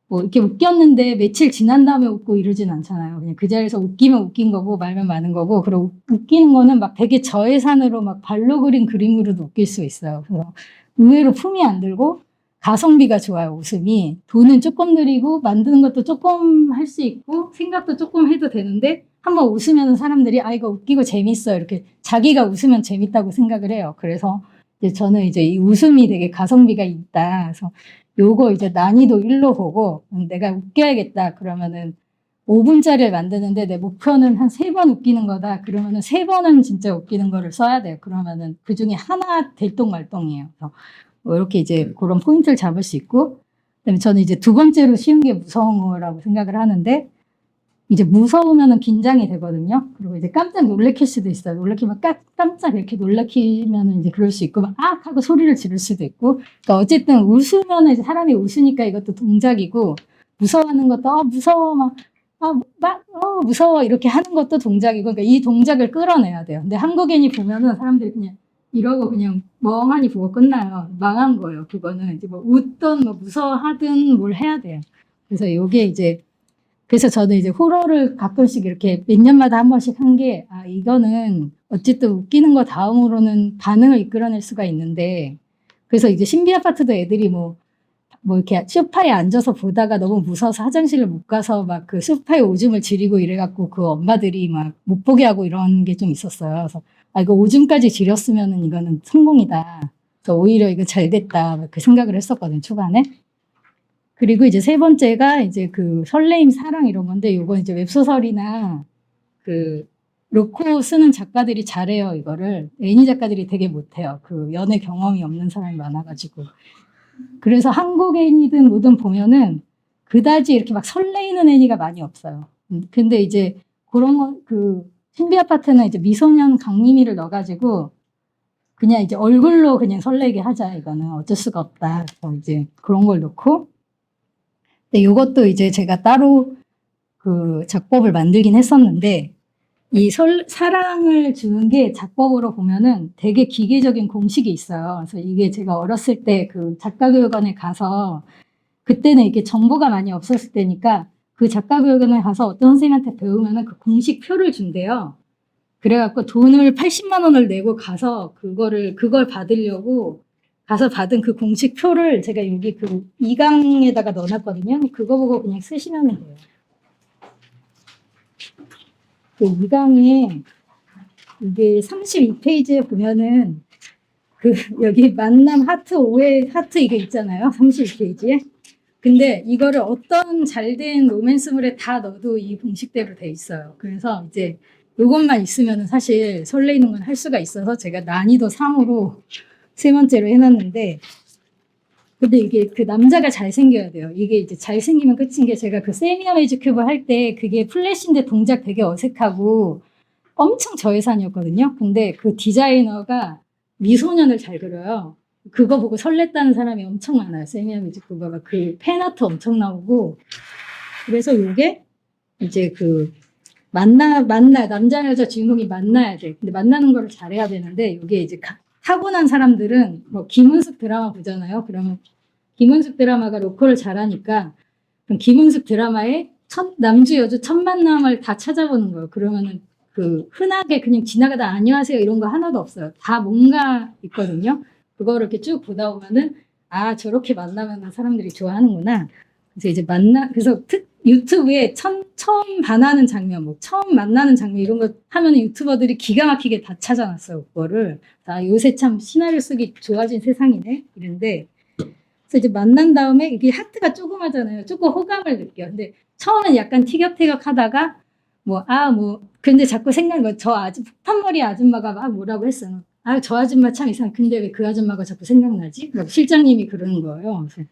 뭐 이렇게 웃겼는데 며칠 지난 다음에 웃고 이러진 않잖아요. 그냥 그 자리에서 웃기면 웃긴 거고 말면 많은 거고. 그리고 웃기는 거는 막 되게 저예산으로 막 발로 그린 그림으로도 웃길 수 있어요. 그래서 의외로 품이 안 들고 가성비가 좋아요, 웃음이. 돈은 조금 들이고 만드는 것도 조금 할 수 있고 생각도 조금 해도 되는데, 한번 웃으면 사람들이 이거 웃기고 재밌어 이렇게 자기가 웃으면 재밌다고 생각을 해요. 그래서 이제 저는 이제 이 웃음이 되게 가성비가 있다. 그래서 요거 이제 난이도 1로 보고, 내가 웃겨야겠다 그러면은 5분짜리를 만드는데 내 목표는 한 3번 웃기는 거다. 그러면은 3번은 진짜 웃기는 거를 써야 돼요. 그러면은 그 중에 하나 될똥말똥이에요. 그래서 이렇게 이제 그런 포인트를 잡을 수 있고, 그다음에 저는 이제 두 번째로 쉬운 게 무서운 거라고 생각을 하는데, 이제 무서우면은 긴장이 되거든요. 그리고 이제 깜짝 놀래킬 수도 있어요. 놀래키면 깜짝 이렇게 놀래키면은 이제 그럴 수 있고, 막 하고 소리를 지를 수도 있고. 그러니까 어쨌든 웃으면은 이제 사람이 웃으니까 이것도 동작이고, 무서워하는 것도 무서워 무서워 이렇게 하는 것도 동작이고, 그러니까 이 동작을 끌어내야 돼요. 근데 한국인이 보면은 사람들이 그냥 이러고 그냥 멍하니 보고 끝나요. 망한 거예요. 그거는 이제 뭐 웃든 뭐 무서워하든 뭘 해야 돼요. 그래서 이게 이제, 그래서 저는 이제 호러를 가끔씩 이렇게 몇 년마다 한 번씩 한 게, 이거는 어쨌든 웃기는 거 다음으로는 반응을 이끌어낼 수가 있는데, 그래서 이제 신비 아파트도 애들이 뭐 이렇게 소파에 앉아서 보다가 너무 무서워서 화장실을 못 가서 막 그 소파에 오줌을 지리고 이래갖고 그 엄마들이 막 못 보게 하고 이런 게 좀 있었어요. 그래서 이거 오줌까지 지렸으면은 이거는 성공이다. 그래서 오히려 이거 잘 됐다. 그 생각을 했었거든요, 초반에. 그리고 이제 세 번째가 이제 그 설레임, 사랑 이런 건데, 요건 이제 웹소설이나 로코 쓰는 작가들이 잘해요, 이거를. 애니 작가들이 되게 못해요. 그 연애 경험이 없는 사람이 많아가지고. 그래서 한국 애니든 뭐든 보면은 그다지 이렇게 막 설레이는 애니가 많이 없어요. 근데 이제 그런 거, 신비 아파트는 이제 미소년 강림이를 넣어가지고 그냥 이제 얼굴로 그냥 설레게 하자. 이거는 어쩔 수가 없다. 그래서 이제 그런 걸 넣고. 근데 이것도 이제 제가 따로 그 작법을 만들긴 했었는데, 이 사랑을 주는 게 작법으로 보면은 되게 기계적인 공식이 있어요. 그래서 이게 제가 어렸을 때 그 작가교육원에 가서, 그때는 이렇게 정보가 많이 없었을 때니까 그 작가교육원에 가서 어떤 선생님한테 배우면은 그 공식표를 준대요. 그래갖고 돈을 80만 원을 내고 가서 그걸 받으려고 가서 받은 그 공식표를 제가 여기 그 2강에다가 넣어놨거든요. 그거 보고 그냥 쓰시면 돼요. 그 2강에 이게 32페이지에 보면은 여기 만남 하트 5회 하트 이게 있잖아요. 32페이지에. 근데 이거를 어떤 잘된 로맨스물에 다 넣어도 이 공식대로 돼 있어요. 그래서 이제 요것만 있으면 사실 설레이는 건 할 수가 있어서 제가 난이도 3으로 세 번째로 해놨는데, 근데 이게 그 남자가 잘생겨야 돼요. 이게 이제 잘생기면 끝인 게, 제가 그 세미나 매직 큐브 할 때 그게 플래시인데 동작 되게 어색하고 엄청 저예산이었거든요. 근데 그 디자이너가 미소년을 잘 그려요. 그거 보고 설렜다는 사람이 엄청 많아요. 세미나 매직 큐브가 그 팬아트 엄청 나오고. 그래서 요게 이제 그 남자 여자 주인공이 만나야 돼. 근데 만나는 거를 잘해야 되는데, 이게 이제 타고난 사람들은 뭐 김은숙 드라마 보잖아요. 그러면 김은숙 드라마가 로컬을 잘하니까 그럼 김은숙 드라마에 남주 여주 첫 만남을 다 찾아보는 거예요. 그러면은 그 흔하게 그냥 지나가다 안녕하세요 이런 거 하나도 없어요. 다 뭔가 있거든요. 그거를 이렇게 쭉 보다 보면은 아, 저렇게 만나면 사람들이 좋아하는구나. 그래서 이제 그래서 유튜브에 처음 반하는 장면, 뭐 처음 만나는 장면 이런 거 하면 유튜버들이 기가 막히게 다 찾아놨어요. 그거를. 아, 요새 참 시나리오 쓰기 좋아진 세상이네. 이런데 그래서 이제 만난 다음에 이게 하트가 조그마잖아요. 조금 호감을 느껴. 근데 처음엔 약간 티격태격 하다가 근데 자꾸 생각나. 폭탄머리 아줌마가 막 뭐라고 했어요. 아, 저 아줌마 참 이상. 근데 왜 그 아줌마가 자꾸 생각나지? 막 실장님이 그러는 거예요. 그래서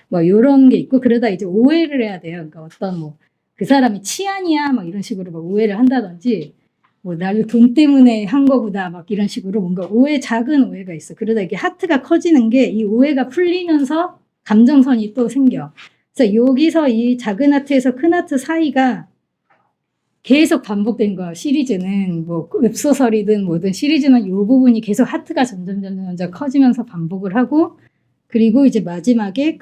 뭐 요런 게 있고, 그러다 이제 오해를 해야 돼요. 그러니까 어떤 그 사람이 치안이야 막 이런 식으로 막 오해를 한다든지, 뭐 나를 돈 때문에 한 거구나 막 이런 식으로 뭔가 작은 오해가 있어. 그러다 이게 하트가 커지는 게 이 오해가 풀리면서 감정선이 또 생겨. 그래서 여기서 이 작은 하트에서 큰 하트 사이가 계속 반복된 거야. 시리즈는 뭐 웹소설이든 뭐든 시리즈는 이 부분이 계속 하트가 점점 커지면서 반복을 하고, 그리고 이제 마지막에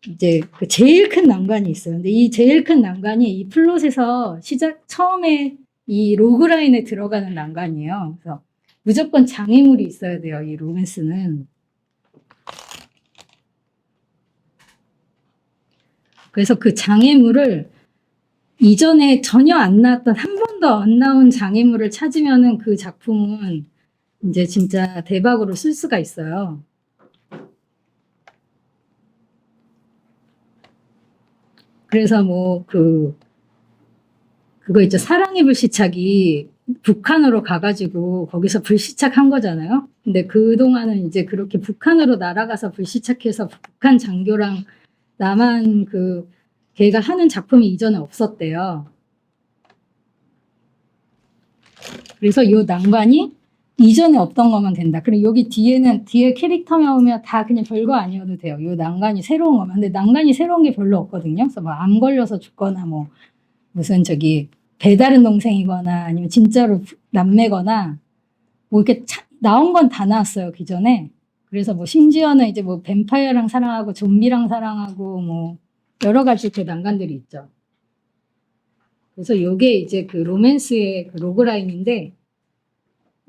이제 그 제일 큰 난관이 있어요. 근데 이 제일 큰 난관이 이 플롯에서 처음에 이 로그라인에 들어가는 난관이에요. 그래서 무조건 장애물이 있어야 돼요. 이 로맨스는. 그래서 그 장애물을 이전에 전혀 안 나왔던, 한 번도 안 나온 장애물을 찾으면은 그 작품은 이제 진짜 대박으로 쓸 수가 있어요. 그래서 그거 있죠. 사랑의 불시착이 북한으로 가가지고 거기서 불시착한 거잖아요. 근데 그동안은 이제 그렇게 북한으로 날아가서 불시착해서 북한 장교랑 남한 걔가 하는 작품이 이전에 없었대요. 그래서 요 난관이 이전에 없던 거면 된다. 그리고 여기 뒤에 캐릭터만 오면 다 그냥 별거 아니어도 돼요. 요 난관이 새로운 거면. 근데 난관이 새로운 게 별로 없거든요. 그래서 뭐 암 걸려서 죽거나 무슨 배다른 동생이거나 아니면 진짜로 남매거나 이렇게 나온 건 다 나왔어요. 기존에. 그래서 심지어는 이제 뱀파이어랑 사랑하고 좀비랑 사랑하고 여러 가지 그 난관들이 있죠. 그래서 요게 이제 그 로맨스의 그 로그라인인데,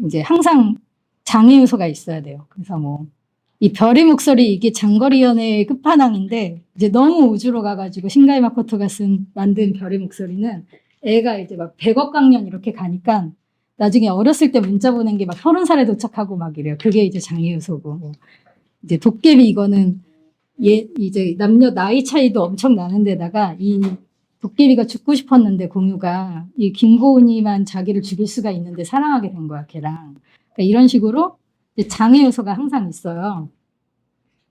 이제 항상 장애 요소가 있어야 돼요. 그래서 이 별의 목소리, 이게 장거리 연애의 끝판왕인데, 이제 너무 우주로 가가지고 신가이 마코토가 만든 별의 목소리는 애가 이제 100억 광년 이렇게 가니까 나중에 어렸을 때 문자 보낸 게 30살에 도착하고 막 이래요. 그게 이제 장애 요소고. 이제 도깨비 이거는 이제 남녀 나이 차이도 엄청 나는 데다가 이 도깨비가 죽고 싶었는데 공유가 이 김고은이만 자기를 죽일 수가 있는데 사랑하게 된 거야, 걔랑. 그러니까 이런 식으로 이제 장애 요소가 항상 있어요.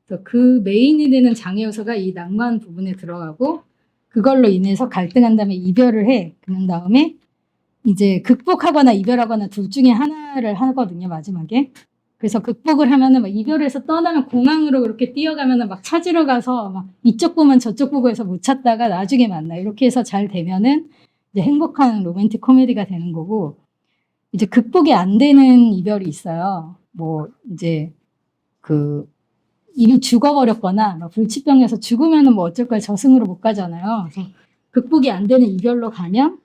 그래서 그 메인이 되는 장애 요소가 이 낭만 부분에 들어가고 그걸로 인해서 갈등한 다음에 이별을 해. 그런 다음에 이제 극복하거나 이별하거나 둘 중에 하나를 하거든요, 마지막에. 그래서 극복을 하면은 막 이별해서 떠나면 공항으로 그렇게 뛰어가면은 막 찾으러 가서 막 이쪽 보면 저쪽 보고 해서 못 찾다가 나중에 만나. 이렇게 해서 잘 되면은 이제 행복한 로맨틱 코미디가 되는 거고, 이제 극복이 안 되는 이별이 있어요. 뭐 이제 그 이미 죽어버렸거나 막 불치병에서 죽으면은 뭐 어쩔 거야, 저승으로 못 가잖아요. 그래서 극복이 안 되는 이별로 가면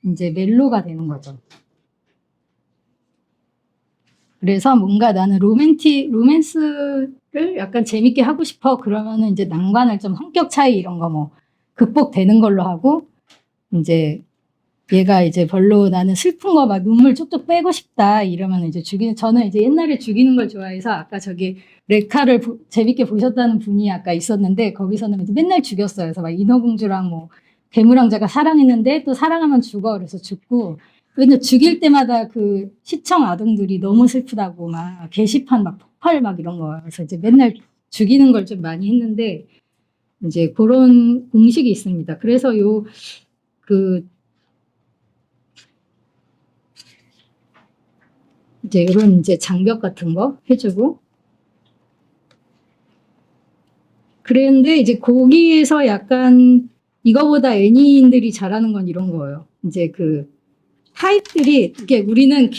이제 멜로가 되는 거죠. 그래서 뭔가 나는 로맨스를 약간 재밌게 하고 싶어. 그러면은 이제 낭만을 좀 성격 차이 이런 거 뭐 극복되는 걸로 하고, 이제 얘가 이제 별로 나는 슬픈 거 막 눈물 쪽쪽 빼고 싶다 이러면 이제 저는 이제 옛날에 죽이는 걸 좋아해서 아까 저기 레카를 재밌게 보셨다는 분이 아까 있었는데 거기서는 이제 맨날 죽였어요. 그래서 막 인어공주랑 뭐 괴물왕자가 사랑했는데 또 사랑하면 죽어. 그래서 죽고, 근데 죽일 때마다 그 시청 아동들이 너무 슬프다고 막 게시판 막 폭발 막 이런 거. 그래서 이제 맨날 죽이는 걸 좀 많이 했는데 이제 그런 공식이 있습니다. 그래서 이제 이런 이제 장벽 같은 거 해주고, 그랬는데 이제 거기에서 약간 이거보다 애니인들이 잘하는 건 이런 거예요. 이제 그 타입들이 이게 우리는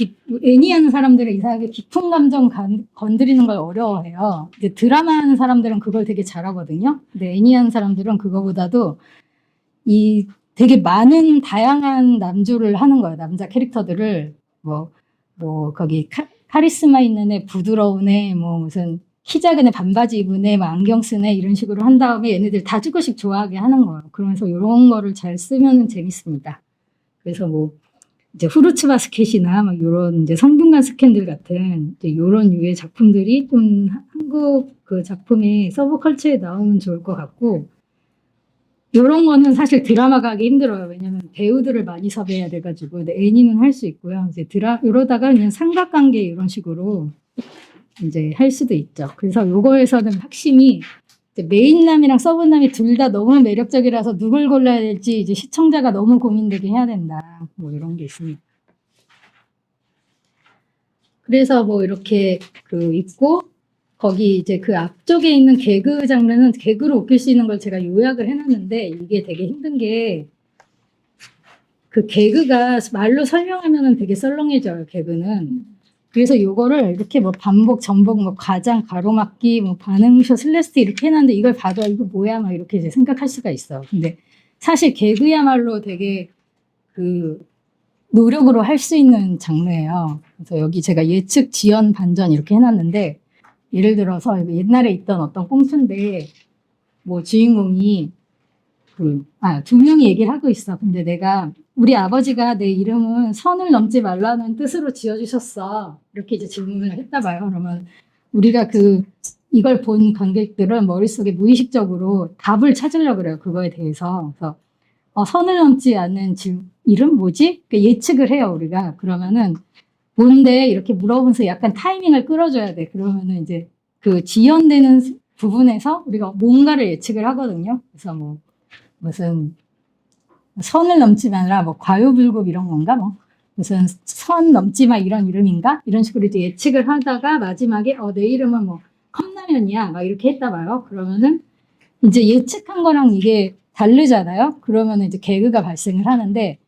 애니 하는 사람들은 이상하게 깊은 감정 건드리는 걸 어려워해요. 이제 드라마 하는 사람들은 그걸 되게 잘하거든요. 근데 애니 하는 사람들은 그거보다도 이 되게 많은 다양한 남주를 하는 거예요. 남자 캐릭터들을 뭐 거기 카리스마 있는 애, 부드러운 애, 뭐 무슨 키 작은 애, 반바지 입은 애, 막 안경 쓴 애 이런 식으로 한 다음에 얘네들 다 조금씩 좋아하게 하는 거예요. 그러면서 이런 거를 잘 쓰면 재밌습니다. 그래서 뭐 이제 후르츠 바스켓이나 막 이런 이제 성균관 스캔들 같은 이제 이런 유의 작품들이 좀 한국 그 작품의 서브컬처에 나오면 좋을 것 같고, 이런 거는 사실 드라마가 하기 힘들어요. 왜냐면 배우들을 많이 섭외해야 돼가지고. 근데 애니는 할 수 있고요. 이제 이러다가 그냥 삼각관계 이런 식으로 이제 할 수도 있죠. 그래서 요거에서는 핵심이 이제 메인남이랑 서브남이 둘 다 너무 매력적이라서 누굴 골라야 될지 이제 시청자가 너무 고민되게 해야 된다. 뭐 이런 게 있습니다. 그래서 뭐 이렇게 그 있고, 거기 이제 그 앞쪽에 있는 개그 장르는 개그로 웃길 수 있는 걸 제가 요약을 해놨는데 이게 되게 힘든 게 그 개그가 말로 설명하면은 되게 썰렁해져요, 개그는. 그래서 요거를 이렇게 뭐 반복, 전복, 뭐 과장, 가로막기, 뭐 반응쇼, 슬래스트 이렇게 해놨는데 이걸 봐도 이거 뭐야? 막 이렇게 이제 생각할 수가 있어. 근데 사실 개그야말로 되게 그 노력으로 할 수 있는 장르예요. 그래서 여기 제가 예측, 지연, 반전 이렇게 해놨는데 예를 들어서 옛날에 있던 어떤 꽁트인데 뭐 주인공이 두 명이 얘기를 하고 있어. 근데 우리 아버지가 내 이름은 선을 넘지 말라는 뜻으로 지어주셨어. 이렇게 이제 질문을 했다 봐요. 그러면 우리가 이걸 본 관객들은 머릿속에 무의식적으로 답을 찾으려고 그래요. 그거에 대해서. 그래서 선을 넘지 않는 이름 뭐지? 예측을 해요, 우리가. 그러면은 뭔데 이렇게 물어보면서 약간 타이밍을 끌어줘야 돼. 그러면은 이제 그 지연되는 부분에서 우리가 뭔가를 예측을 하거든요. 그래서 뭐 무슨 선을 넘지 마라, 뭐 과유불급 이런 건가, 뭐 무슨 선 넘지 마 이런 이름인가 이런 식으로 이제 예측을 하다가 마지막에 내 이름은 뭐 컵라면이야 막 이렇게 했다 봐요. 그러면은 이제 예측한 거랑 이게 다르잖아요. 그러면은 이제 개그가 발생을 하는데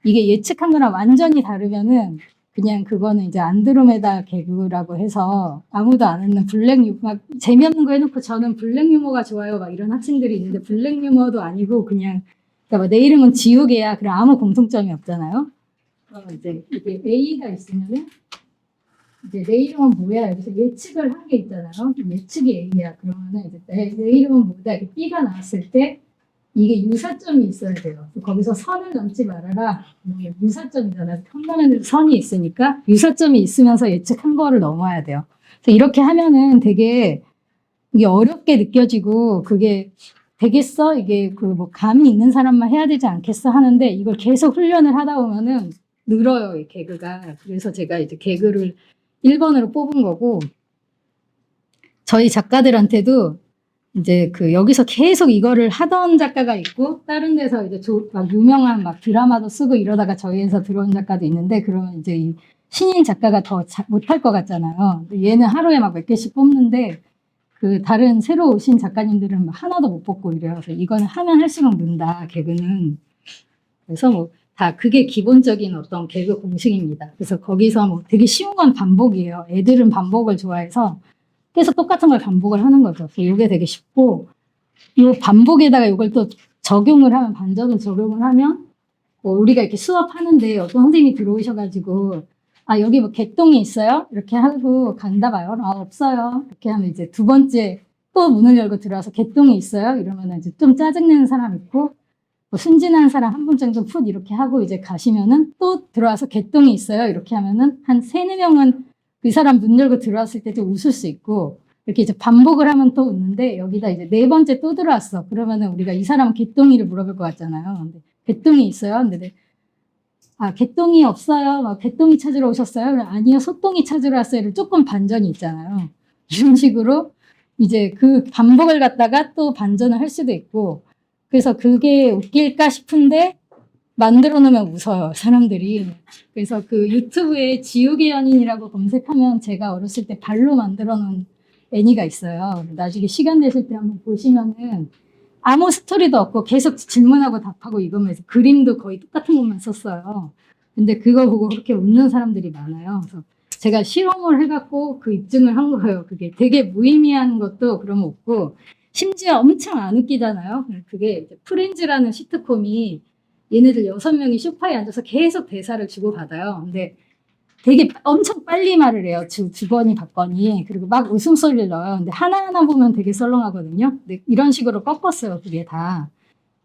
이게 예측한 거랑 완전히 다르면은 그냥 그거는 이제 안드로메다 개그라고 해서 아무도 안 하는 블랙 유머, 막 재미없는 거 해놓고 저는 블랙 유머가 좋아요 막 이런 학생들이 있는데 블랙 유머도 아니고 그냥 그러니까 내 이름은 지우개야. 그럼 아무 공통점이 없잖아요. 그러면 이제 이게 A가 있으면은 이제 내 이름은 뭐야? 여기서 예측을 한 게 있잖아요. 예측이 A야. 그러면은 이제 내 이름은 뭐다? 이렇게 B가 나왔을 때 이게 유사점이 있어야 돼요. 거기서 선을 넘지 말아라. 유사점이잖아요. 컵라면에도 선이 있으니까 유사점이 있으면서 예측한 거를 넘어야 돼요. 그래서 이렇게 하면은 되게 이게 어렵게 느껴지고 그게 되겠어? 이게 뭐 감이 있는 사람만 해야 되지 않겠어? 하는데 이걸 계속 훈련을 하다 보면은 늘어요, 이 개그가. 그래서 제가 이제 개그를 1번으로 뽑은 거고, 저희 작가들한테도 이제 그 여기서 계속 이거를 하던 작가가 있고 다른 데서 이제 막 유명한 막 드라마도 쓰고 이러다가 저희에서 들어온 작가도 있는데 그러면 이제 이 신인 작가가 더 못할 것 같잖아요. 얘는 하루에 막 몇 개씩 뽑는데 그 다른 새로 오신 작가님들은 막 하나도 못 뽑고 이래요. 그래서 이거는 하면 할수록 는다, 개그는. 그래서 뭐 다 그게 기본적인 어떤 개그 공식입니다. 그래서 거기서 뭐 되게 쉬운 건 반복이에요. 애들은 반복을 좋아해서 계속 똑같은 걸 반복을 하는 거죠. 그래서 이게 되게 쉽고 이 반복에다가 이걸 또 적용을 하면 반전을 적용을 하면 뭐 우리가 이렇게 수업하는데 어떤 선생님이 들어오셔가지고 아 여기 뭐 개똥이 있어요? 이렇게 하고 간다 봐요. 아 없어요. 이렇게 하면 이제 두 번째 또 문을 열고 들어와서 개똥이 있어요? 이러면 이제 좀 짜증내는 사람 있고 뭐 순진한 사람 한 분 정도 풋 이렇게 하고 이제 가시면은 또 들어와서 개똥이 있어요? 이렇게 하면은 한 3-4명은 그 사람 문 열고 들어왔을 때 좀 웃을 수 있고 이렇게 이제 반복을 하면 또 웃는데 여기다 이제 4번째 또 들어왔어. 그러면은 우리가 이 사람 개똥이를 물어볼 것 같잖아요. 근데 개똥이 있어요? 근데 아 개똥이 없어요. 막 개똥이 찾으러 오셨어요? 아니요 소똥이 찾으러 왔어요를 조금 반전이 있잖아요. 이런 식으로 이제 그 반복을 갖다가 또 반전을 할 수도 있고 그래서 그게 웃길까 싶은데 만들어 놓으면 웃어요, 사람들이. 그래서 그 유튜브에 지우개 연인이라고 검색하면 제가 어렸을 때 발로 만들어 놓은 애니가 있어요. 나중에 시간 되실 때 한번 보시면은 아무 스토리도 없고 계속 질문하고 답하고 이거면서 그림도 거의 똑같은 것만 썼어요. 근데 그거 보고 그렇게 웃는 사람들이 많아요. 그래서 제가 실험을 해갖고 그 입증을 한 거예요. 그게 되게 무의미한 것도 그러면 웃고 심지어 엄청 안 웃기잖아요. 그게 이제 프렌즈라는 시트콤이 얘네들 6명이 소파에 앉아서 계속 대사를 주고받아요. 근데 되게 엄청 빨리 말을 해요. 주거니 받거니. 그리고 막 웃음소리를 넣어요. 근데 하나하나 보면 되게 썰렁하거든요. 근데 이런 식으로 꺾었어요. 그게 다.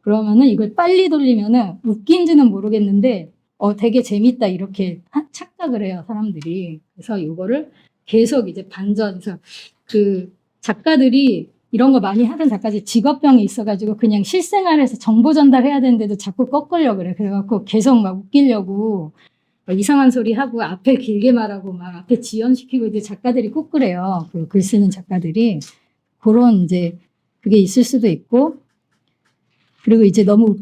그러면은 이걸 빨리 돌리면은 웃긴지는 모르겠는데 되게 재밌다 이렇게 착각을 해요. 사람들이. 그래서 이거를 계속 이제 반전해서 그 작가들이 이런 거 많이 하던 작가들이 직업병이 있어가지고 그냥 실생활에서 정보 전달해야 되는데도 자꾸 꺾으려고 그래. 그래갖고 계속 막 웃기려고 막 이상한 소리 하고 앞에 길게 말하고 막 앞에 지연시키고 이제 작가들이 꼭 그래요. 그 글 쓰는 작가들이. 그런 이제 그게 있을 수도 있고 그리고 이제 너무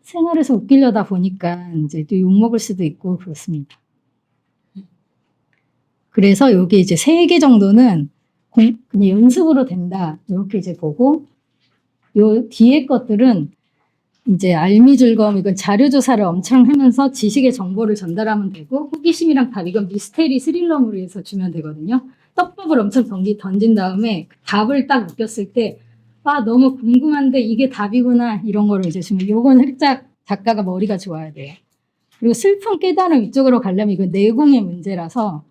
생활에서 웃기려다 보니까 이제 또 욕먹을 수도 있고 그렇습니다. 그래서 여기 이제 3개 정도는 그냥 연습으로 된다. 이렇게 이제 보고 요 뒤에 것들은 이제 알미즐검 이건 자료조사를 엄청 하면서 지식의 정보를 전달하면 되고 호기심이랑 답 이건 미스테리 스릴러물로 해서 주면 되거든요. 떡밥을 엄청 던진 다음에 답을 딱 느꼈을 때 아 너무 궁금한데 이게 답이구나 이런 거를 이제 주면 요건 살짝 작가가 머리가 좋아야 돼요. 그리고 슬픈 깨달음 이쪽으로 가려면 이건 내공의 문제라서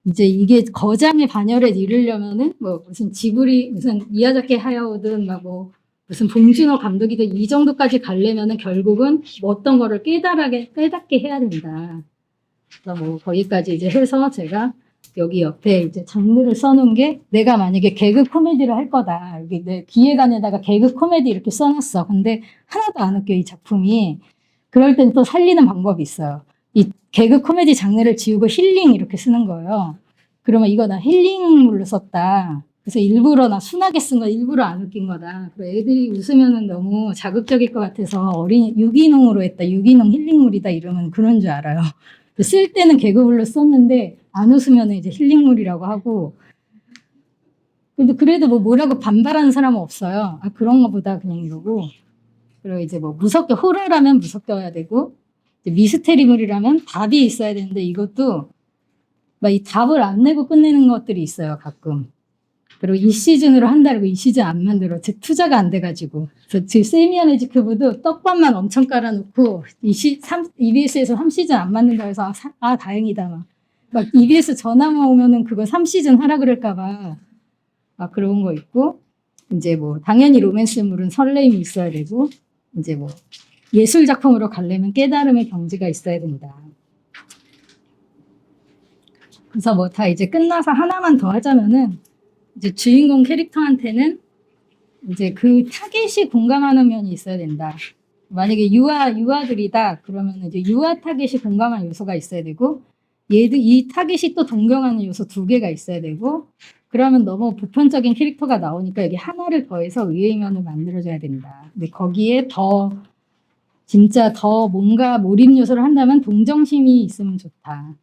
이제 이게 거장의 반열에 이르려면은 뭐 무슨 지브리 무슨 미야자키 하야오든 막 뭐 무슨 봉준호 감독이든 이 정도까지 가려면은 결국은 뭐 어떤 거를 깨닫게 해야 된다. 그래서 뭐 거기까지 이제 해서 제가 여기 옆에 이제 장르를 써놓은 게 내가 만약에 개그 코미디를 할 거다. 여기 내 기획안에다가 개그 코미디 이렇게 써놨어. 근데 하나도 안 웃겨 이 작품이. 그럴 땐 또 살리는 방법이 있어요. 이 개그 코미디 장르를 지우고 힐링 이렇게 쓰는 거예요. 그러면 이거 나 힐링물로 썼다. 그래서 일부러 나 순하게 쓴 거 일부러 안 웃긴 거다. 그리고 애들이 웃으면은 너무 자극적일 것 같아서 유기농으로 했다. 유기농 힐링물이다 이러면 그런 줄 알아요. 쓸 때는 개그물로 썼는데 안 웃으면 이제 힐링물이라고 하고 그래도 뭐라고 반발하는 사람은 없어요. 아 그런 거보다 그냥 이러고 그리고 이제 뭐 무섭게 호러라면 무섭게 해야 되고 미스테리물이라면 답이 있어야 되는데 이것도 막 이 답을 안 내고 끝내는 것들이 있어요 가끔. 그리고 이 시즌으로 한다고 이 시즌 안 만들어. 제 투자가 안 돼가지고. 그래서 지금 세미야 매지크부도 떡밥만 엄청 깔아놓고 EBS에서 3시즌 안 만든다고 해서 다행이다 막 EBS 전화만 오면은 그거 3시즌 하라 그럴까봐 막 그런 거 있고 이제 뭐 당연히 로맨스물은 설레임이 있어야 되고 이제 뭐 예술 작품으로 가려면 깨달음의 경지가 있어야 된다. 그래서 뭐 다 이제 끝나서 하나만 더 하자면은 이제 주인공 캐릭터한테는 이제 그 타겟이 공감하는 면이 있어야 된다. 만약에 유아들이다 그러면 이제 유아 타겟이 공감하는 요소가 있어야 되고 이 타겟이 또 동경하는 요소 2개가 있어야 되고 그러면 너무 보편적인 캐릭터가 나오니까 여기 하나를 더해서 의외이면을 만들어줘야 된다. 근데 거기에 진짜 더 뭔가 몰입 요소를 한다면 동정심이 있으면 좋다.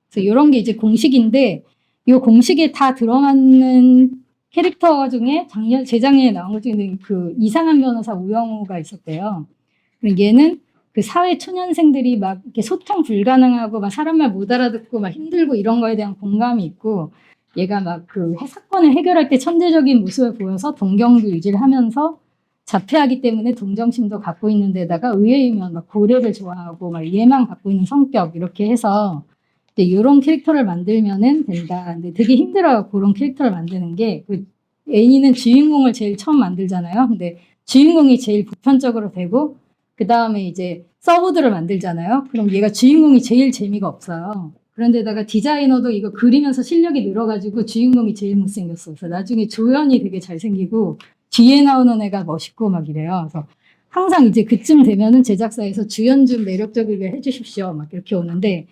그래서 이런 게 이제 공식인데 이 공식에 다 들어맞는 캐릭터 중에 재작년에 나온 것 중에 그 이상한 변호사 우영우가 있었대요. 얘는 그 사회 초년생들이 막 이렇게 소통 불가능하고 막 사람 말 못 알아듣고 막 힘들고 이런 거에 대한 공감이 있고 얘가 막 그 사건을 해결할 때 천재적인 모습을 보여서 동경도 유지를 하면서 자폐하기 때문에 동정심도 갖고 있는 데다가 의외이면 막 고래를 좋아하고 막 얘만 갖고 있는 성격 이렇게 해서 이런 캐릭터를 만들면은 된다. 근데 되게 힘들어요. 그런 캐릭터를 만드는 게. 애니는 주인공을 제일 처음 만들잖아요. 근데 주인공이 제일 보편적으로 되고 그 다음에 이제 서브들을 만들잖아요. 그럼 얘가 주인공이 제일 재미가 없어요. 그런데다가 디자이너도 이거 그리면서 실력이 늘어가지고 주인공이 제일 못생겼어. 그래서 나중에 조연이 되게 잘생기고 뒤에 나오는 애가 멋있고 막 이래요. 그래서 항상 이제 그쯤 되면은 제작사에서 주연 좀 매력적이게 해주십시오. 막 이렇게 오는데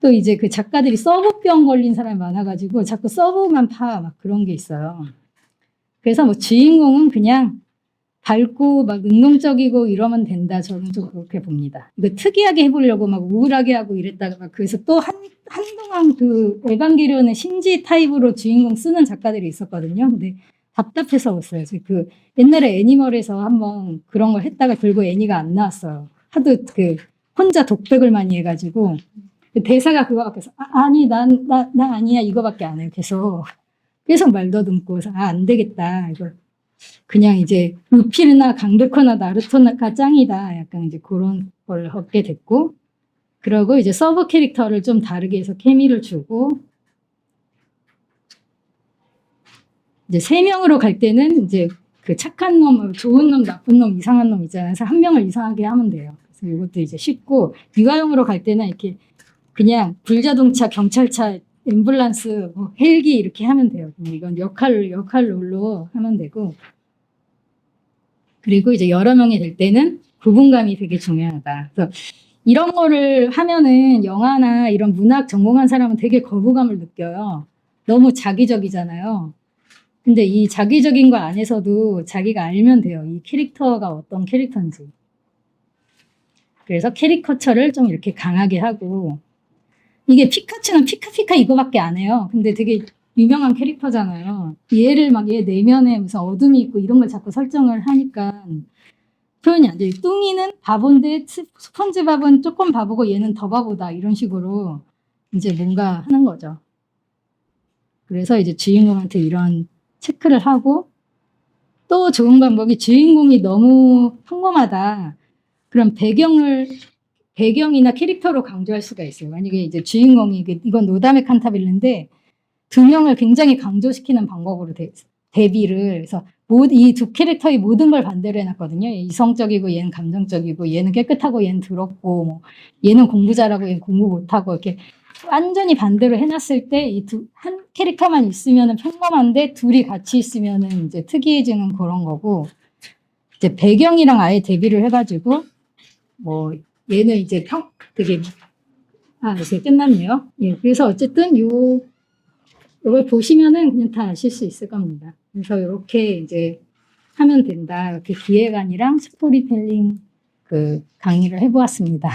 또 이제 그 작가들이 서브병 걸린 사람이 많아가지고 자꾸 서브만 막 그런 게 있어요. 그래서 뭐 주인공은 그냥 밝고 막 능동적이고 이러면 된다. 저는 좀 그렇게 봅니다. 이거 특이하게 해보려고 막 우울하게 하고 이랬다가 막 그래서 또 한동안 그 에반게리온의 신지 타입으로 주인공 쓰는 작가들이 있었거든요. 근데 답답해서 없어요. 그 옛날에 애니멀에서 한번 그런 걸 했다가 결국 애니가 안 나왔어요. 하도 그 혼자 독백을 많이 해가지고 대사가 그거밖에 없어. 아니 나 아니야 이거밖에 안 해요. 계속 말 더듬고 안 되겠다. 이거 그냥 이제 루피나 강백호나 나루토가 짱이다. 약간 이제 그런 걸 얻게 됐고 그러고 이제 서브 캐릭터를 좀 다르게 해서 케미를 주고 이제 3명으로 갈 때는 이제 그 착한 놈, 좋은 놈, 나쁜 놈, 이상한 놈 있잖아요. 그래서 한 명을 이상하게 하면 돼요. 그래서 이것도 이제 쉽고 육아용으로 갈 때는 이렇게 그냥 불자동차, 경찰차, 앰뷸런스, 뭐 헬기 이렇게 하면 돼요. 이건 역할 롤로 하면 되고 그리고 이제 여러 명이 될 때는 구분감이 되게 중요하다. 그래서 이런 거를 하면은 영화나 이런 문학 전공한 사람은 되게 거부감을 느껴요. 너무 자기적이잖아요. 근데 이 자기적인 거 안에서도 자기가 알면 돼요. 이 캐릭터가 어떤 캐릭터인지. 그래서 캐리커처를 좀 이렇게 강하게 하고 이게 피카츄는 피카피카 이거밖에 안 해요. 근데 되게 유명한 캐릭터잖아요. 얘를 막 얘 내면에 무슨 어둠이 있고 이런 걸 자꾸 설정을 하니까 표현이 안 돼요. 뚱이는 바본데 스펀지밥은 조금 바보고 얘는 더 바보다 이런 식으로 이제 뭔가 하는 거죠. 그래서 이제 주인공한테 이런 체크를 하고 또 좋은 방법이 주인공이 너무 평범하다. 그럼 배경이나 캐릭터로 강조할 수가 있어요. 만약에 이제 주인공이 이건 노담의 칸타빌레인데 2명을 굉장히 강조시키는 방법으로 대비를 해서 이 두 캐릭터의 모든 걸 반대로 해놨거든요. 이성적이고 얘는 감정적이고 얘는 깨끗하고 얘는 더럽고 뭐 얘는 공부 잘하고 얘는 공부 못하고 이렇게 완전히 반대로 해놨을 때 한 캐릭터만 있으면 평범한데 둘이 같이 있으면 이제 특이해지는 그런 거고 이제 배경이랑 아예 대비를 해가지고 뭐 얘는 이제 되게 이제 끝났네요. 예, 그래서 어쨌든 이걸 보시면은 그냥 다 아실 수 있을 겁니다. 그래서 이렇게 이제 하면 된다. 이렇게 기획안이랑 스토리텔링 그 강의를 해보았습니다.